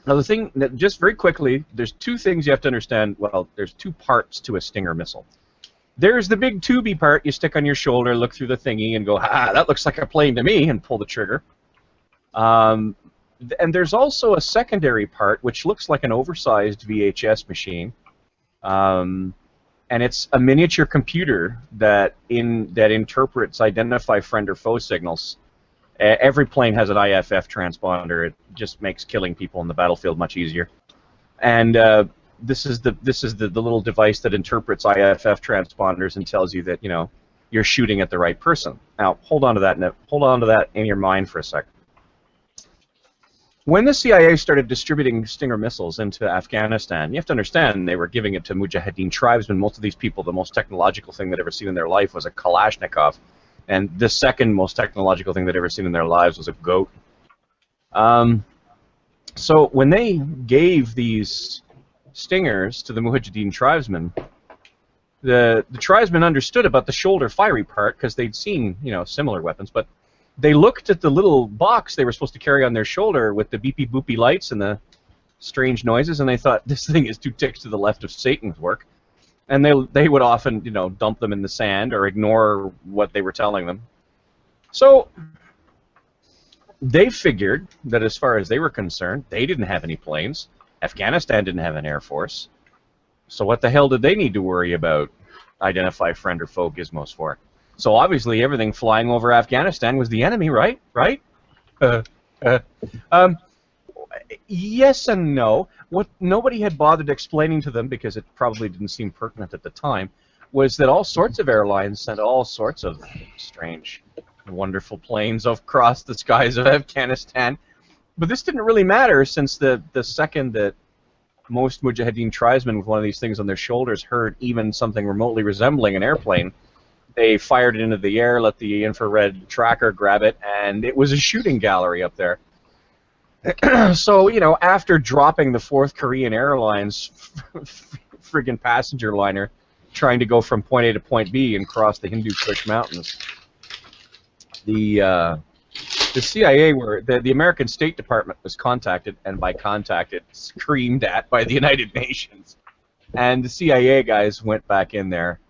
the thing that, just very quickly, there's two things you have to understand. Well, there's two parts to a Stinger missile. There's the big tubey part you stick on your shoulder, look through the thingy, and go, that looks like a plane to me, and pull the trigger. And there's also a secondary part, which looks like an oversized VHS machine. And it's a miniature computer that interprets identify friend or foe signals. Every plane has an IFF transponder. It just makes killing people in the battlefield much easier. And this is the little device that interprets IFF transponders and tells you that you're shooting at the right person. Now hold on to that in your mind for a second. When the CIA started distributing Stinger missiles into Afghanistan, you have to understand they were giving it to Mujahideen tribesmen. Most of these people, the most technological thing they'd ever seen in their life was a Kalashnikov, and the second most technological thing they'd ever seen in their lives was a goat. So when they gave these Stingers to the Mujahideen tribesmen, the tribesmen understood about the shoulder fiery part because they'd seen similar weapons, but they looked at the little box they were supposed to carry on their shoulder with the beepy boopy lights and the strange noises, and they thought, this thing is 2 ticks to the left of Satan's work. And they would often dump them in the sand or ignore what they were telling them. So they figured that as far as they were concerned, they didn't have any planes. Afghanistan didn't have an air force. So what the hell did they need to worry about identify friend or foe gizmos for? So obviously everything flying over Afghanistan was the enemy, right? Right? Yes and no. What nobody had bothered explaining to them, because it probably didn't seem pertinent at the time, was that all sorts of airlines sent all sorts of strange, wonderful planes across the skies of Afghanistan. But this didn't really matter, since the second that most Mujahideen tribesmen with one of these things on their shoulders heard even something remotely resembling an airplane, they fired it into the air, let the infrared tracker grab it, and it was a shooting gallery up there. So, after dropping the 4th Korean Airlines friggin' passenger liner trying to go from point A to point B and cross the Hindu Kush Mountains, the CIA the American State Department was contacted, and by contacted, screamed at by the United Nations. And the CIA guys went back in there,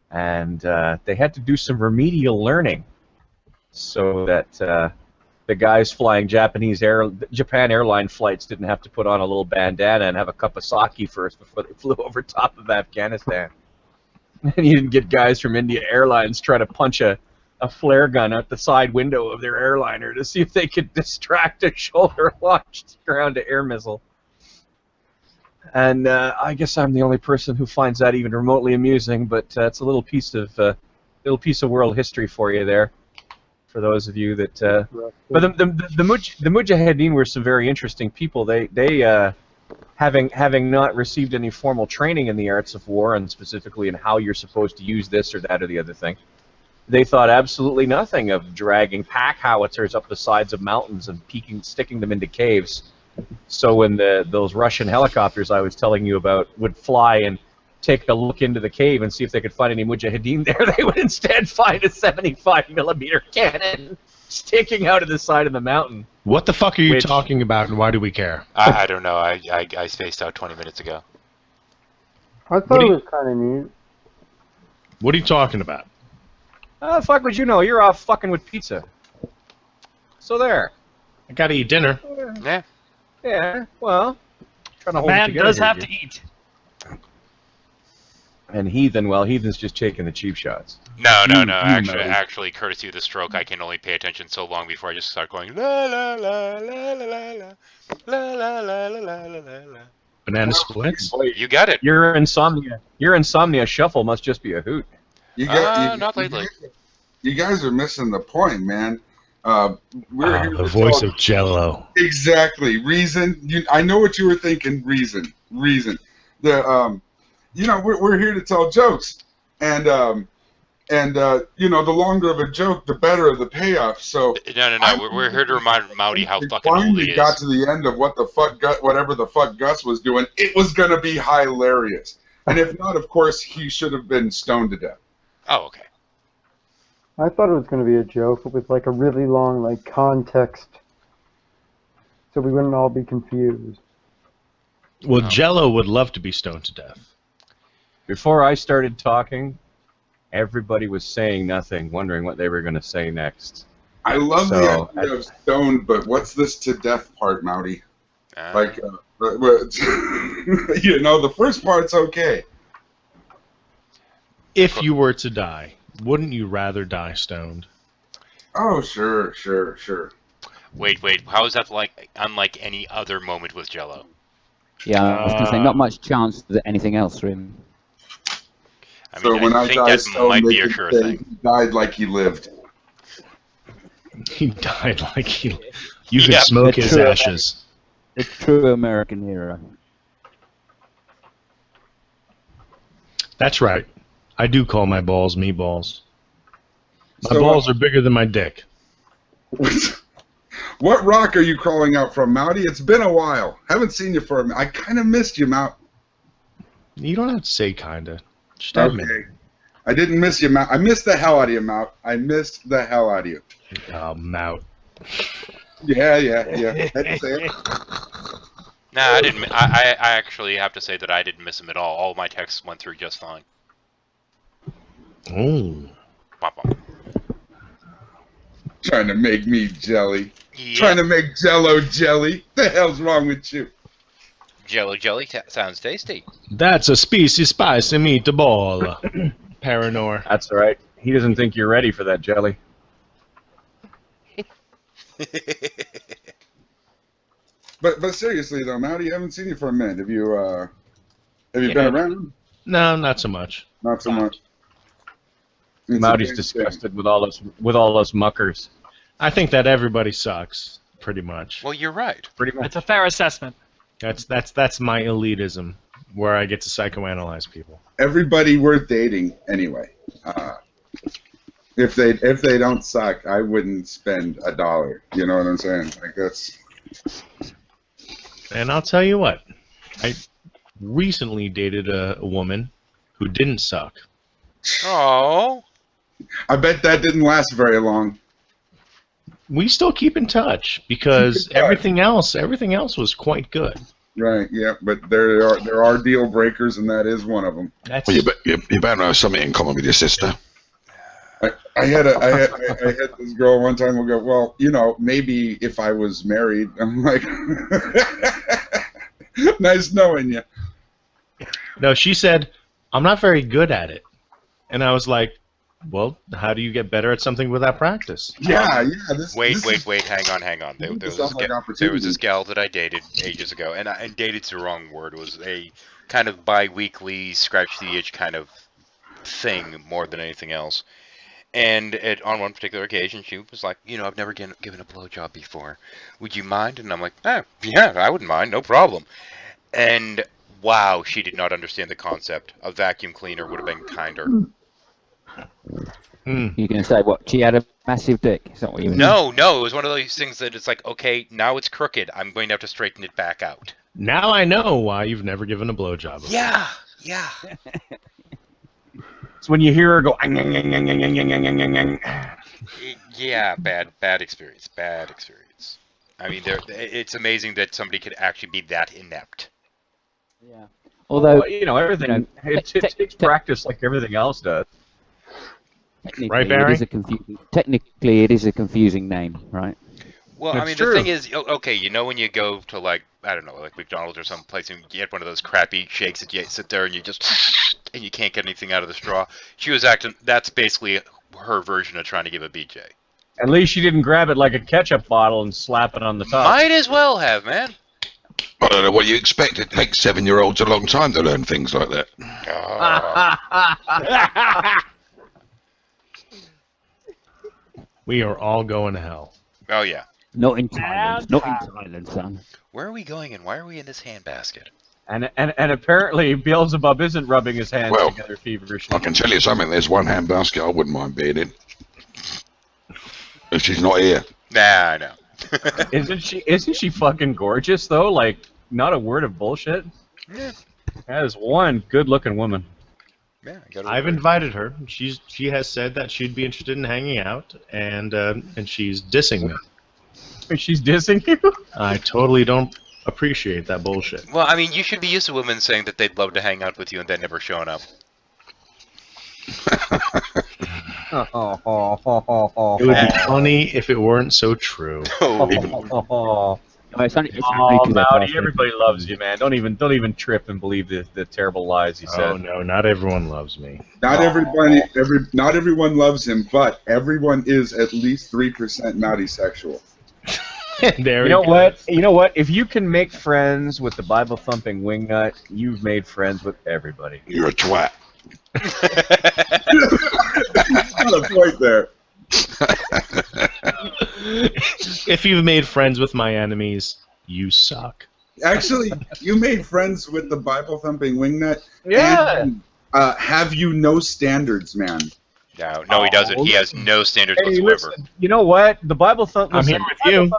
and they had to do some remedial learning so that the guys flying Japan airline flights didn't have to put on a little bandana and have a cup of sake first before they flew over top of Afghanistan. And you didn't get guys from India Airlines trying to punch a flare gun out the side window of their airliner to see if they could distract a shoulder-launched ground-to-air missile. And I guess I'm the only person who finds that even remotely amusing, but it's a little piece of world history for you there, for those of you that. But the Mujahideen were some very interesting people. They having not received any formal training in the arts of war, and specifically in how you're supposed to use this or that or the other thing, they thought absolutely nothing of dragging pack howitzers up the sides of mountains and sticking them into caves. So when those Russian helicopters I was telling you about would fly and take a look into the cave and see if they could find any Mujahideen there, they would instead find a 75mm cannon sticking out of the side of the mountain. What the fuck are you talking about, and why do we care? I don't know. I spaced out 20 minutes ago. I thought it was kind of neat. What are you talking about? Oh, fuck would you know? You're off fucking with pizza. So there. I gotta eat dinner. Yeah. Yeah, well. trying to A hold it man together does here, have dude. to eat. And Heathen, well, Heathen's just taking the cheap shots. No. You, Actually, courtesy of the stroke, I can only pay attention so long before I just start going la la la la la la la la la la la la. Banana splits. Boy, You got it. Your insomnia shuffle must just be a hoot. Not lately. You guys are missing the point, man. We're here The to voice tell- of Jello. Exactly. Reason. I know what you were thinking. Reason. We're here to tell jokes, and the longer of a joke, the better of the payoff. So No. We're here to remind Maute how fucking old finally he is. got to the end of whatever the fuck Gus was doing. It was gonna be hilarious, and if not, of course, he should have been stoned to death. Oh, okay. I thought it was going to be a joke with like a really long like context, so we wouldn't all be confused. Well, Jello would love to be stoned to death. Before I started talking, everybody was saying nothing, wondering what they were going to say next. I love the idea of stoned, but what's this to death part, Maute? The first part's okay. If you were to die, wouldn't you rather die stoned? Oh, sure. Wait. How is that unlike any other moment with Jello? Yeah, I was going to say, not much chance that anything else for him. So when I think die that stoned, might they be a can sure say thing. he died like he lived. He died like he... You could smoke his ashes. A true American hero. That's right. I do call my balls meatballs. My So, balls are bigger than my dick. What rock are you crawling out from, Maute? It's been a while. Haven't seen you for a minute. I kind of missed you, Maute. You don't have to say kinda. Just admit it. Okay. I didn't miss you, Maute. I missed the hell out of you, Maute. I missed the hell out of you. Oh, Maute. Yeah. Had to say it. No, I didn't. I actually have to say that I didn't miss him at all. All my texts went through just fine. Oh. Trying to make me jelly. Yeah. Trying to make Jello jelly. The hell's wrong with you? Jello jelly sounds tasty. That's a spicy meatball. Paranor. That's all right. He doesn't think you're ready for that jelly. But seriously though, Maute, I haven't seen you for a minute. Have you been around? No, not so much. Not so much. Maute's disgusted with all us muckers. I think that everybody sucks, pretty much. Well, you're right. Pretty much. It's a fair assessment. That's my elitism, where I get to psychoanalyze people. Everybody worth dating anyway. If they don't suck, I wouldn't spend $1. You know what I'm saying? Like that's. And I'll tell you what, I recently dated a woman who didn't suck. Oh. I bet that didn't last very long. We still keep in touch because everything else was quite good. Right. Yeah. But there are deal breakers, and that is one of them. That's... Well, you better have something in common with your sister. I had this girl one time who go, well, maybe if I was married. I'm like, nice knowing you. No, she said, I'm not very good at it. And I was like, well, how do you get better at something without practice? Yeah. Wait, hang on. There was this gal that I dated ages ago, and dated's the wrong word. It was a kind of bi-weekly, scratch the itch kind of thing more than anything else. And on one particular occasion, she was like, I've never given a blowjob before. Would you mind? And I'm like, yeah, I wouldn't mind, no problem. And wow, she did not understand the concept. A vacuum cleaner would have been kinder. You're going to say what? She had a massive dick? Is that what you mean? No, it was one of those things that it's like, okay, now it's crooked. I'm going to have to straighten it back out. Now I know why you've never given a blowjob before. Yeah. It's when you hear her go. Yeah, bad experience. I mean, it's amazing that somebody could actually be that inept. Yeah. Although everything it takes practice like everything else does. Right, Barry? Technically, it is a confusing name, right? Well, That's I mean, true. the thing is, okay, when you go to like I don't know, like McDonald's or some place, and you get one of those crappy shakes that you sit there and you just and you can't get anything out of the straw. She was acting. That's basically her version of trying to give a BJ. At least she didn't grab it like a ketchup bottle and slap it on the top. Might as well have, man. I don't know what you expect. It takes 7-year-olds a long time to learn things like that. We are all going to hell. Oh yeah. Not in Thailand. Not in Thailand, son. Where are we going, and why are we in this handbasket? And apparently Beelzebub isn't rubbing his hands Well, together feverishly. I can tell you something. There's one handbasket I wouldn't mind being in. If she's not here. Nah, I know. Isn't she fucking gorgeous though? Like, not a word of bullshit. Yeah. That is one good-looking woman. Yeah, I've invited her. She has said that she'd be interested in hanging out, and she's dissing me. She's dissing you? I totally don't appreciate that bullshit. Well, I mean, you should be used to women saying that they'd love to hang out with you and then never showing up. It would be funny if it weren't so true. It's only Maute, everybody loves you, man. Don't even trip and believe the terrible lies he said. Oh no, not everyone loves me. Not everyone loves him, but everyone is at least 3% Maute sexual. You know what? You know what? If you can make friends with the Bible thumping wingnut, you've made friends with everybody. You're a twat. Not a point there. If you've made friends with my enemies, you suck. Actually, you made friends with the Bible thumping wingnut. Yeah. And, have you no standards, man? No, he doesn't. He has no standards whatsoever. Listen, you know what? The Bible thumping. I'm here with you.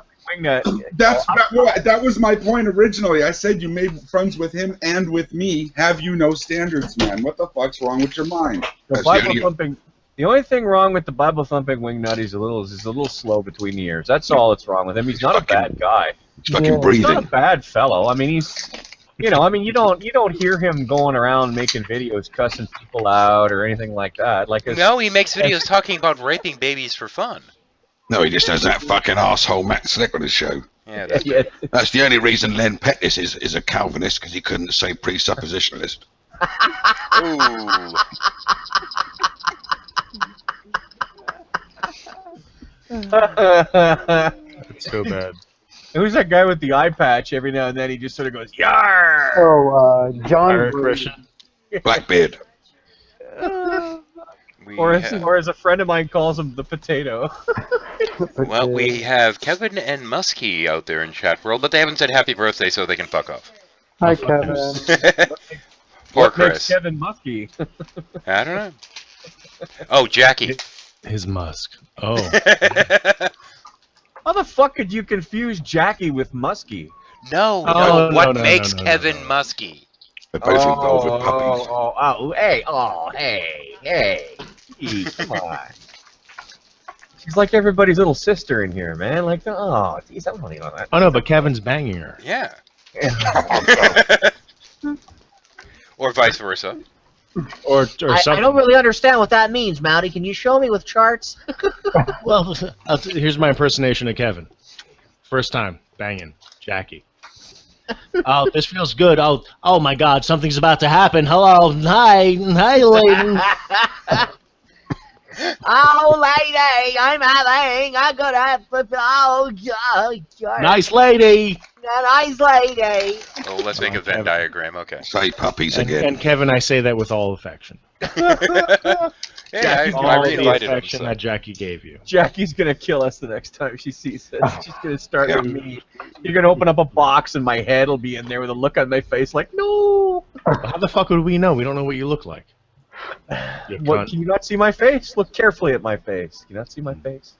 That was my point originally. I said you made friends with him and with me. Have you no standards, man? What the fuck's wrong with your mind? The Bible thumping. The only thing wrong with the Bible thumping wingnut is he's a little slow between the ears. That's all that's wrong with him. He's not a bad guy. He's fucking breathing. He's not a bad fellow. I mean, he's, you don't hear him going around making videos cussing people out or anything like that. No, he makes videos talking about raping babies for fun. No, he just has that fucking asshole Matt Slick on his show. Yeah, that's That's the only reason Len Pettis is a Calvinist, because he couldn't say presuppositionalist. Ooh. That's so bad. Who's that guy with the eye patch? Every now and then he just sort of goes, "Yar!" Oh, John. Blackbeard. Or as a friend of mine calls him, the potato. Well, we have Kevin and Muskie out there in chat world, but they haven't said happy birthday, so they can fuck off. Hi, Kevin. Poor What makes Chris. Kevin Muskie? I don't know. Oh, Jackie. His musk. Oh. How the fuck could you confuse Jackie with Muskie? No, Oh, what no, makes no, no, Kevin no. Muskie? They're both involved with puppies. Hey, gee, come on. She's like everybody's little sister in here, man. Like, oh, geez, I don't even know that. Oh no, but Kevin's banging her. Yeah. Or vice versa. Or I something. don't really understand what that means, Maute. Can you show me with charts? Well, here's my impersonation of Kevin. First time banging Jackie. Oh, this feels good. Oh my God, something's about to happen. Hello, hi, lady. Oh, lady, I'm having a good Nice lady. nice lady. Oh, let's make a Venn diagram. Okay. Say puppies And again. Kevin, I say that with all affection. Yeah, All I the re-invited him. affection that Jackie gave you. Jackie's gonna kill us the next time she sees us. She's gonna start with me. You're gonna open up a box and my head will be in there with a look on my face like, no. How the fuck would we know? We don't know what you look like. You What, cunt. can you not see my face? Look carefully at my face. Can you not see my face?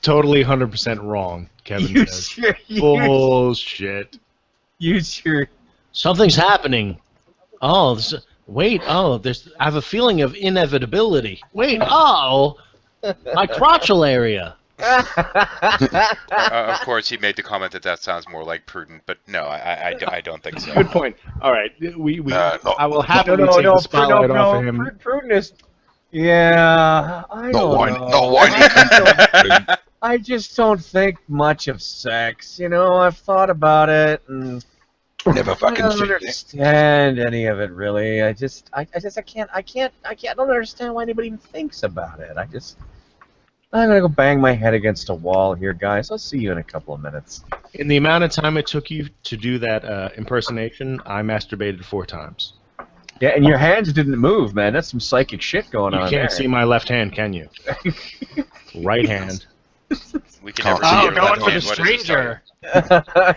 Totally 100% wrong, Kevin You says. sure- you- Bullshit. Use your. Something's happening. Oh, wait. Oh, I have a feeling of inevitability. Wait. Oh, my crotchal area. Of course, he made the comment that sounds more like prudent, but no, I don't think so. Good point. All right, I will happily No, take no, the spotlight off of him. Prudent is. Yeah, I Not don't whiny. know. Not whiny. I just don't think much of sex. You know, I've thought about it, and Never I fucking don't seen it. understand any of it really. I can't I don't understand why anybody even thinks about it. I'm gonna go bang my head against a wall here, guys. I'll see you in a couple of minutes. In the amount of time it took you to do that impersonation, I masturbated 4 times. Yeah, and your hands didn't move, man. That's some psychic shit going on You there. can't see my left hand, can you? Right hand. We can Can't never see see your your going left for hand. the What is this stranger.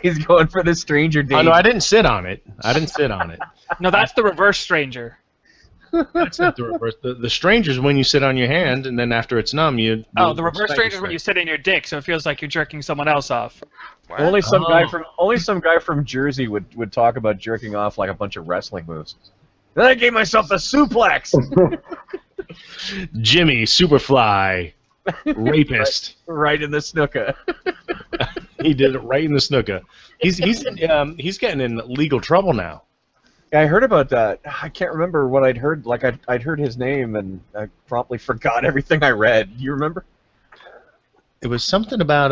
He's going for the stranger date. Oh, no, I didn't sit on it. I didn't sit on it. No, that's the reverse stranger. That's not the reverse. The stranger's when you sit on your hand, and then after it's numb, you... Oh, the reverse stranger is when you sit in your dick, so it feels like you're jerking someone else off. What? Only some guy from Jersey would talk about jerking off like a bunch of wrestling moves. Then I gave myself a suplex. Jimmy, Superfly, rapist. Right in the snooker. He did it right in the snooker. He's getting in legal trouble now. Yeah, I heard about that. I can't remember what I'd heard. Like I'd heard his name and I promptly forgot everything I read. You remember? It was something about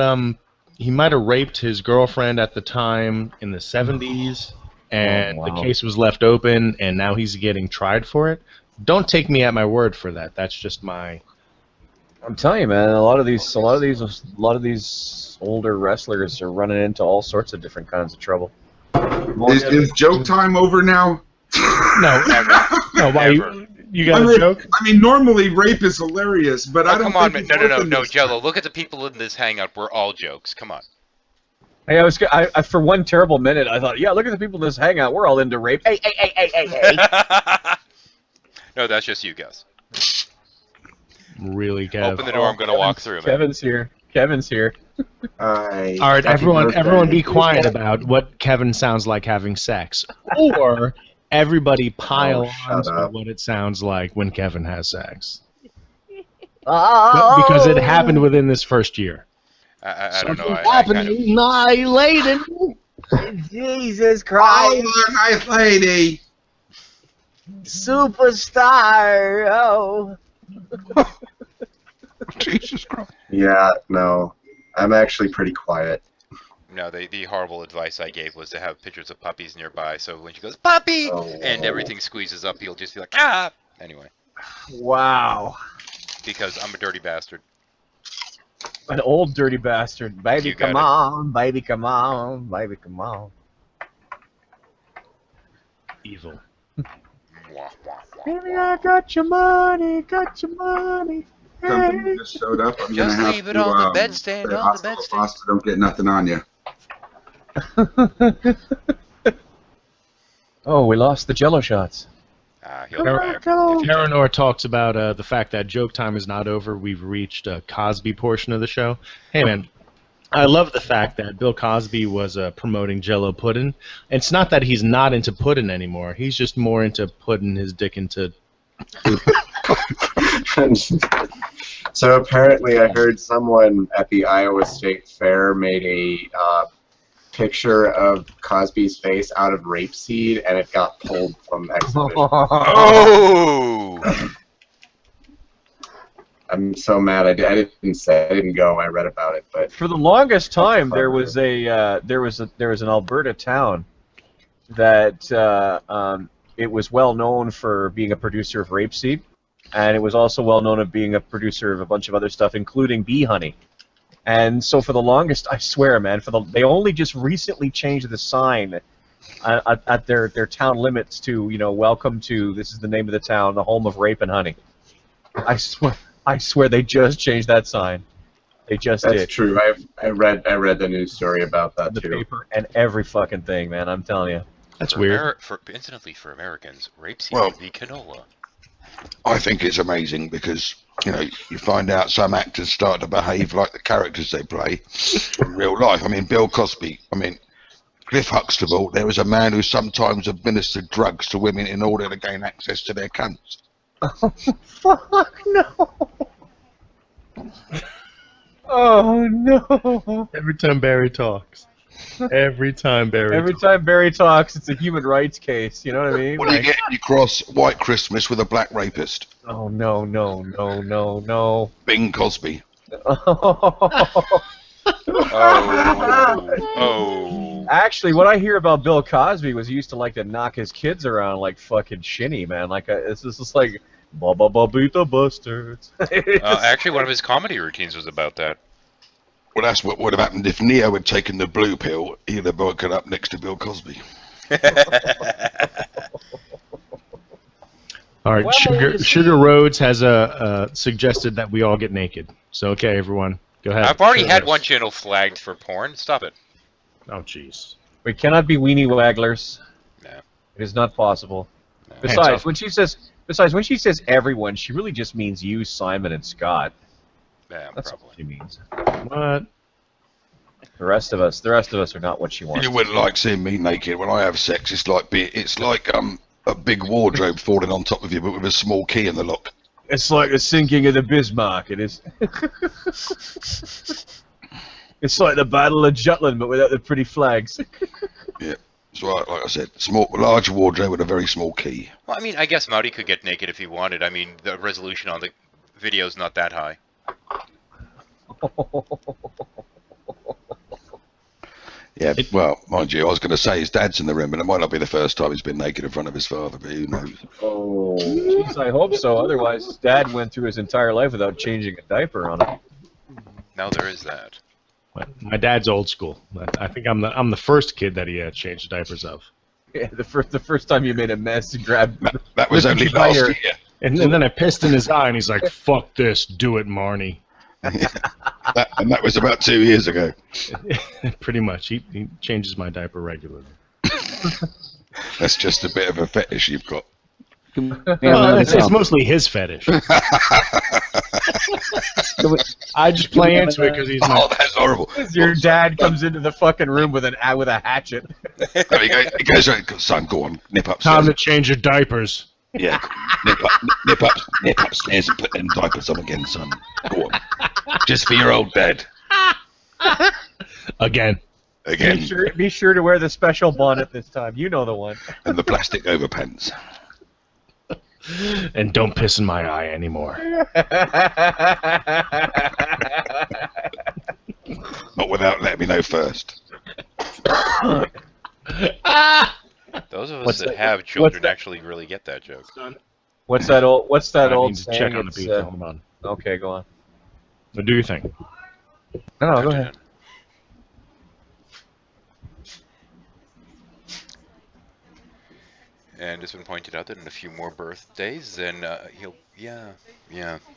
he might have raped his girlfriend at the time in the 70s, and Oh, wow. the case was left open, and now he's getting tried for it. Don't take me at my word for that. That's just my... I'm telling you, man. A lot of these older wrestlers are running into all sorts of different kinds of trouble. Is joke time over now? No, no. Why you got a joke? I mean, normally rape is hilarious, but I don't. Come on, think man. it's No, working this Jello. Look at the people in this hangout. We're all jokes. Come on. Hey, I for one terrible minute, I thought, yeah, look at the people in this hangout. We're all into rape. Hey. No, that's just you guys. Really, Kev. Open the door. I'm going to walk through, man. Kevin's here. All right, everyone be quiet about what Kevin sounds like having sex. Or everybody pile on to what it sounds like when Kevin has sex. Because it happened within this first year. I don't know. Annihilated. Jesus Christ. Oh, nice lady. Superstar. Oh. Jesus Christ. Yeah, no. I'm actually pretty quiet. No, the horrible advice I gave was to have pictures of puppies nearby, so when she goes, puppy, and everything squeezes up, you'll just be like, ah! Anyway. Wow. Because I'm a dirty bastard. An old dirty bastard. Baby, You got come it. on. Baby, come on. Baby, come on. Evil. Baby, I got your money. Got your money. Something just showed up. I'm Just gonna have leave it to, on the bedstand, say, on the hostile, bedstand. hostile, don't get nothing on you. Oh, we lost the Jello shots. He'll be back. Eleanor talks about the fact that joke time is not over. We've reached a Cosby portion of the show. Hey, man, I love the fact that Bill Cosby was promoting Jello pudding. It's not that he's not into pudding anymore. He's just more into putting his dick into... So apparently I heard someone at the Iowa State Fair made a picture of Cosby's face out of rapeseed, and it got pulled from exhibition. Oh! I'm so mad. I didn't go. I read about it, but For the longest time, there was an Alberta town that it was well known for being a producer of rapeseed, and it was also well known of being a producer of a bunch of other stuff, including bee honey. And so for the longest, I swear, man, they only just recently changed the sign at their town limits to, welcome to, this is the name of the town, the home of rape and honey. I swear they just changed that sign. They just did. that's true. I read the news story about that The too. paper and every fucking thing, man. I'm telling you. That's For weird. Incidentally, for Americans, rapeseed Well- is the canola. I think it's amazing because, you find out some actors start to behave like the characters they play in real life. I mean, Bill Cosby, Cliff Huxtable, there was a man who sometimes administered drugs to women in order to gain access to their cunts. Fuck no. Oh no. Every time Barry talks. Every time Barry talks, it's a human rights case. You know what I mean? What do you get? You cross White Christmas with a black rapist. Oh no. Bing Cosby. Oh. Actually, what I hear about Bill Cosby was he used to like to knock his kids around like fucking shinny, man. Like it's just like ba ba ba beat the bastards. Actually, one of his comedy routines was about that. Well, that's what would have happened if Neo had taken the blue pill. He'd have woken up next to Bill Cosby. All right, Well, Sugar Rhodes has suggested that we all get naked. So okay, everyone, go ahead. I've already Sugar had Rhodes. one channel flagged for porn. Stop it. Oh, jeez. We cannot be weenie wagglers. No. It is not possible. No. Besides, when she says everyone, she really just means you, Simon, and Scott. Yeah, That's probably. what she means. What? The rest of us are not what she wants. You wouldn't like seeing me naked. When I have sex, it's like a big wardrobe falling on top of you, but with a small key in the lock. It's like the sinking of the Bismarck. It is. It's like the Battle of Jutland, but without the pretty flags. Yeah, it's like I said, large wardrobe with a very small key. Well, I mean, I guess Maute could get naked if he wanted. I mean, the resolution on the video's not that high. Yeah, well, mind you, I was going to say his dad's in the room, and it might not be the first time he's been naked in front of his father, but who knows? Oh, jeez, I hope so. Otherwise, his dad went through his entire life without changing a diaper on him. Now there is that. My dad's old school. I think I'm the first kid that he changed diapers of. Yeah, the first time you made a mess, you grabbed. That was only last year. And then I pissed in his eye, and he's like, "Fuck this, do it, Marnie." And that was about 2 years ago. Pretty much. He changes my diaper regularly. That's just a bit of a fetish you've got. Well, it's mostly his fetish. I just play into it because he's my... Oh, that's horrible. Your dad comes into the fucking room with a hatchet. He goes, son, go on, nip upstairs. Time to change your diapers. Yeah, nip upstairs and put them diapers on again, son. Go on. Just for your old dad. Again. Be sure to wear the special bonnet this time. You know the one. And the plastic overpants. And don't piss in my eye anymore. Not without letting me know first. Those of us that have children actually really get that joke. What's that old need to saying? check on the It's, pizza. Hold on. Okay, go on. What do you think? No, go ahead. And it's been pointed out that in a few more birthdays, then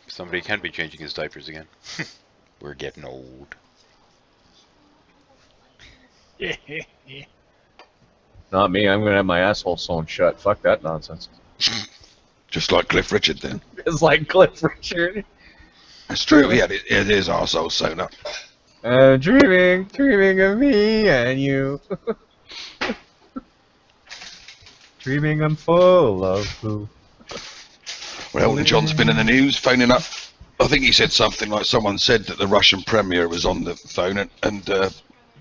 somebody can be changing his diapers again. We're getting old. Not me. I'm gonna have my asshole sewn shut. Fuck that nonsense. Just like Cliff Richard, then. It's like Cliff Richard. It's true. He had his arsehole sewn up. Dreaming of me and you. Dreaming I'm full of poo. Well, Elton John's been in the news, phoning up. I think he said something like someone said that the Russian premier was on the phone, and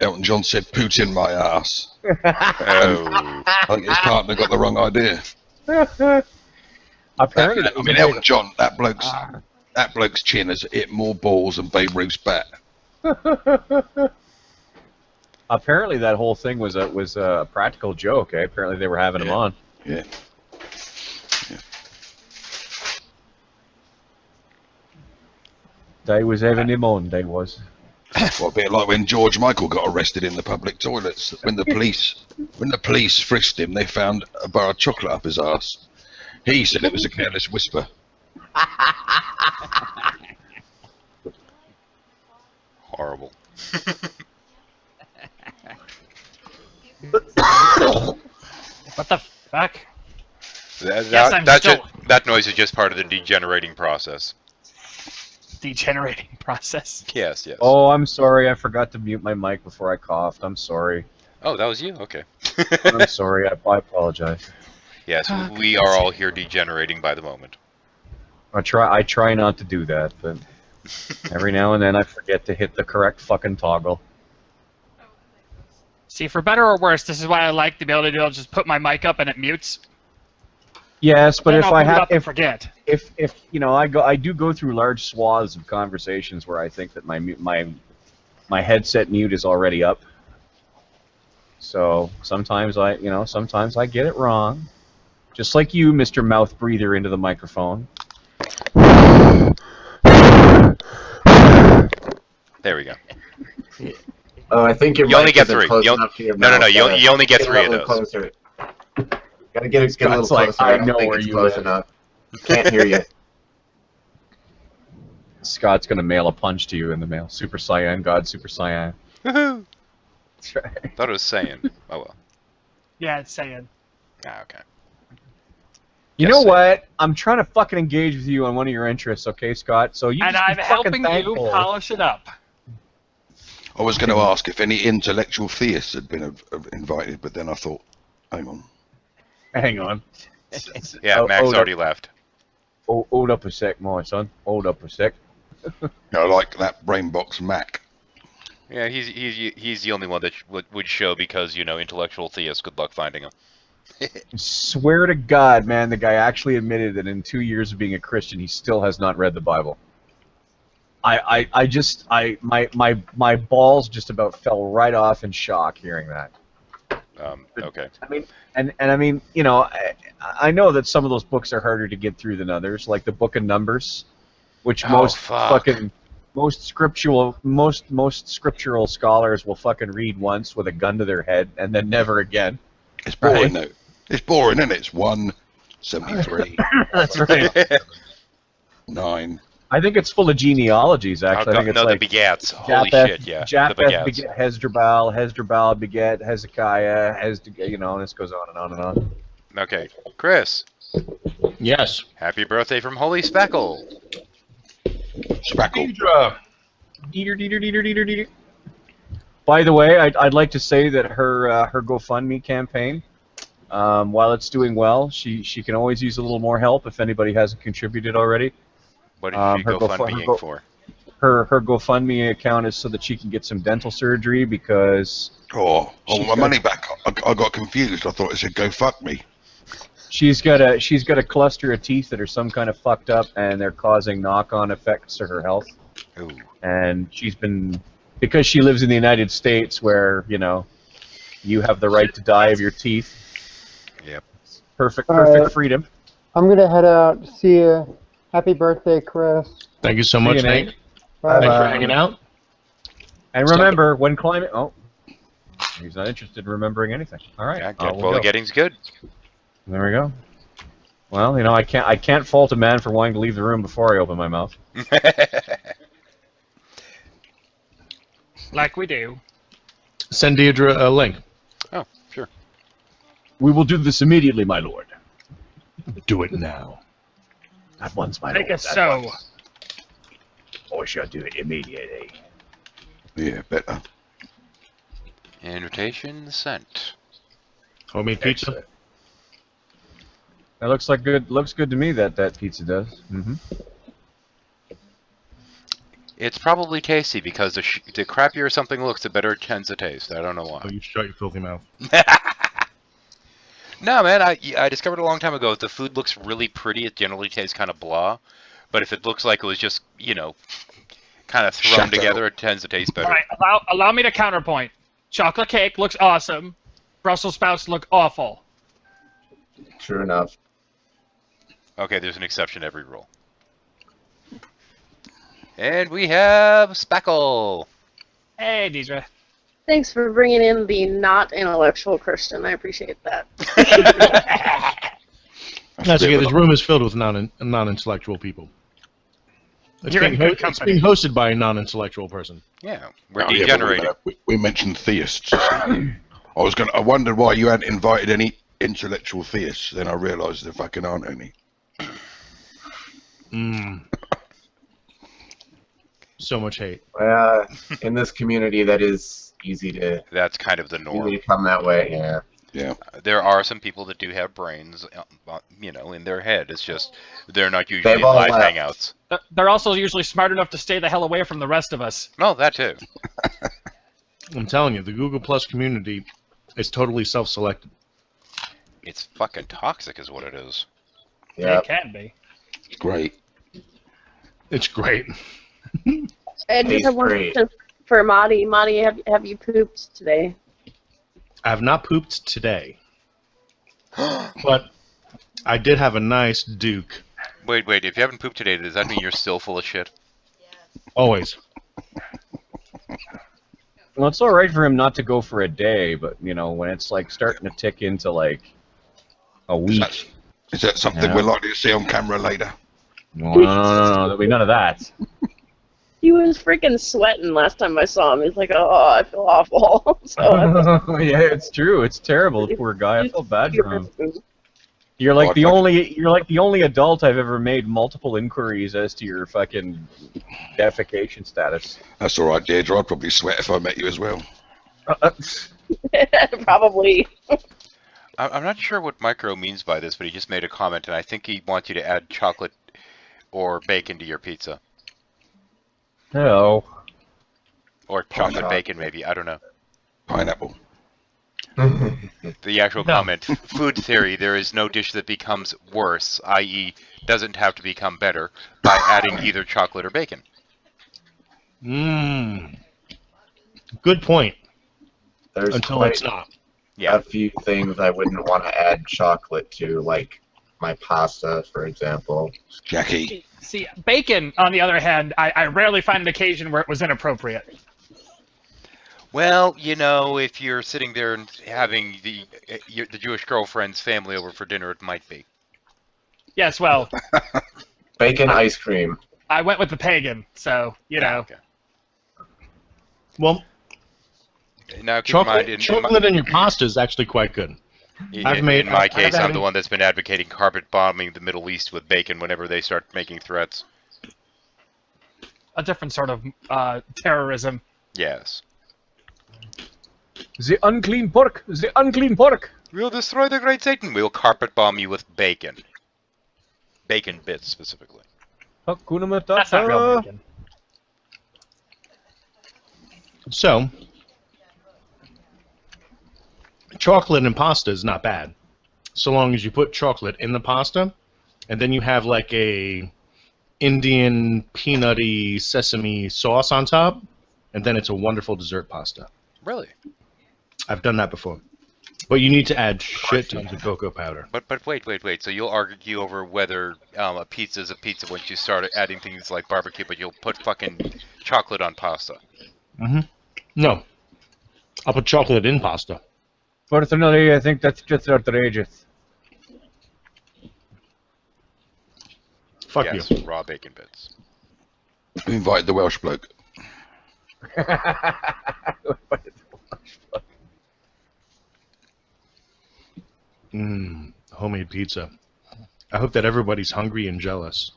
Elton John said, "Putin my ass." I think his partner got the wrong idea. Apparently, I mean, Elton John, that bloke's chin has hit more balls than Babe Ruth's bat. Apparently, that whole thing was a practical joke. Eh? Apparently, they were having him on. Yeah. They was having him on. They was. Well, a bit like when George Michael got arrested in the public toilets. When the police frisked him, they found a bar of chocolate up his arse. He said it was a careless whisper. Horrible. What the fuck? That noise is just part of the degenerating process. Degenerating process. Yes. Oh, I'm sorry. I forgot to mute my mic before I coughed. I'm sorry. Oh, that was you? Okay. I'm sorry. I apologize. Yes, we are all here degenerating by the moment. I try not to do that, but every now and then I forget to hit the correct fucking toggle. See, for better or worse, this is why I like to be able to just put my mic up and it mutes. Yes, but And if I'll I put it have, up and forget. if you know, I do go through large swaths of conversations where I think that my headset mute is already up. So sometimes sometimes I get it wrong. Just like you, Mr. Mouth Breather into the microphone. There we go. Oh, I think your You only mic get isn't three. close You- enough to your no, mouth. no. You only get Get a three of little those. Closer. Gotta get a little Scott's like, closer. I I don't know think where it's you close live. enough. Can't hear you. Scott's gonna mail a punch to you in the mail. Super Saiyan, God Super Saiyan. Woohoo! That's right. Thought it was saying. Oh well. Yeah, it's saying. Ah, okay. You Just know saying. what? I'm trying to fucking engage with you on one of your interests, okay, Scott? So you And just be I'm fucking helping thankful. you polish it up. I was going to ask if any intellectual theists had been invited, but then I thought, hang on. Hang on. Yeah, Max hold already up. left. Hold up a sec, my son. Hold up a sec. I like that Brainbox Mac. Yeah, he's the only one that would show because intellectual theists. Good luck finding him. Swear to God, man, the guy actually admitted that in 2 years of being a Christian, he still has not read the Bible. My balls just about fell right off in shock hearing that. Okay. I mean, and I mean, I know that some of those books are harder to get through than others, like the Book of Numbers, which most scriptural scholars will fucking read once with a gun to their head and then never again. It's boring, though. It's boring, isn't it? It's 173. That's right. 9. I think it's full of genealogies, actually. I think it's no, like the begats. Holy shit, yeah. Japheth The begats. beget Hezdrabal beget Hezekiah, and this goes on and on and on. Okay. Chris. Yes. Happy birthday from Holy Speckle. Speckle. Deeter. By the way, I'd like to say that her GoFundMe campaign, while it's doing well, she can always use a little more help if anybody hasn't contributed already. What did she GoFundMeing for? Her GoFundMe account is so that she can get some dental surgery because... Oh, my money back. I got confused. I thought it said go fuck me. She's got a cluster of teeth that are some kind of fucked up, and they're causing knock-on effects to her health. Ooh. And she's been... Because she lives in the United States where, you have the right to die of your teeth. Yep. Perfect Alright. freedom. I'm gonna head out. See you. Happy birthday, Chris. Thank you so much, See you, Nate. Nate. Thanks Bye. for hanging out. And remember, when climate... Oh, he's not interested in remembering anything. All right. Yeah, we'll well, the go. getting's good. There we go. Well, I can't fault a man for wanting to leave the room before I open my mouth. Like we do. Send Deirdre a link. Oh, sure. We will do this immediately, my lord. Do it now. At once, my Make lord. it so. Or shall do it immediately. Yeah, better. Invitation sent. Homemade pizza. That looks like good. Looks good to me. That pizza does. Mm-hmm. It's probably tasty because the crappier something looks, the better it tends to taste. I don't know why. Oh, you shut your filthy mouth. No, man, I discovered a long time ago if the food looks really pretty, it generally tastes kind of blah. But if it looks like it was just, kind of thrown together, it tends to taste better. All right, allow me to counterpoint. Chocolate cake looks awesome. Brussels sprouts look awful. True enough. Okay, there's an exception to every rule. And we have Spackle. Hey, Deidre. Thanks for bringing in the not intellectual Christian. I appreciate that. That's okay. This room is filled with non-intellectual people. It's You're in good it's company. being hosted by a non-intellectual person. Yeah, we're Oh, yeah, but degenerating. we mentioned theists. I wondered why you hadn't invited any intellectual theists. Then I realised there fucking aren't any. So much hate. In this community, that is easy to. That's kind of the norm. Easy to come that way. Yeah. Yeah. There are some people that do have brains, in their head. It's just they're not usually in They've all live left. hangouts. They're also usually smart enough to stay the hell away from the rest of us. No, that too. I'm telling you, the Google Plus community is totally self-selected. It's fucking toxic, is what it is. Yeah. It can be. Great. It's great. And just Tastes have one great. question for Marty. Marty, have you pooped today? I have not pooped today, but I did have a nice Duke. Wait. If you haven't pooped today, does that mean you're still full of shit? Always. Well, it's all right for him not to go for a day, but you know when it's like starting to tick into like a week. Is that something Yeah. we're likely to see on camera later? No, there'll be none of that. He was freaking sweating last time I saw him. He's like, oh, I feel awful. So Yeah, it's true. It's terrible. The poor guy. I feel bad for him. You're like the only adult I've ever made multiple inquiries as to your fucking defecation status. That's all right, Deirdre. I'd probably sweat if I met you as well. Probably. I'm not sure what Micro means by this, but he just made a comment, and I think he wants you to add chocolate or bacon to your pizza. Hello. Or chocolate bacon, maybe. I don't know. Pineapple. The actual comment, food theory, there is no dish that becomes worse, i.e. doesn't have to become better, by adding either chocolate or bacon. Good point. There's Until quite it's not. Yeah. a few things I wouldn't want to add chocolate to, like my pasta, for example. Jackie. See, bacon, on the other hand, I rarely find an occasion where it was inappropriate. Well, you know, if you're sitting there and having the Jewish girlfriend's family over for dinner, it might be. Yes, well, Bacon ice cream. I went with the pagan, so, you know. Okay. Well, Now, keep chocolate, in mind, chocolate in your pasta is actually quite good. in I've my case, had I'm the one that's been advocating carpet bombing the Middle East with bacon whenever they start making threats. A different sort of terrorism. Yes. The unclean pork. The unclean pork. We'll destroy the great Satan. We'll carpet bomb you with bacon. Bacon bits, specifically. Hakuna Matata. That's not real bacon. So, chocolate in pasta is not bad, so long as you put chocolate in the pasta, and then you have like a Indian peanutty sesame sauce on top, and then it's a wonderful dessert pasta. Really? I've done that before. But you need to add shit tons of cocoa powder. But wait. So you'll argue over whether a pizza is a pizza once you start adding things like barbecue, but you'll put fucking chocolate on pasta. No. I'll put chocolate in pasta. Personally, I think that's just outrageous. Fuck yes, you. Raw bacon bits. We invited the Welsh bloke. Homemade pizza. I hope that everybody's hungry and jealous.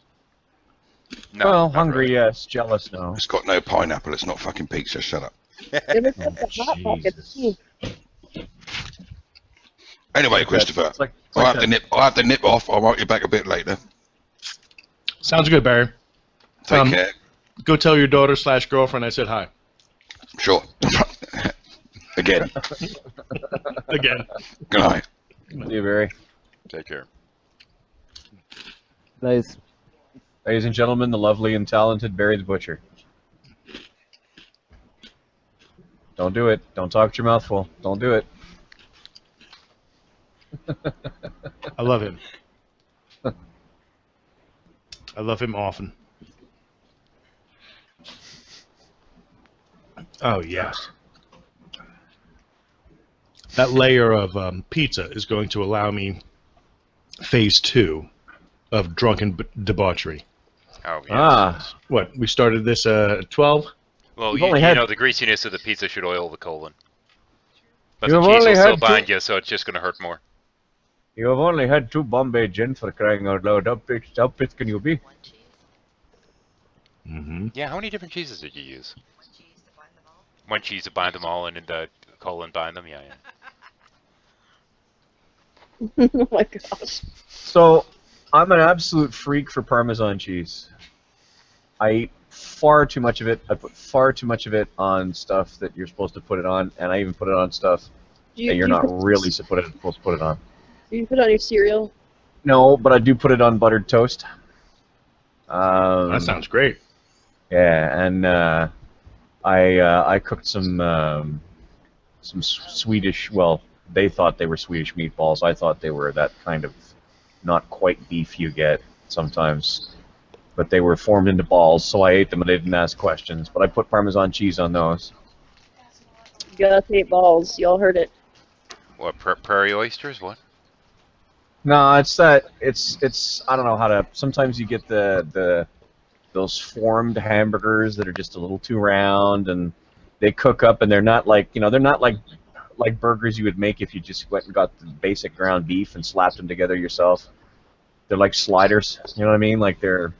No, well, hungry, yes. Jealous, no. It's got no pineapple. It's not fucking pizza. Shut up. Anyway, Christopher, I'll have to nip off. I'll write you back a bit later. Sounds good, Barry. Take care. Go tell your daughter / girlfriend I said hi. Sure. Again. Again. Good night. See you, Barry. Take care. Ladies and gentlemen, the lovely and talented Barry the Butcher. Don't do it. Don't talk with your mouth full. Don't do it. I love him. I love him often. Oh, yes. That layer of pizza is going to allow me phase 2 of drunken debauchery. Oh, yes. What, we started this at 12? Well, you know, the greasiness of the pizza should oil the colon. But the You've cheese only will still had bind you, so it's just going to hurt more. You have only had 2 Bombay gin, for crying out loud. How pissed can you be? Yeah, how many different cheeses did you use? One cheese to bind them all, and in the colon bind them? Yeah. Oh my gosh. So, I'm an absolute freak for Parmesan cheese. I eat far too much of it. I put far too much of it on stuff that you're supposed to put it on, and I even put it on stuff that you're not really supposed to put it on. Do you put it on your cereal? No, but I do put it on buttered toast. That sounds great. Yeah, and I cooked some Swedish. Well, they thought they were Swedish meatballs. I thought they were that kind of not quite beef you get sometimes. But they were formed into balls, so I ate them and I didn't ask questions. But I put Parmesan cheese on those. Gus ate balls. Y'all heard it. What, prairie oysters? What? No, it's that it's I don't know how to. Sometimes you get those formed hamburgers that are just a little too round, and they cook up, and they're not like they're not like burgers you would make if you just went and got the basic ground beef and slapped them together yourself. They're like sliders, you know what I mean? Like they're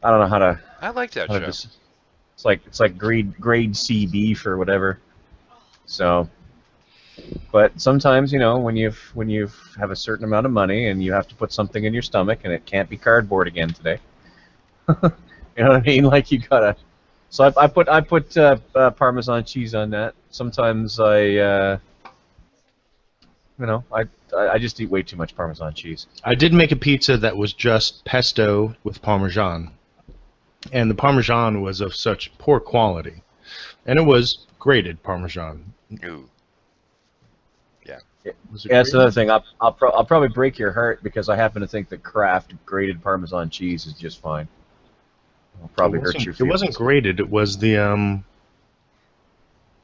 I don't know how to. I like that show. It's like grade C beef or whatever. So. But sometimes, when you have a certain amount of money and you have to put something in your stomach and it can't be cardboard again today. You know what I mean? Like you gotta. So I put Parmesan cheese on that. Sometimes I just eat way too much Parmesan cheese. I did make a pizza that was just pesto with Parmesan, and the Parmesan was of such poor quality, and it was grated Parmesan. Ooh. Yeah, that's another thing. I'll probably break your heart because I happen to think that Kraft grated Parmesan cheese is just fine. I'll probably hurt your feelings. It wasn't grated. It was the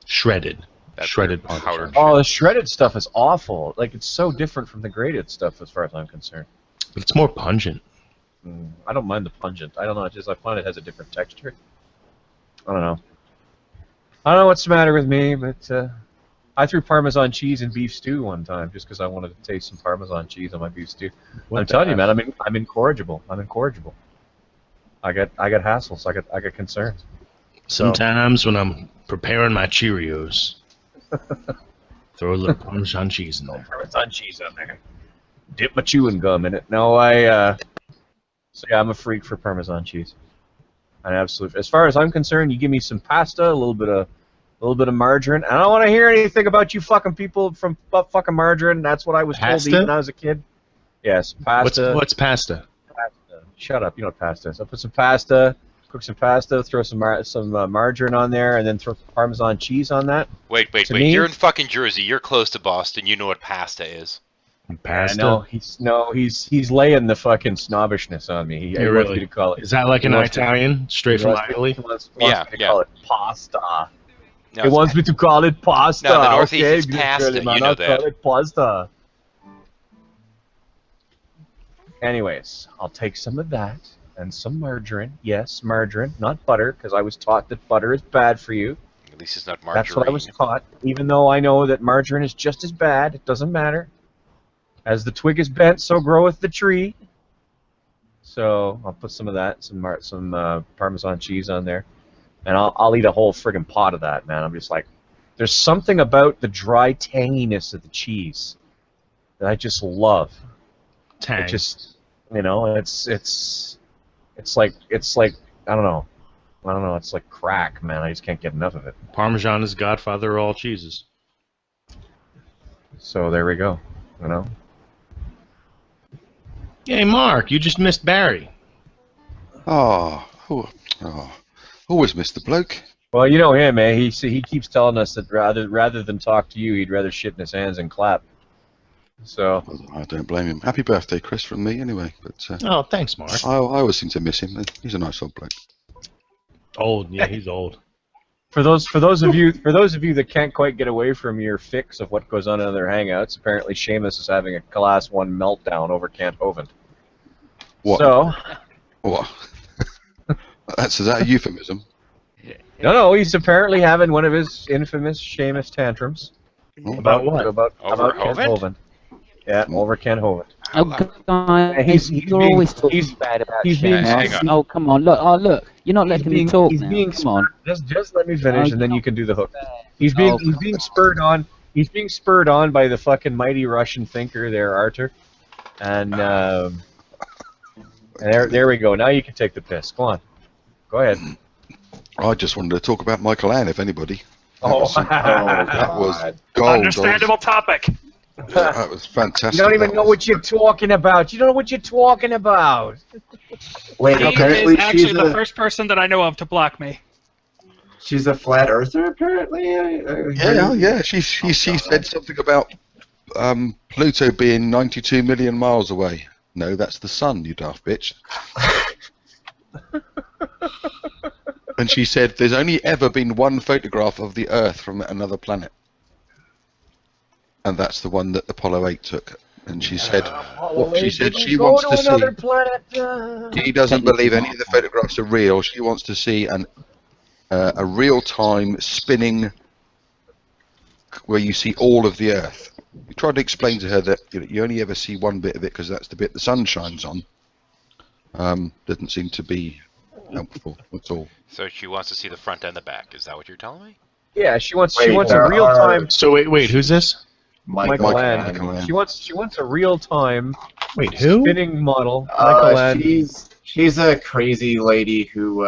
shredded Parmesan. Oh, the shredded stuff is awful. Like it's so different from the grated stuff, as far as I'm concerned. But it's more pungent. I don't mind the pungent. I don't know. It's just I find it has a different texture. I don't know. I don't know what's the matter with me, but. I threw Parmesan cheese in beef stew one time just because I wanted to taste some Parmesan cheese on my beef stew. I'm telling you, man, I'm incorrigible. I'm incorrigible. I got hassles. I got concerns. Sometimes when I'm preparing my Cheerios, throw a little Parmesan cheese in there. Parmesan cheese on there. Dip my chewing gum in it. No, so yeah, I'm a freak for Parmesan cheese. An absolute. As far as I'm concerned, you give me some pasta, a little bit of margarine. I don't want to hear anything about you fucking people from fucking margarine. That's what I was told to eat when I was a kid. Yes, pasta. What's pasta? Pasta. Shut up. You know what pasta is. I'll put some pasta, cook some pasta, throw some margarine on there, and then throw Parmesan cheese on that. Wait. You're in fucking Jersey. You're close to Boston. You know what pasta is. Pasta? He's laying the fucking snobbishness on me. He wants me to call it. Is that like an Italian, straight from Italy? He wants me to call it pasta. No, he wants me to call it pasta. No, the Northeast okay, is pasta. You know that. Call it pasta. Anyways, I'll take some of that and some margarine. Yes, margarine, not butter, because I was taught that butter is bad for you. At least it's not margarine. That's what I was taught. Even though I know that margarine is just as bad, it doesn't matter. As the twig is bent, so groweth the tree. So I'll put some of that, some Parmesan cheese on there. And I'll eat a whole friggin' pot of that, man. I'm just like, there's something about the dry tanginess of the cheese that I just love. Tang. It just, it's like I don't know, it's like crack, man. I just can't get enough of it. Parmesan is godfather of all cheeses. So there we go, Hey, Mark, you just missed Barry. Always miss the bloke. Well, you know him, eh? He keeps telling us that rather than talk to you, he'd rather shit in his hands and clap. So I don't blame him. Happy birthday, Chris, from me, anyway. But oh, thanks, Mark. I always seem to miss him. He's a nice old bloke. Old, yeah, he's old. For those of you that can't quite get away from your fix of what goes on in other hangouts, apparently Seamus is having a Class 1 meltdown over Kent Hovind. What? So what? Is that a euphemism? No, he's apparently having one of his infamous Seamus tantrums. About what? About Kent Hovind. Yeah, over Kent Hovind. Oh, guys, you're always talking bad about Seamus. Oh, come on, look. You're not letting me talk now. Come on. Just let me finish, and then you can do the hook. He's being spurred on. He's being spurred on by the fucking mighty Russian thinker there, Arthur. And there we go. Now you can take the piss. Go on. Go ahead. I just wanted to talk about Michael Ann, if anybody. That was gold. Understandable topic. That was fantastic. You don't even know what you're talking about. You don't know what you're talking about. Wait, He apparently is actually she's the a first person that I know of to block me. she's a flat earther. Apparently, Yeah. She said something about Pluto being 92 million miles away. No, that's the sun, you daft bitch. And she said there's only ever been one photograph of the Earth from another planet. And that's the one that Apollo 8 took. And she said, she wants to see. Planet. She doesn't believe any of the photographs are real. She wants to see a real-time spinning where you see all of the Earth. You tried to explain to her that you only ever see one bit of it because that's the bit the sun shines on. Doesn't seem to be helpful at all. So she wants to see the front and the back. Is that what you're telling me? Yeah, she wants a real time. So wait, who's this? Michael Land. She wants a real time. Wait, who? Spinning model. Michael Land. She's a crazy lady who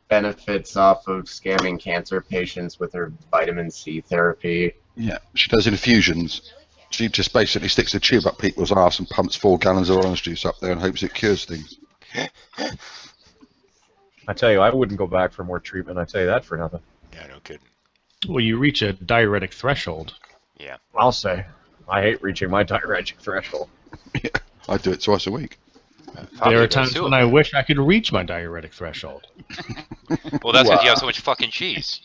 benefits off of scamming cancer patients with her vitamin C therapy. Yeah, she does infusions. She just basically sticks a tube up people's arse and pumps 4 gallons of orange juice up there and hopes it cures things. I tell you, I wouldn't go back for more treatment. I tell you that for nothing. Yeah, no kidding. Well, you reach a diuretic threshold. Yeah. I'll say. I hate reaching my diuretic threshold. Yeah, I do it twice a week. There are times when I wish I could reach my diuretic threshold. Well, that's because you have so much fucking cheese.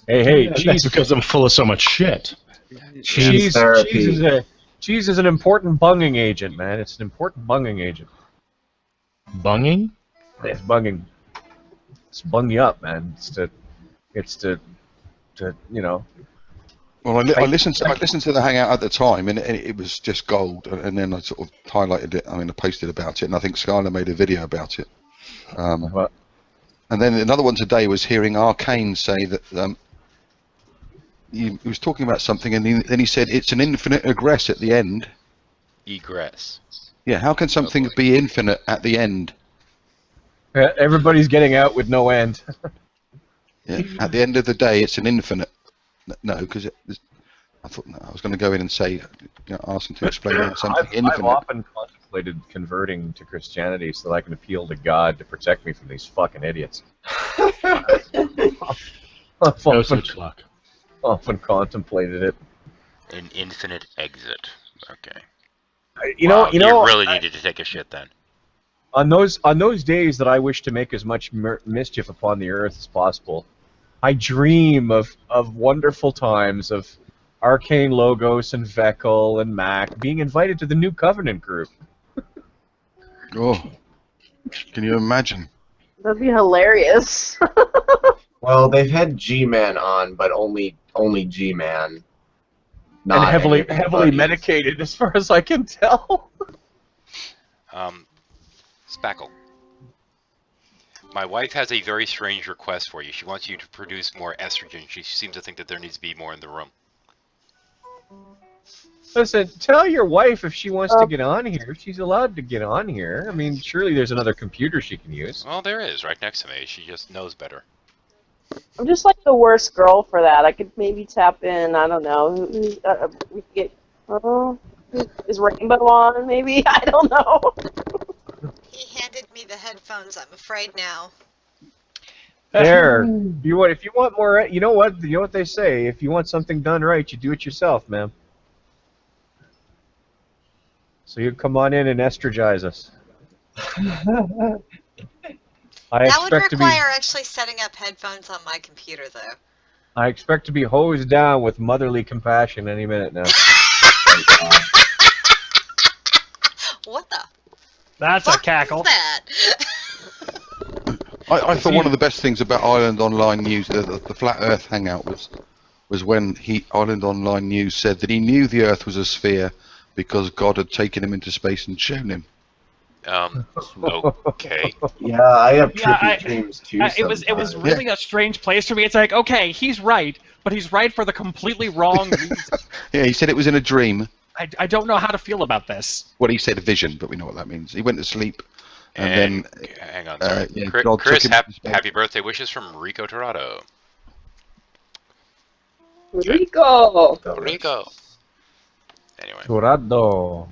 Hey, That's cheese. because I'm full of so much shit. Cheese is an important bunging agent, man. It's an important bunging agent. Bunging? It's bunging. It's bung you up, man. It's to you know. Well, I listened to the Hangout at the time, and it was just gold. And then I sort of highlighted it. I mean, I posted about it, and I think Skylar made a video about it. And then another one today was hearing Arcane say that he was talking about something, and then he said it's an infinite egress at the end. Egress. Yeah, how can something be infinite at the end? Everybody's getting out with no end. Yeah, at the end of the day, it's an infinite. No, because I thought I was going to go in and say, ask him to explain something infinite. I've often contemplated converting to Christianity so that I can appeal to God to protect me from these fucking idiots. No such luck. Often contemplated it. An infinite exit. Okay. You really needed to take a shit then. On those days that I wish to make as much mischief upon the earth as possible, I dream of wonderful times of Arcane Logos and Vekel and Mac being invited to the New Covenant group. Oh, can you imagine? That'd be hilarious. Well, they've had G-Man on, but only G-Man. And heavily medicated, as far as I can tell. Spackle. My wife has a very strange request for you. She wants you to produce more estrogen. She seems to think that there needs to be more in the room. Listen, tell your wife if she wants to get on here. She's allowed to get on here. I mean, surely there's another computer she can use. Well, there is, right next to me. She just knows better. I'm just like the worst girl for that. I could maybe tap in. I don't know. We could get. Is Rainbow on? Maybe I don't know. He handed me the headphones. I'm afraid now. There. If you want more, you know what? You know what they say. If you want something done right, you do it yourself, man. So you come on in and estrogize us. That would require actually setting up headphones on my computer, though. I expect to be hosed down with motherly compassion any minute now. What the? That's a cackle. That? I thought one of the best things about Ireland Online News, the Flat Earth Hangout, was when Ireland Online News said that he knew the Earth was a sphere because God had taken him into space and shown him. Okay. Yeah, I have trippy dreams too. It was really a strange place for me. It's like, okay, he's right, but he's right for the completely wrong reason. Yeah, he said it was in a dream. I don't know how to feel about this. Well, he said vision, but we know what that means. He went to sleep, and then... Hang on, sorry. Yeah, Chris, happy birthday wishes from Rico Torado. Rico. Rico. Anyway. Churrado.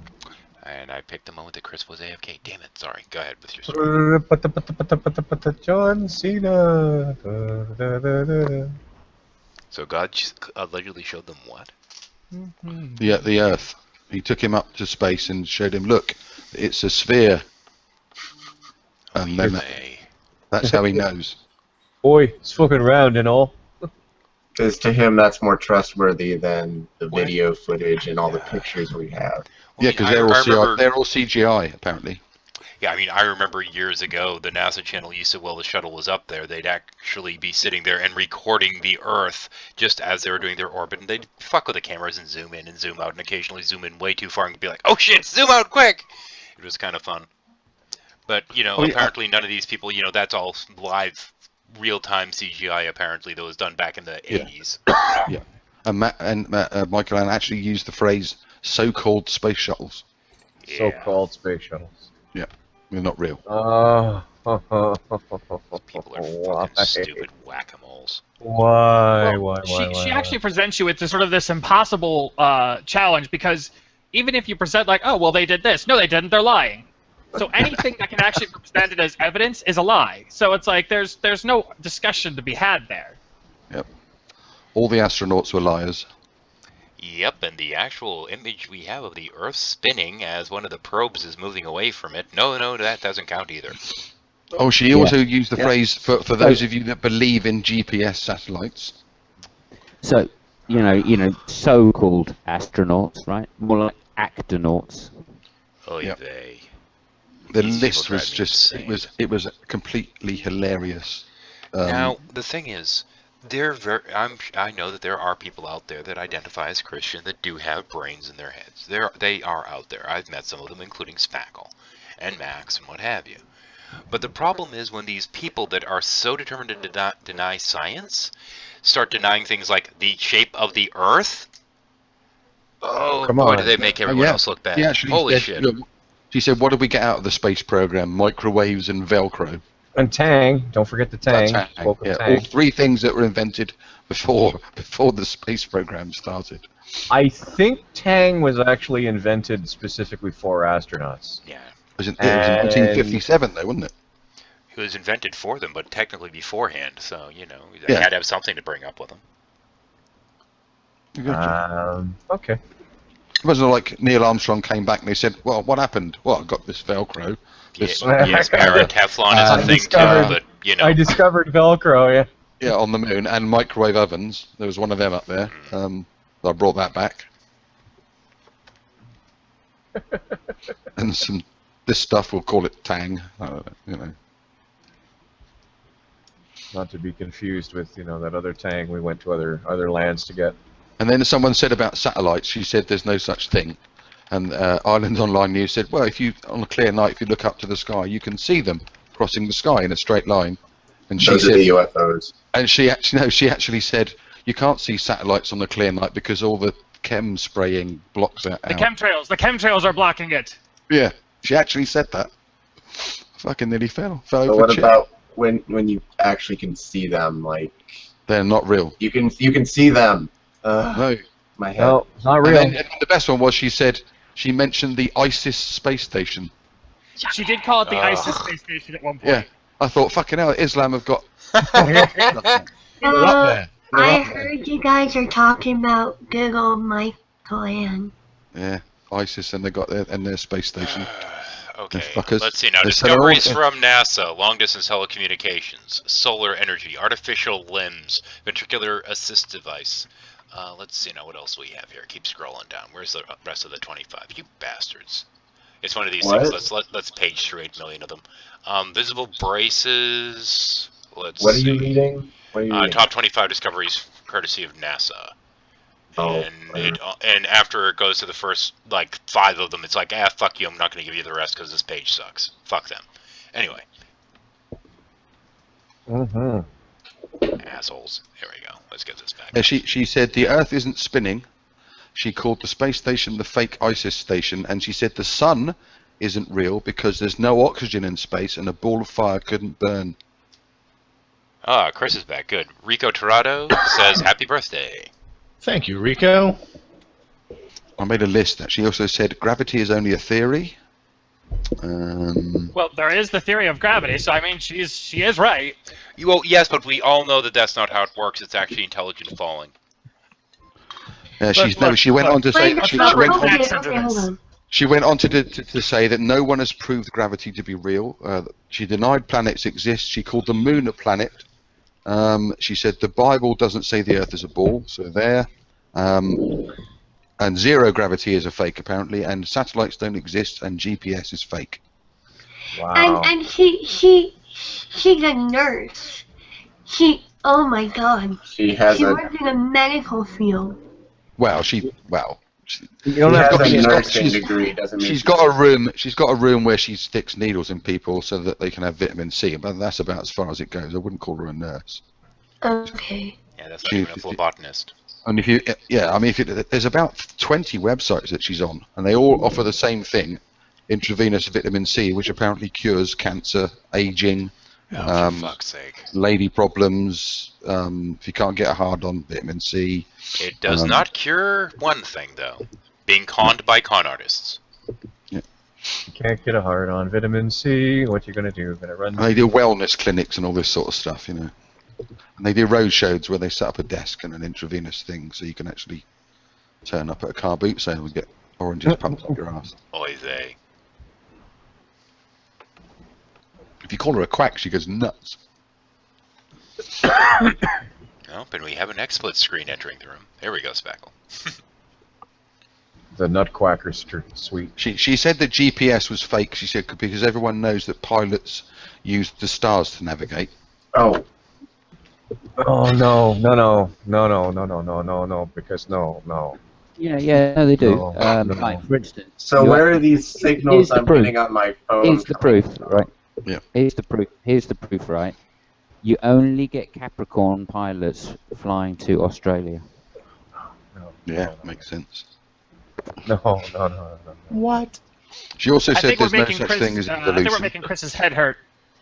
And I picked the moment that Chris was AFK. Damn it. Sorry. Go ahead with your story. John Cena. So God allegedly showed them what? The Earth. He took him up to space and showed him, look, it's a sphere. And then that's how he knows. Boy, it's fucking round and all. Because to him, that's more trustworthy than the video footage and all the pictures we have. Yeah, because they're all CGI, apparently. Yeah, I mean, I remember years ago, the NASA channel used to, while the shuttle was up there, they'd actually be sitting there and recording the Earth just as they were doing their orbit, and they'd fuck with the cameras and zoom in and zoom out, and occasionally zoom in way too far and be like, oh shit, zoom out quick! It was kind of fun. But, apparently none of these people, that's all live, real-time CGI, apparently, that was done back in the 80s. Yeah. And Michael Allen actually used the phrase so-called space shuttles. Yeah. So-called space shuttles. Yeah, they're not real. People are fucking stupid whack-a-moles. Why? She actually presents you with sort of this impossible challenge, because even if you present like, oh, well, they did this. No, they didn't. They're lying. So anything that can actually be presented as evidence is a lie. So it's like there's no discussion to be had there. Yep. All the astronauts were liars. Yep, and the actual image we have of the Earth spinning as one of the probes is moving away from it, no, that doesn't count either. Oh, she also used the phrase, for those of you that believe in GPS satellites. So, so-called astronauts, right? More like actonauts. Oh, yeah. The list was just, it was completely hilarious. Now, the thing is, I know that there are people out there that identify as Christian that do have brains in their heads. They are out there. I've met some of them, including Spackle and Max and what have you. But the problem is when these people that are so determined to deny science start denying things like the shape of the Earth. Oh, boy, do they make everyone else look bad. Yeah, Holy shit. She said, what did we get out of the space program? Microwaves and Velcro. And Tang. Don't forget the Tang. Tang. All three things that were invented before the space program started. I think Tang was actually invented specifically for astronauts. Yeah. It was in 1957, though, wasn't it? It was invented for them, but technically beforehand, so, they had to have something to bring up with them. Okay. It wasn't like Neil Armstrong came back and they said, well, what happened? Well, I got this Velcro. Yes, Teflon is a thing too, but, I discovered Velcro, yeah. Yeah, on the moon, and microwave ovens. There was one of them up there. I brought that back. And this stuff, we'll call it Tang, Not to be confused with, that other Tang we went to other lands to get. And then someone said about satellites, she said there's no such thing. And Ireland's Online News said, well, on a clear night, if you look up to the sky, you can see them crossing the sky in a straight line. And she Those are the UFOs. And she actually said, you can't see satellites on a clear night because all the chem spraying blocks that out. The chemtrails are blocking it. Yeah, she actually said that. Fucking nearly fell over. But what about when you actually can see them? Like, they're not real. You can see them. No, my head. No, it's not real. And the best one was she mentioned the ISIS space station. She did call it the ISIS space station at one point. Yeah, I thought, fucking hell, Islam have got. I heard you guys are talking about good old Michael Ann. Yeah, ISIS, and they got their space station. Okay, let's see now. Discoveries from NASA, long-distance telecommunications, solar energy, artificial limbs, ventricular assist device. Let's see now what else we have here. Keep scrolling down. Where's the rest of the 25? You bastards. It's one of these things. Let's page through 8 million of them. Visible braces. What are you reading? Top 25 discoveries courtesy of NASA. And after it goes to the first, 5 of them, it's like, fuck you, I'm not going to give you the rest because this page sucks. Fuck them. Anyway. Assholes. Here we go. Let's get this back. Yeah, she said the Earth isn't spinning. She called the space station the fake ISIS station, and she said the sun isn't real because there's no oxygen in space and a ball of fire couldn't burn. Chris is back. Good. Rico Torrado says, happy birthday. Thank you, Rico. I made a list. She also said gravity is only a theory. Well, there is the theory of gravity, so I mean, she is right. Well, yes, but we all know that that's not how it works. It's actually intelligent falling. She went on to say she went on to say that no one has proved gravity to be real. She denied planets exist. She called the moon a planet. She said the Bible doesn't say the Earth is a ball, so there. And zero gravity is a fake, apparently, and satellites don't exist, and GPS is fake. Wow. And she's a nurse. Oh my God. She works in a medical field. She's got a room where she sticks needles in people so that they can have vitamin C, but that's about as far as it goes. I wouldn't call her a nurse. Okay. Yeah, that's not even a phlebotomist. And there's about 20 websites that she's on, and they all offer the same thing: intravenous vitamin C, which apparently cures cancer, aging, for fuck's sake, lady problems. If you can't get a hard on, vitamin C. It does not cure one thing, though: being conned by con artists. You can't get a hard on vitamin C. What you gonna do? Gonna run? And they do wellness clinics and all this sort of stuff, And they do road shows where they set up a desk and an intravenous thing, so you can actually turn up at a car boot sale and get oranges pumped up your ass. Oy vey. If you call her a quack, she goes nuts. Nope, and we have an XSplit screen entering the room. There we go, Spackle. The Nutquacker suite. She said that GPS was fake. She said because everyone knows that pilots use the stars to navigate. Oh no! Because no. Yeah, they do. No. Like, for instance. So where are these signals I'm getting on my phone? Here's the proof, right? Yeah. Here's the proof, right? You only get Capricorn pilots flying to Australia. Yeah, makes sense. No. What? She also I said think there's we're no making such Chris, thing as I think we're evolution. making Chris's head hurt.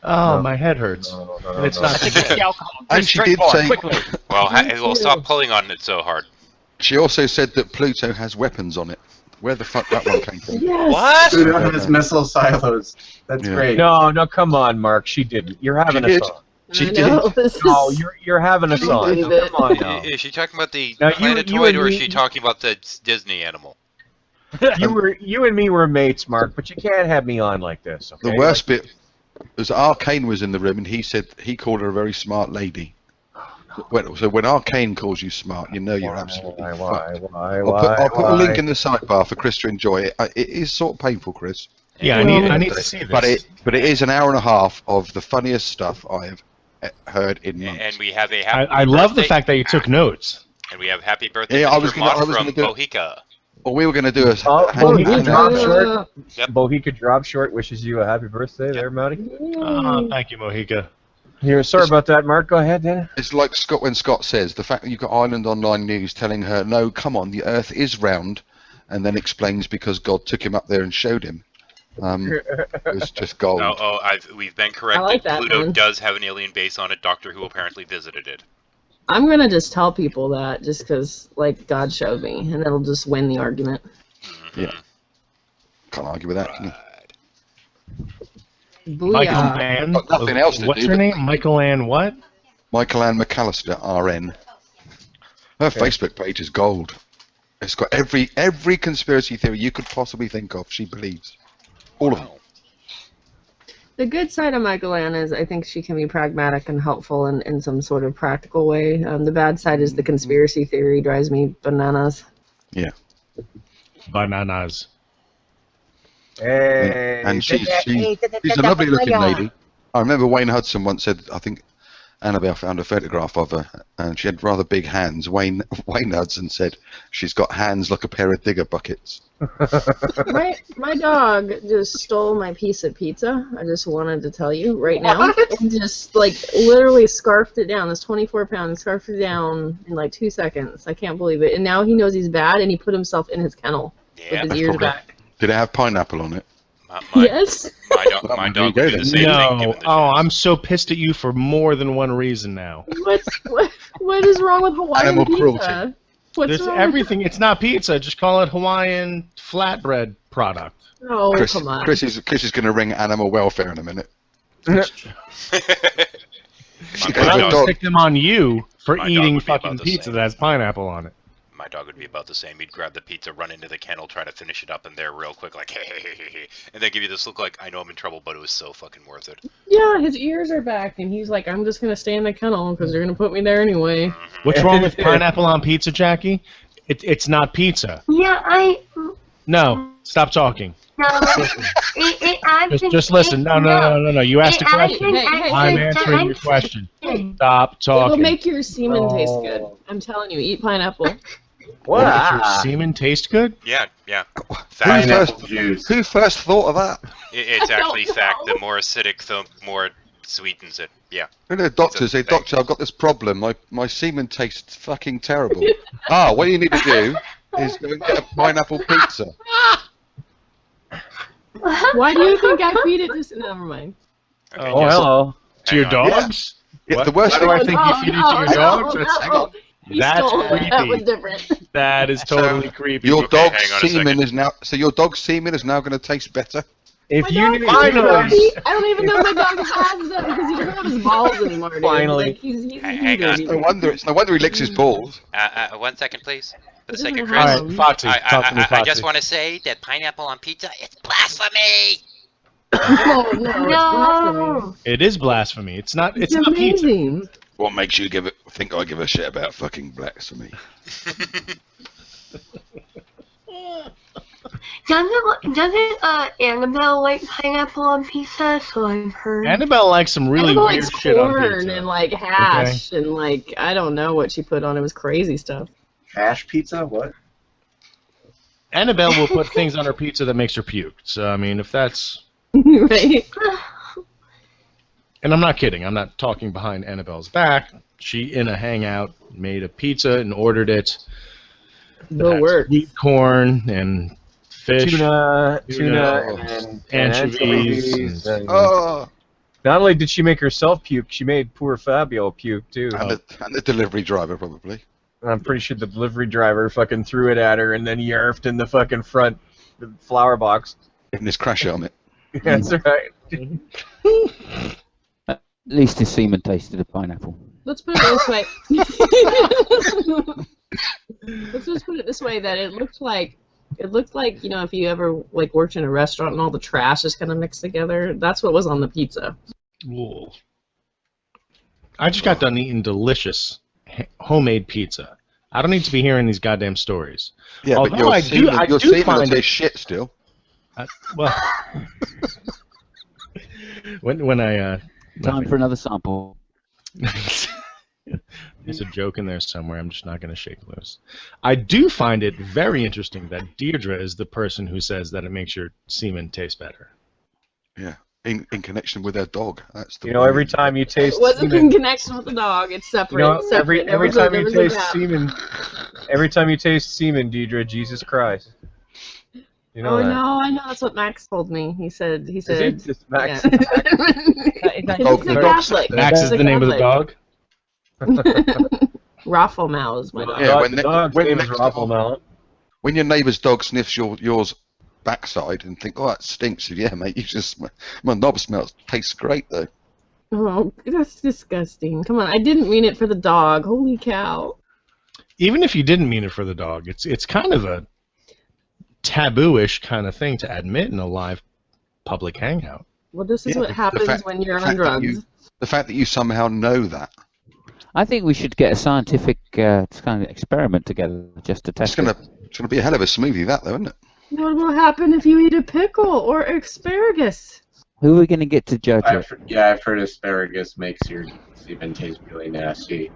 Oh, my head hurts. No, it's not. I think it's the alcohol. And Chris, she drink did more, say- quickly. Well, stop pulling on it so hard. She also said that Pluto has weapons on it. Where the fuck that one came from? Yes. What? Pluto has missile silos. That's great. No, come on, Mark. She didn't. You're having a song. She did. No, you're having a song. Come on now. Is she talking about the Now, planetoid, or is she talking about the Disney animal? You and me were mates, Mark, but you can't have me on like this. Okay? The worst bit was Arcane was in the room, and he said he called her a very smart lady. So when Arcane calls you smart, you know you're absolutely fucked. I'll put a link in the sidebar for Chris to enjoy it. It is sort of painful, Chris. Yeah, I need to see this. But it is an hour and a half of the funniest stuff I have heard in months. And we have a happy I love the birthday- fact that you took notes. And we have happy birthday, Yeah, Mr. I was gonna from do it. Mojica. Well, we were going to do a Bohica drop short. Yep. Bohica drop short wishes you a happy birthday there, Marty. Oh, thank you, Mojica. Here, sorry about that, Mark. Go ahead, then. It's like when Scott says, the fact that you've got Ireland Online News telling her, no, come on, the Earth is round, and then explains because God took him up there and showed him. It's just gold. We've been corrected. I like that Pluto one. does have an alien base on it. Doctor Who apparently visited it. I'm gonna just tell people that just because, like, God showed me, and it'll just win the argument. Yeah. Can't argue with that, can you? Michael Booyah. Ann. Got nothing else to What's do, her but- name? Michael Ann what? Michael Ann McAllister, RN. Her Facebook page is gold. It's got every conspiracy theory you could possibly think of. She believes all of them. The good side of Michael Ann is I think she can be pragmatic and helpful in some sort of practical way. The bad side is the conspiracy theory drives me bananas. Yeah. Bananas. Hey, And she's a lovely looking lady. I remember Wayne Hudson once said, I think Annabelle found a photograph of her, and she had rather big hands. Wayne Hudson said, she's got hands like a pair of digger buckets. My dog just stole my piece of pizza. I just wanted to tell you right now. And just, like, literally scarfed it down. This 24 pounds scarfed it down in, like, 2 seconds. I can't believe it. And now he knows he's bad, and he put himself in his kennel with his ears back. Did it have pineapple on it? Yes. My dog would do the same thing. No. Oh, I'm so pissed at you for more than one reason now. What is wrong with Hawaiian Animal pizza? cruelty. What's There's wrong? everything. It's not pizza. Just call it Hawaiian flatbread product. Oh, Chris, come on. Chris is going to ring animal welfare in a minute. And I dog- will stick them on you for my dog eating would be about fucking the pizza same. that has pineapple on it. My dog would be about the same. He'd grab the pizza, run into the kennel, try to finish it up in there real quick, like hey, hey, hey, hey, hey, and then give you this look like I know I'm in trouble, but it was so fucking worth it. Yeah, his ears are back, and he's like, I'm just gonna stay in the kennel because they're gonna put me there anyway. What's wrong with pineapple on pizza, Jackie? It's not pizza. Yeah, No, stop talking. no. Just listen. No. You asked a question. Hey, I'm answering your question. Stop talking. It'll make your semen taste good. I'm telling you, eat pineapple. What? Makes your semen taste good? Yeah. Who first thought of that? It's actually fact. The more acidic, the more it sweetens it. Yeah. And the doctor say, Doctor, I've got this problem. My semen tastes fucking terrible. What you need to do is go and get a pineapple pizza. Why do you think I feed it to... Never mind. Okay, hello. To your Hang on. dogs? Yeah, What? the worst Why do I thing- think you feed it to your dogs? Hang on. He That's stole it. creepy. That was different. That is totally creepy. Your Okay, dog's hang on a semen second. is now. So your dog's semen is now going to taste better. If you knew, I don't even know my dog has them because he doesn't have his balls anymore. Dude. Finally. Like, he's Hang on. It's no wonder he licks his balls. 1 second, please. For the sake of All Chris. right, Foxy, talk to me, I Foxy. just want to say that pineapple on pizza is blasphemy. Oh, no, it's blasphemy. It is blasphemy. It's not. It's not amazing. pizza. What makes you think I give a shit about fucking blasphemy? Doesn't Annabelle like pineapple on pizza? So I've heard. Annabelle likes some really Annabelle weird likes shit on corn pizza. and like hash and like I don't know what she put on. It was crazy stuff. Hash pizza? What? Annabelle will put things on her pizza that makes her puke. So I mean, if that's Right. and I'm not kidding. I'm not talking behind Annabelle's back. She in a hangout made a pizza and ordered it. No word. Sweet corn and fish, tuna, and anchovies. and- Oh, Not only did she make herself puke, she made poor Fabio puke too. and the delivery driver probably. I'm pretty sure the delivery driver fucking threw it at her and then yarfed in the fucking front flower box. In his crash helmet. That's right. At least his semen tasted of pineapple. Let's put it this way. Let's just put it this way: that it looked like you know if you ever like worked in a restaurant and all the trash is kind of mixed together. That's what was on the pizza. Ooh. I just got done eating delicious homemade pizza. I don't need to be hearing these goddamn stories. Yeah, Although but your I semen do find will it taste shit still. well. when I Time for another sample. There's a joke in there somewhere. I'm just not going to shake loose. I do find it very interesting that Deirdre is the person who says that it makes your semen taste better. Yeah, in connection with their dog. That's the. You know, every time you taste It wasn't semen, in connection with the dog. It's separate. you know, separate. every There time you was a taste gap. semen, every time you taste semen, Deidre, Jesus Christ. You know Oh that. no, I know. That's what Max told me. He said. Is it just Max? Yeah. Dog- He's a the dog's- Catholic. Max is He's a the name of the Catholic. dog? Raffelmau is my dog. Yeah, The dog's name is Rafflemallet. When your neighbour's dog sniffs yours backside and think, oh, that stinks. Yeah, mate, you just my knob smells. Tastes great though. Oh, that's disgusting. Come on, I didn't mean it for the dog. Holy cow. Even if you didn't mean it for the dog, it's kind of a taboo-ish kind of thing to admit in a live public hangout. Well, this is Yeah, what the happens fact- when you're the on fact that drugs. you- The fact that you somehow know that. I think we should get a scientific kind of experiment together just to test it. It's gonna be a hell of a smoothie, that though, isn't it? What will happen if you eat a pickle or asparagus? Who are we going to get to judge it? I've heard asparagus makes your semen taste really nasty.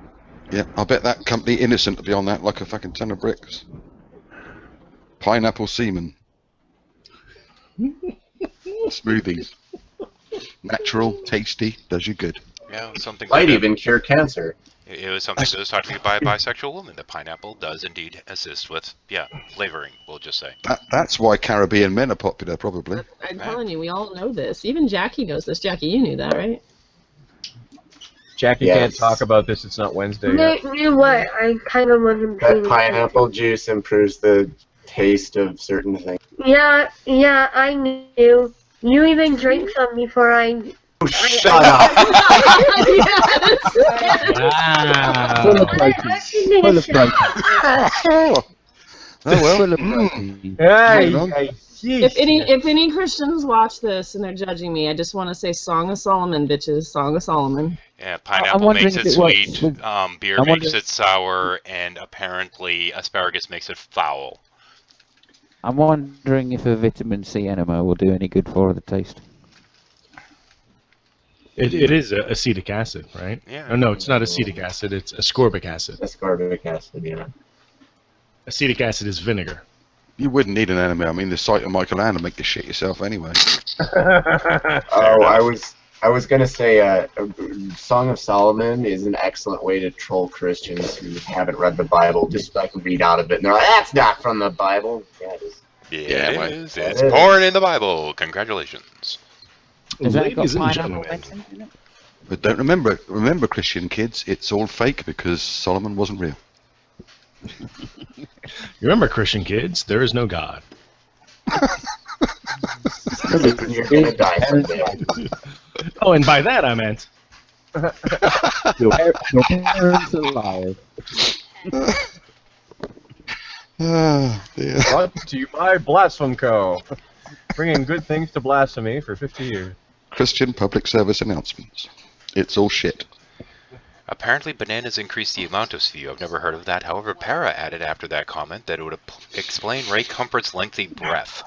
Yeah, I bet that company Innocent will be on that like a fucking ton of bricks. Pineapple semen. Smoothies. Natural, tasty, does you good. Yeah, something. Might like even cure cancer. It was something that was talked to me by a bisexual woman. That pineapple does indeed assist with, flavoring. We'll just say. That's why Caribbean men are popular, probably. I'm telling you, we all know this. Even Jackie knows this. Jackie, you knew that, right? Jackie can't talk about this. It's not Wednesday yet. You know what? I kind of wasn't That paying pineapple juice improves the taste of certain things. Yeah, I knew. You even drank some before I. Shut up. Wow. Full of protein. Full of protein. Oh well. Full of protein. Hey, if any Christians watch this and they're judging me, I just want to say Song of Solomon, bitches. Song of Solomon. Yeah, pineapple makes it sweet, beer makes it sour, and apparently asparagus makes it foul. I'm wondering if a vitamin C enema will do any good for the taste. It is acetic acid, right? Yeah. Oh, no, it's not acetic acid. It's ascorbic acid. Ascorbic acid, yeah. Acetic acid is vinegar. You wouldn't need an enema. I mean, the sight of Michael Land will make you shit yourself anyway. I was gonna say, Song of Solomon is an excellent way to troll Christians who haven't read the Bible. Just like read out of it, and they're like, "That's not from the Bible." Yeah, it is. Yeah, it is. It's born in the Bible. Congratulations. Ladies and gentlemen. But don't remember, Christian kids, it's all fake because Solomon wasn't real. You remember, Christian kids, there is no God. You're gonna die someday. Oh, and by that I meant... Your parents are alive. Brought to you by Blaspheme Co. Bringing good things to blasphemy for 50 years. Christian public service announcements. It's all shit. Apparently bananas increase the amount of spew. I've never heard of that. However, Para added after that comment that it would explain Ray Comfort's lengthy breath.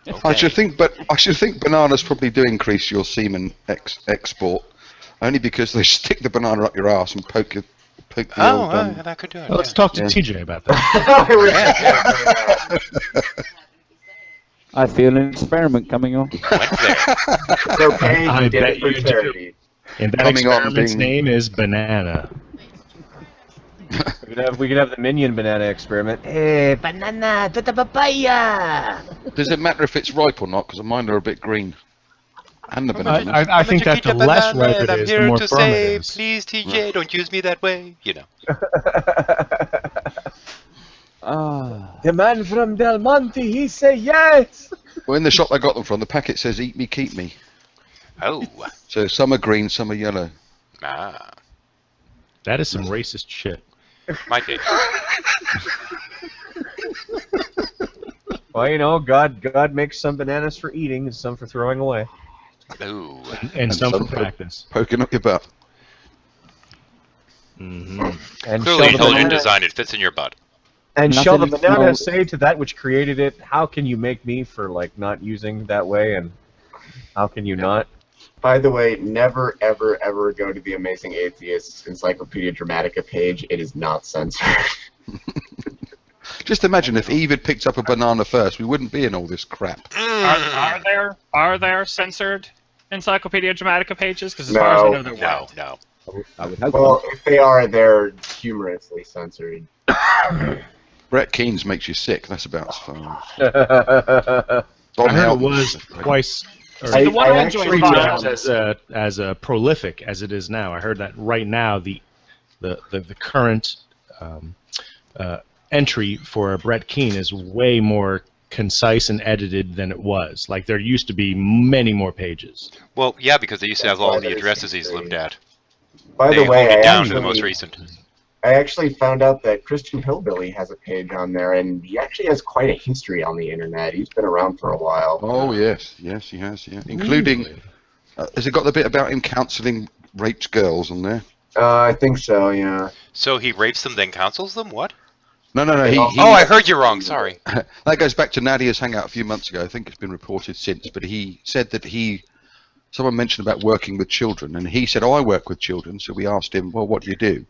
Okay. I should think bananas probably do increase your semen export, only because they stick the banana up your ass and poke the old, that could do it. Well, let's talk to TJ about that. I feel an experiment coming on. It's okay. I You did bet it for you charity. do. And that experiment's name is banana. We could have the minion banana experiment. Hey, banana to the papaya. Does it matter if it's ripe or not? Because mine are a bit green. And the banana. I think that the less ripe it is, the more firm it is. Please, TJ, don't use me that way. You know. The man from Del Monte, he say yes. Well, in the shop I got them from, the packet says "Eat me, keep me." Oh. So some are green, some are yellow. Ah. That is some racist shit. Might be. Well, you know, God makes some bananas for eating and some for throwing away. Ooh. And some for practice. Poking up your butt. Mm-hmm. And Clearly intelligent design, it fits in your butt. And Nothing shall the is banana small. say to that which created it, how can you make me for, like, not using that way, and how can you not? By the way, never, ever, ever go to the Amazing Atheist Encyclopedia Dramatica page. It is not censored. Just imagine if Eve had picked up a banana first, we wouldn't be in all this crap. Are there censored Encyclopedia Dramatica pages? Because as far as I know, there weren't. No. Well, if they are, they're humorously censored. Brett Keynes makes you sick. That's about as far. I heard it was twice. As prolific as it is now. I heard that right now the current entry for Brett Keane is way more concise and edited than it was. Like there used to be many more pages. Well, yeah, because they used to have all the addresses he's lived at. By the way, down to the most recent. I actually found out that Christian Hillbilly has a page on there, and he actually has quite a history on the internet. He's been around for a while. Oh, yes, he has, yeah. Including, has it got the bit about him counselling raped girls on there? I think so, yeah. So he rapes them, then counsels them? What? No. I heard you wrong, sorry. That goes back to Nadia's hangout a few months ago. I think it's been reported since, but he said that someone mentioned about working with children, and he said, I work with children, so we asked him, well, what do you do?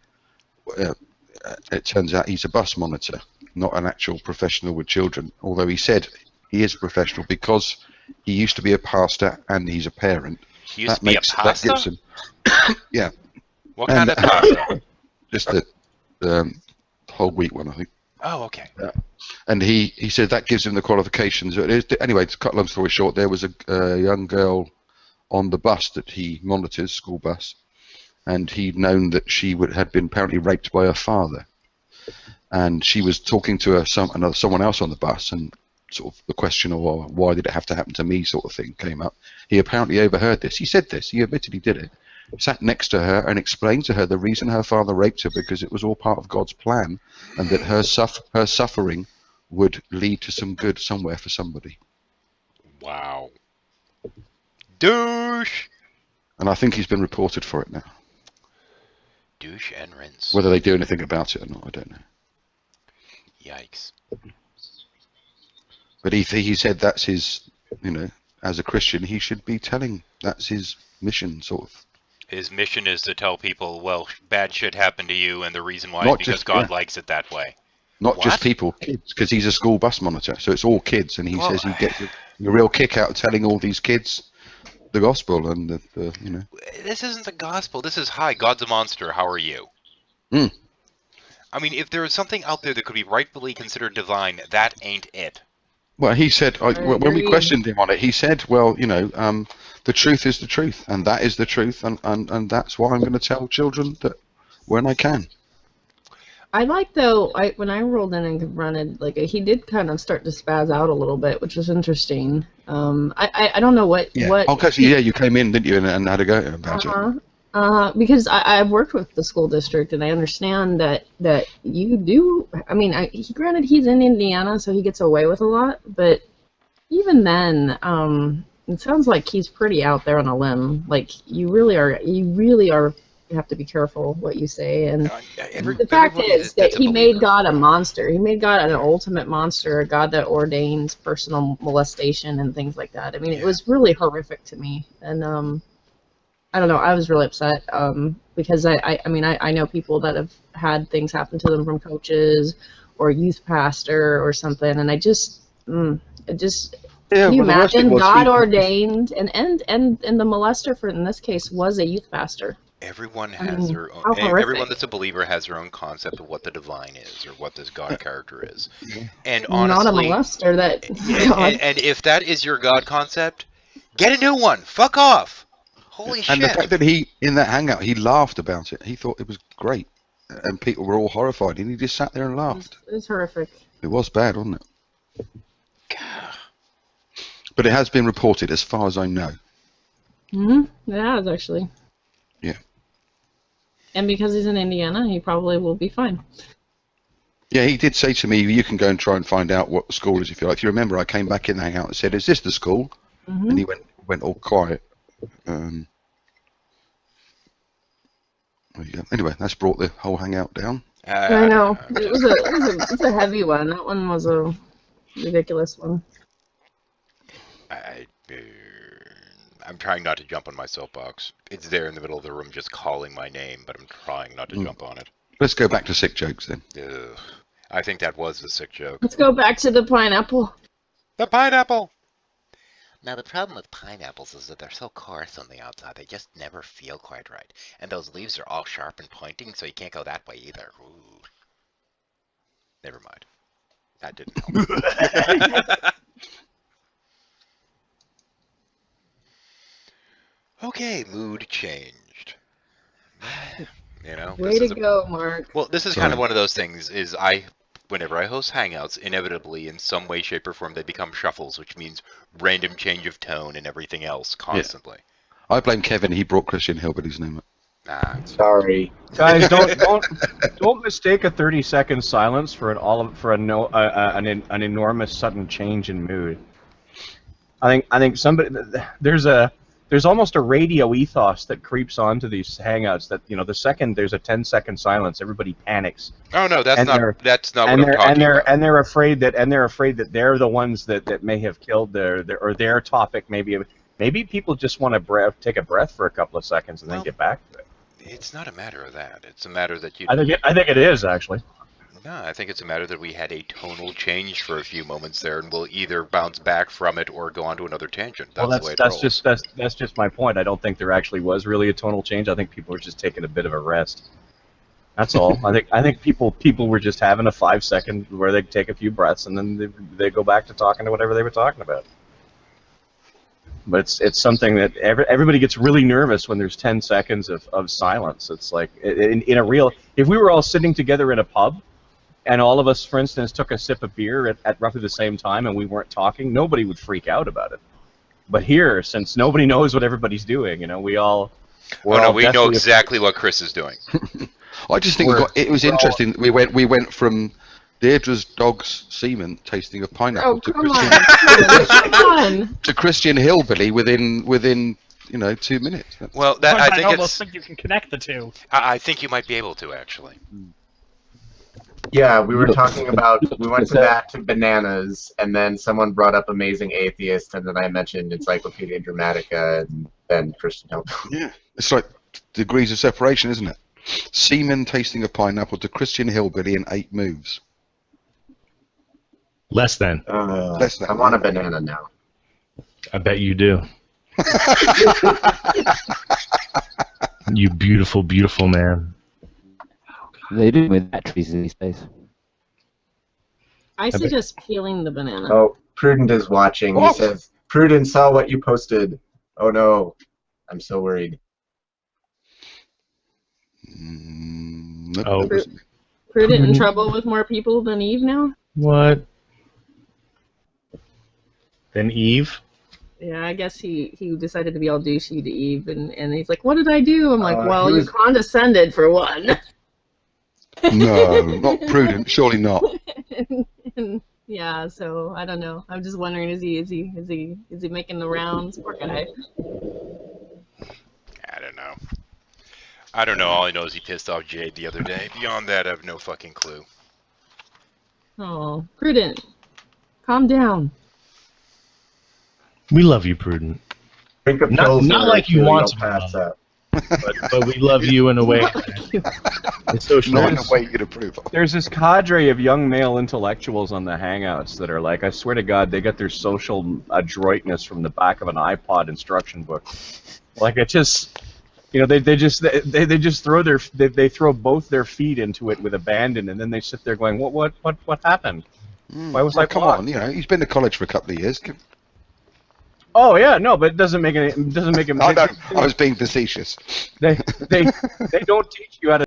It turns out he's a bus monitor, not an actual professional with children, although he said he is a professional because he used to be a pastor and he's a parent. He used to be a pastor? That gives him, yeah. What kind of pastor? Just the whole week one, I think. Oh, okay. And he said that gives him the qualifications. Anyway, to cut a long story short, there was a young girl on the bus that he monitors, school bus, and he'd known that she had been apparently raped by her father. And she was talking to someone else on the bus, and sort of the question of, well, why did it have to happen to me sort of thing came up. He apparently overheard this. He said this. He admitted he did it. He sat next to her and explained to her the reason her father raped her, because it was all part of God's plan, and that her suffering would lead to some good somewhere for somebody. Wow. Douche! And I think he's been reported for it now. Douche and rinse. Whether they do anything about it or not, I don't know. Yikes. But he said that's his, as a Christian, he should be telling. That's his mission, sort of. His mission is to tell people, well, bad shit happened to you, and the reason why Not is because just- God yeah. likes it that way. Not just What? people, kids, because he's a school bus monitor, so it's all kids, and he says he gets a real kick out of telling all these kids the gospel and the. This isn't the gospel. This is, hi, God's a monster. How are you? Mm. I mean, if there is something out there that could be rightfully considered divine, that ain't it. Well, he said when we questioned him on it, he said, "Well, the truth is the truth, and that is the truth, and that's why I'm going to tell children that when I can." I like though. When I rolled in and confronted, he did kind of start to spaz out a little bit, which was interesting. I don't know what. Oh, because you came in, didn't you, and had a go about it. Because I've worked with the school district, and I understand that you do. I mean, granted he's in Indiana, so he gets away with a lot. But even then, it sounds like he's pretty out there on a limb. Like you really are. You have to be careful what you say. And the fact is that he made God a monster. He made God an ultimate monster, a God that ordains personal molestation and things like that. I mean, it was really horrific to me, and I don't know. I was really upset because I mean I know people that have had things happen to them from coaches or youth pastor or something, and can you imagine God ordained and the molester in this case was a youth pastor. Everyone has their own. how horrific. Everyone that's a believer has their own concept of what the divine is or what this God character is. And Not a honestly, molester. That and if that is your God concept, get a new one. Fuck off. Holy shit. And the fact that in that hangout, he laughed about it. He thought it was great, and people were all horrified, and he just sat there and laughed. It was horrific. It was bad, wasn't it? But it has been reported, as far as I know. It has actually. Yeah. And because he's in Indiana, he probably will be fine. Yeah, he did say to me, you can go and try and find out what the school is if you like. If you remember, I came back in the hangout and said, is this the school? And he went all quiet. There you go. Anyway, that's brought the whole hangout down. I know. It's a heavy one. That one was a ridiculous one. I'm trying not to jump on my soapbox. It's there in the middle of the room just calling my name, but I'm trying not to jump on it. Let's go back to sick jokes then. Ugh. I think that was the sick joke. Let's go back to the pineapple. The pineapple! Now, the problem with pineapples is that they're so coarse on the outside, they just never feel quite right. And those leaves are all sharp and pointing, so you can't go that way either. Ooh. Never mind. That didn't help. Okay, mood changed. Way to go, Mark. Well, this is kind of one of those things, whenever I host Hangouts, inevitably, in some way, shape, or form, they become shuffles, which means random change of tone and everything else constantly. Yeah. I blame Kevin. He brought Christian Hillbilly's name up. Sorry, guys. Don't mistake a 30-second silence for an enormous sudden change in mood. I think there's almost a radio ethos that creeps onto these hangouts that, the second there's a 10-second silence, everybody panics. Oh no, that's not what I'm talking about. And they're afraid that they're the ones that may have killed their topic. Maybe people just want to take a breath for a couple of seconds and then get back to it. It's not a matter of that. It's a matter that you. I think it is actually. No, I think it's a matter that we had a tonal change for a few moments there, and we'll either bounce back from it or go on to another tangent. That's just my point. I don't think there actually was really a tonal change. I think people were just taking a bit of a rest. That's all. I think people were just having a 5-second where they take a few breaths and then they go back to talking to whatever they were talking about. But it's something that everybody gets really nervous when there's 10 seconds of silence. It's like in a real. If we were all sitting together in a pub, and all of us, for instance, took a sip of beer at roughly the same time, and we weren't talking, nobody would freak out about it. But here, since nobody knows what everybody's doing, we all. We know exactly what Chris is doing. I just think it was interesting. We went from Deirdre's dog's semen tasting of pineapple to Christian Hillbilly within 2 minutes. Well, I almost think you can connect the two. I think you might be able to actually. Yeah, we were talking about, we went to that to bananas, and then someone brought up Amazing Atheist, and then I mentioned Encyclopedia Dramatica, and then Christian Hillbilly. Yeah, it's like degrees of separation, isn't it? Semen tasting of pineapple to Christian Hillbilly in 8 moves. Less than. I want a banana now. I bet you do. You beautiful, beautiful man. They do with batteries these days. I suggest peeling the banana. Oh, Prudent is watching. He says, Prudent saw what you posted. Oh no, I'm so worried. Prudent in trouble with more people than Eve now? What? Than Eve? Yeah, I guess he decided to be all douchey to Eve, and he's like, what did I do? I'm like, well, you condescended for one. No, not Prudent. Surely not. Yeah, so I don't know. I'm just wondering, is he making the rounds? Poor guy. I don't know. All I know is he pissed off Jade the other day. Beyond that, I have no fucking clue. Oh, Prudent, calm down. We love you, Prudent. Not like you want to. But we love you in a way. It's so not in a way you'd approve of. There's this cadre of young male intellectuals on the Hangouts that are like, I swear to God, they get their social adroitness from the back of an iPod instruction book. Like it just, they just throw both their feet into it with abandon, and then they sit there going, what happened? Why was I come on? He's been to college for a couple of years. Oh yeah, no, but it doesn't make him. I was being facetious. They don't teach you how to